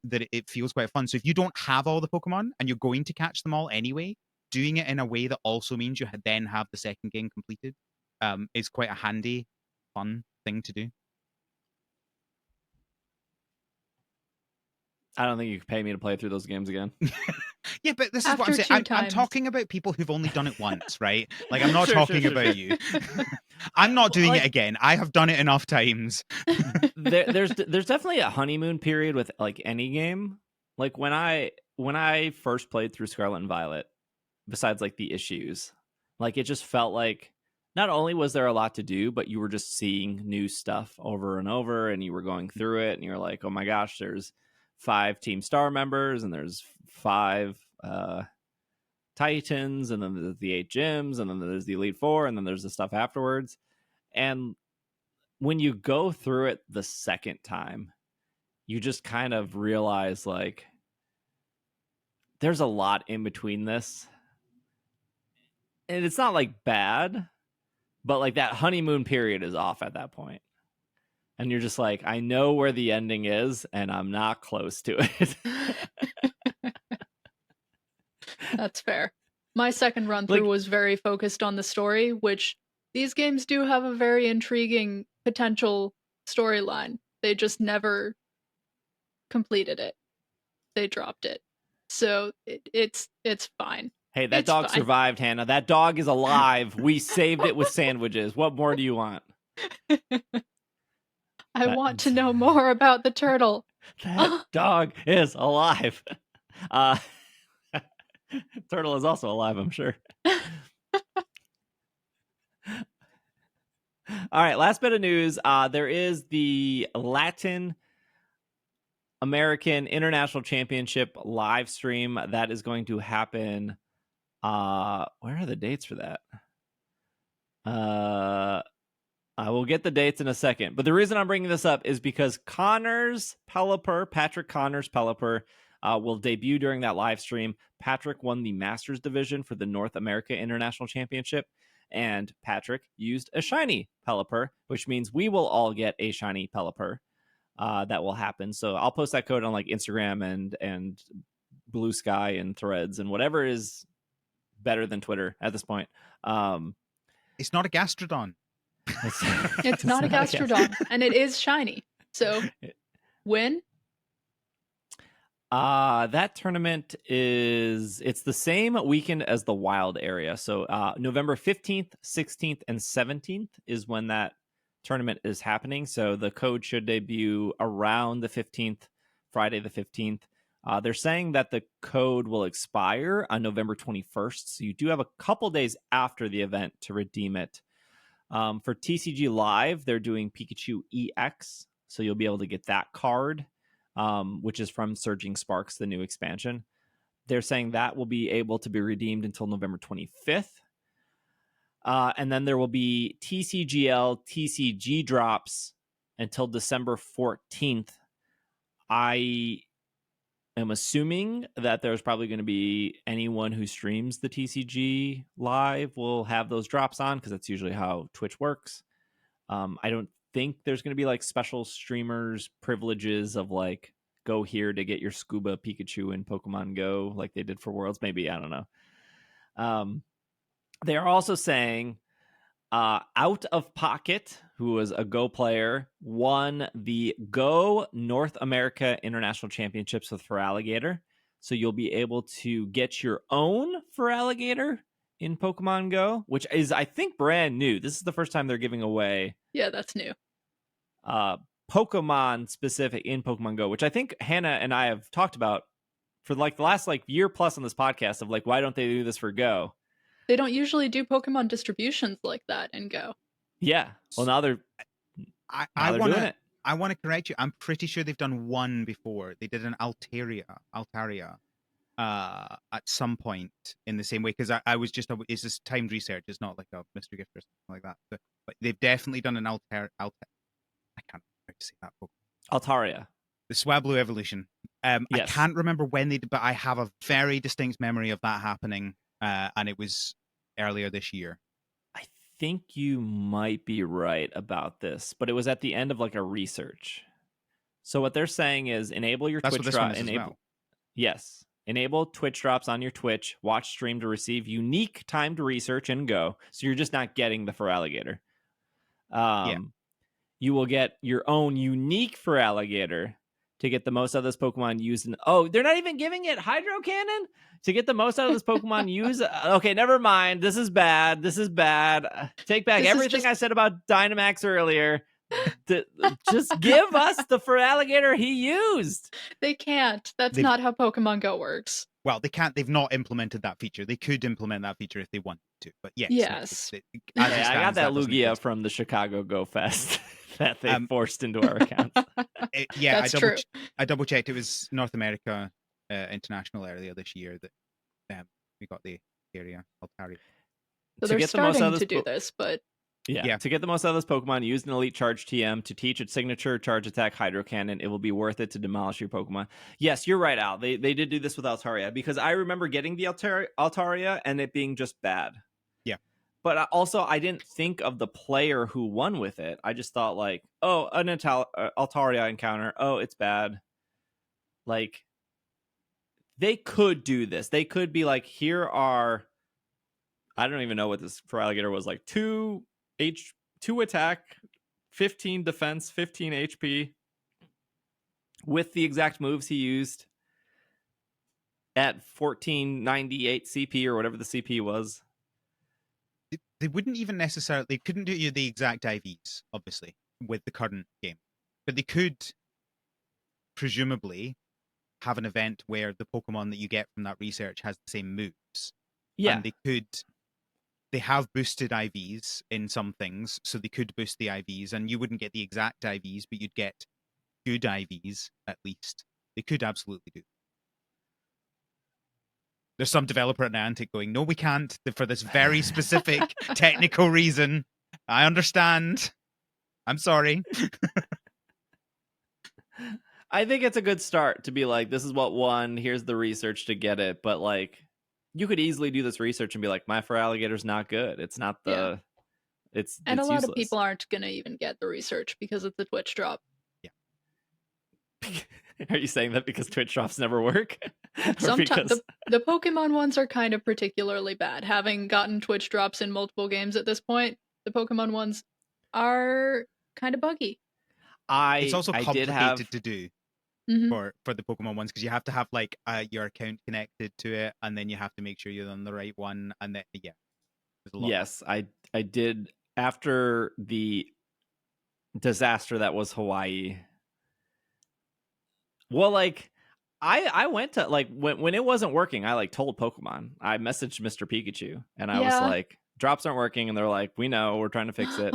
that it feels quite fun. So if you don't have all the Pokemon and you're going to catch them all anyway, doing it in a way that also means you then have the second game completed is quite a handy, fun thing to do. I don't think you could pay me to play through those games again. Yeah, but this is what I'm After saying. 2 I'm times. talking about people who've only done it once, right? Like, I'm not Sure, talking about you. I'm not doing it again. I have done it enough times. There's definitely a honeymoon period with like any game. Like when I first played through Scarlet and Violet, besides like the issues, like it just felt like not only was there a lot to do, but you were just seeing new stuff over and over, and you were going through it, and you're like, oh my gosh, there's 5 Team Star members, and there's 5 Titans, and then there's the 8 gyms, and then there's the Elite Four, and then there's the stuff afterwards. And when you go through it the second time, you just kind of realize like there's a lot in between this. And it's not like bad, but like that honeymoon period is off at that point. And you're just like, I know where the ending is, and I'm not close to it. That's fair. My second run through was very focused on the story, which these games do have a very intriguing potential storyline. They just never completed it. They dropped it. So it's fine. Hey, that It's dog fine. survived, Hannah. That dog is alive. We saved it with sandwiches. What more do you want? I want to know more about the turtle. That dog is alive. Turtle is also alive, I'm sure. All right, last bit of news. There is the Latin American International Championship live stream that is going to happen. Where are the dates for that? I will get the dates in a second. But the reason I'm bringing this up is because Patrick Connors Pelipper, will debut during that live stream. Patrick won the Masters division for the North America International Championship, and Patrick used a Shiny Pelipper, which means we will all get a Shiny Pelipper. That will happen. So I'll post that code on like Instagram and Blue Sky and Threads and whatever is better than Twitter at this point. It's not a Gastrodon. It's not a Gastrodon, and it is shiny. So, win? That tournament it's the same weekend as the wild area. So November 15th, 16th, and 17th is when that tournament is happening. So the code should debut around the 15th, Friday the 15th. They're saying that the code will expire on November 21st. So you do have a couple days after the event to redeem it. For TCG Live, they're doing Pikachu EX. So you'll be able to get that card, which is from Surging Sparks, the new expansion. They're saying that will be able to be redeemed until November 25th. And then there will be TCGL, TCG drops until December 14th. I am assuming that there's probably going to be anyone who streams the TCG live will have those drops on, because that's usually how Twitch works. I don't think there's going to be like special streamers privileges of like go here to get your scuba Pikachu in Pokemon Go like they did for Worlds. Maybe, I don't know. They are also saying Out of Pocket, who was a Go player, won the Go North America International Championships with Feraligatr. So you'll be able to get your own Feraligatr in Pokemon Go, which is, I think, brand new. This is the first time they're giving away. Yeah, that's new. Pokemon specific in Pokemon Go, which I think Hannah and I have talked about for like the last like year plus on this podcast of like, why don't they do this for Go? They don't usually do Pokemon distributions like that in Go. Yeah. Well, now they're doing it. I want to correct you. I'm pretty sure they've done one before. They did an Altaria at some point in the same way, because I was just, it's just timed research. It's not like a mystery gift or something like that. But they've definitely done an I can't remember how to say that Pokemon. Altaria. The Swablu evolution. Yes. I can't remember when they did, but I have a very distinct memory of that happening, and it was earlier this year. I think you might be right about this, but it was at the end of like a research. So what they're saying is enable your That's Twitch what this one drop. is as well. Yes. Enable Twitch drops on your Twitch. Watch stream to receive unique timed research and Go. So you're just not getting the Feraligatr. Yeah. You will get your own unique Feraligatr to get the most out of this Pokemon used in... Oh, they're not even giving it Hydro Cannon? To get the most out of this Pokemon use... Okay, never mind. This is bad. Take back everything I said about Dynamax earlier. Just give us the Feraligatr he used. They can't. That's not how Pokemon Go works. Well, they can't. They've not implemented that feature. They could implement that feature if they wanted to. But yes. Yes. No, I got that Lugia from the Chicago Go Fest that they forced into our accounts. Yeah, That's true. I double checked. It was North America International earlier this year that we got the area Altaria. So they're starting to do this, but... Yeah, to get the most out of this Pokemon, use an Elite Charge TM to teach its signature Charge Attack Hydro Cannon. It will be worth it to demolish your Pokemon. Yes, you're right, Al. They did do this with Altaria, because I remember getting the Altaria and it being just bad. Yeah. But also, I didn't think of the player who won with it. I just thought, like, oh, an Altaria encounter. Oh, it's bad. Like, they could do this. They could be like, here are... I don't even know what this Feraligatr was, like 2 attack, 15 defense, 15 HP with the exact moves he used at 1498 CP or whatever the CP was. They wouldn't even necessarily... They couldn't do you the exact IVs, obviously, with the current game. But they could presumably have an event where the Pokemon that you get from that research has the same moves. Yeah. And they have boosted IVs in some things, so they could boost the IVs, and you wouldn't get the exact IVs, but you'd get good IVs at least. They could absolutely do. There's some developer at Niantic going, no, we can't, for this very specific technical reason. I understand. I'm sorry. I think it's a good start to be like, this is what won, here's the research to get it, but like, you could easily do this research and be like, my Feraligator's not good. It's not the... Yeah. It's a lot useless. of people aren't going to even get the research because it's a Twitch drop. Yeah. Are you saying that because Twitch drops never work? Sometimes the Pokemon ones are kind of particularly bad. Having gotten Twitch drops in multiple games at this point, the Pokemon ones are kind of buggy. It's also complicated to do. Mm-hmm. For the Pokemon ones, because you have to have like your account connected to it, and then you have to make sure you're on the right one, and then there's a lot. Yes, I did after the disaster that was Hawaii. Well, like I went to like when it wasn't working, I like told Pokemon. I messaged Mr. Pikachu and I was like, drops aren't working, and they're like, we know, we're trying to fix it.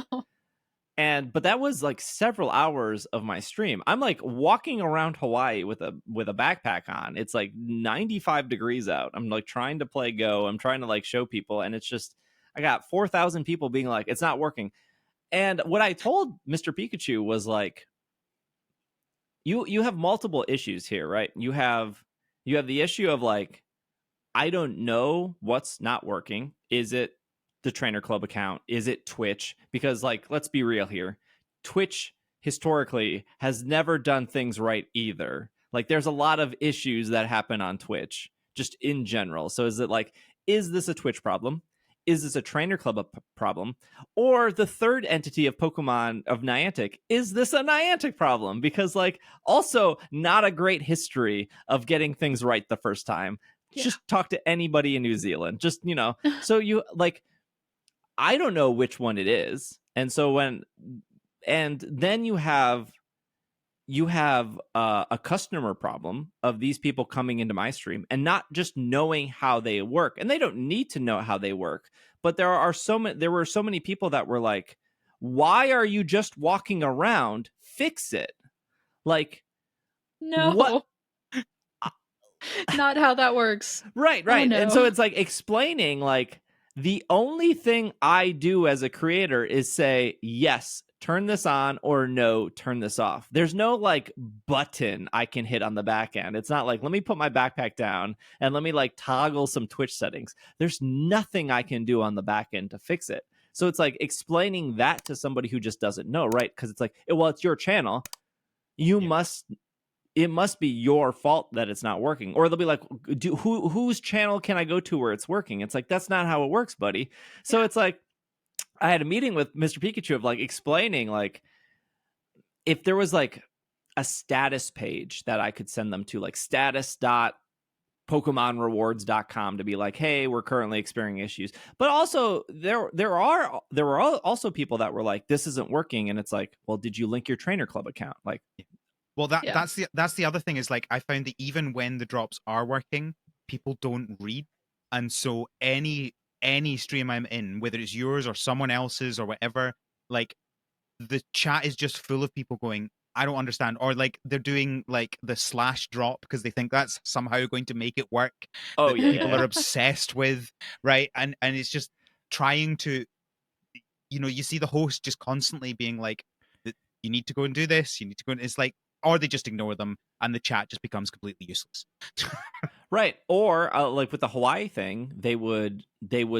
But that was like several hours of my stream. I'm like walking around Hawaii with a backpack on. It's like 95 degrees out. I'm like trying to play Go. I'm trying to like show people, and it's just I got 4,000 people being like, it's not working. And what I told Mr. Pikachu was like, you have multiple issues here, right? You have the issue of like, I don't know what's not working. Is it the Trainer Club account? Is it Twitch? Because like, let's be real here. Twitch historically has never done things right either. Like there's a lot of issues that happen on Twitch just in general. So is this a Twitch problem? Is this a Trainer Club problem? Or the third entity of Pokemon of Niantic, is this a Niantic problem? Because like also not a great history of getting things right the first time. Yeah. Just talk to anybody in New Zealand. Just, so you like, I don't know which one it is. And so then you have a customer problem of these people coming into my stream and not just knowing how they work. And they don't need to know how they work. But there were so many people that were like, why are you just walking around? Fix it. Like, no. What? Not how that works. Right. Oh, no. And so it's like explaining like, the only thing I do as a creator is say, yes, turn this on, or no, turn this off. There's no like button I can hit on the back end. It's not like, let me put my backpack down and let me like toggle some Twitch settings. There's nothing I can do on the back end to fix it. So it's like explaining that to somebody who just doesn't know, right? Because it's like, well, it's your channel. you Yeah. must. It must be your fault that it's not working. Or they'll be like, whose channel can I go to where it's working? It's like, that's not how it works, buddy. So it's like, I had a meeting with Mr. Pikachu of like explaining, like, if there was like a status page that I could send them to, like status.pokemonrewards.com, to be like, hey, we're currently experiencing issues. But also there were also people that were like, this isn't working. And it's like, well, did you link your trainer club account? Like, Well, Yeah. that's the other thing is, like, I found that even when the drops are working, people don't read, and so any stream I'm in, whether it's yours or someone else's or whatever, like the chat is just full of people going, I don't understand, or like they're doing like the slash drop because they think that's somehow going to make it work. oh That yeah, people yeah. are obsessed with, right? And it's just trying to, you see the host just constantly being like, you need to go and do this, you need to go, and it's like, or they just ignore them and the chat just becomes completely useless. Right. Or like with the Hawaii thing, they would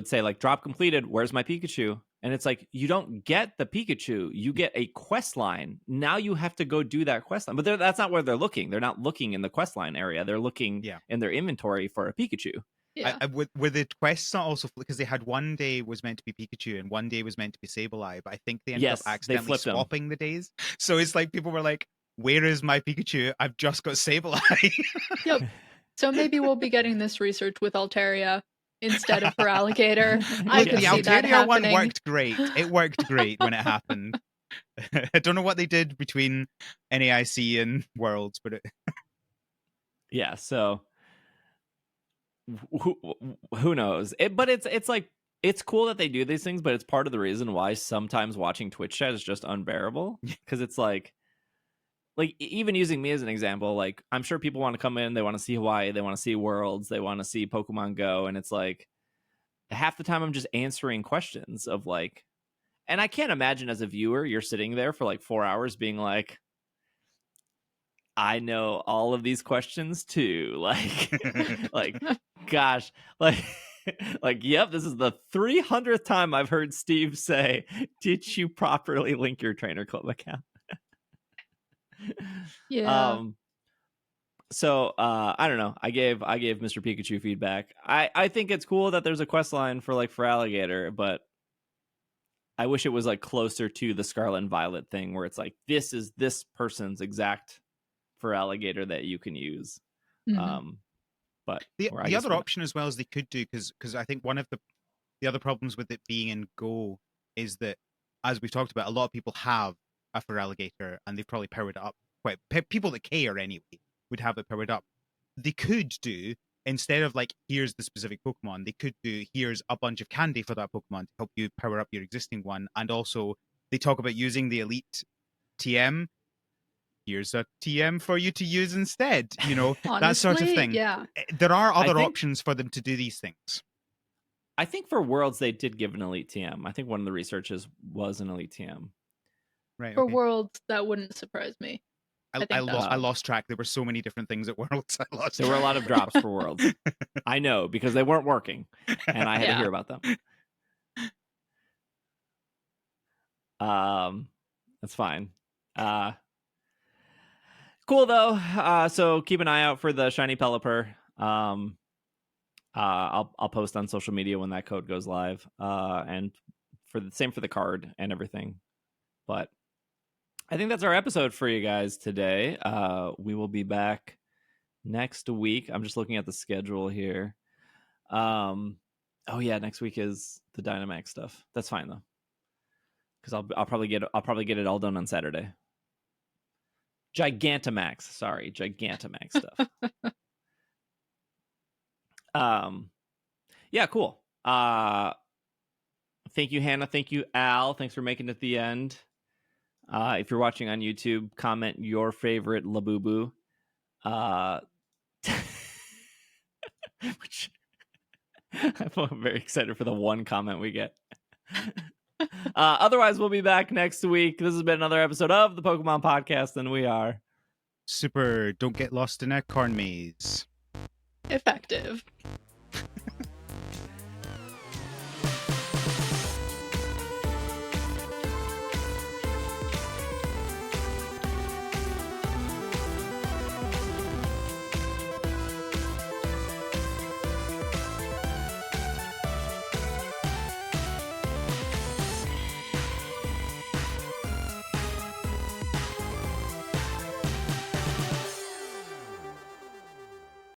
say like, drop completed, where's my Pikachu? And it's like, you don't get the Pikachu, you get a quest line. Now you have to go do that quest line. But that's not where they're looking. They're not looking in the quest line area. They're looking in their inventory for a Pikachu. Yeah. Were the quests not also, because they had one day was meant to be Pikachu and one day was meant to be Sableye, but I think they ended up accidentally swapping the days. So it's like people were like, where is my Pikachu? I've just got Sableye. Yep. So maybe we'll be getting this research with Altaria instead of for Alligator. I Look, could the see that Altaria one happening. worked great. It worked great when it happened. I don't know what they did between NAIC and Worlds, but yeah, so who knows? But it's like, it's cool that they do these things, but it's part of the reason why sometimes watching Twitch chat is just unbearable, because it's like even using me as an example, like, I'm sure people want to come in, they want to see Hawaii, they want to see Worlds, they want to see Pokemon Go, and it's like half the time I'm just answering questions of like, and I can't imagine as a viewer you're sitting there for like 4 hours being like, I know all of these questions too, like gosh, like like, yep, this is the 300th time I've heard Steve say, did you properly link your trainer club account? Yeah. So I don't know. I gave Mr. Pikachu feedback. I think it's cool that there's a quest line for Alligator, but I wish it was like closer to the Scarlet and Violet thing, where it's like, this is this person's exact for Alligator that you can use. Mm-hmm. But the other option as well is they could do, because I think one of the other problems with it being in Go is that, as we've talked about, a lot of people have a Feraligatr and they've probably powered it up people that care anyway would have it powered up. They could do, instead of like, here's the specific Pokemon, they could do, here's a bunch of candy for that Pokemon to help you power up your existing one. And also they talk about using the Elite TM. Here's a TM for you to use instead, Honestly, that sort of thing. Yeah. There are other options for them to do these things. I think for Worlds they did give an Elite TM. I think one of the researches was an Elite TM. Right. For okay. Worlds, that wouldn't surprise me. I lost track. There were so many different things at Worlds. There were a lot of drops for Worlds. I know, because they weren't working, and I had to hear about them. That's fine. Cool though. So keep an eye out for the Shiny Pelipper. I'll post on social media when that code goes live. And for the card and everything. But I think that's our episode for you guys today. We will be back next week. I'm just looking at the schedule here. Oh yeah, next week is the Dynamax stuff. That's fine though, because I'll probably get it all done on Saturday. Gigantamax stuff. Yeah, cool. Thank you, Hannah. Thank you, Al. Thanks for making it to the end. If you're watching on YouTube, comment your favorite Labubu. Which I'm very excited for the one comment we get. Otherwise, we'll be back next week. This has been another episode of the Pokemon Podcast, and we are super. Don't get lost in a corn maze. Effective.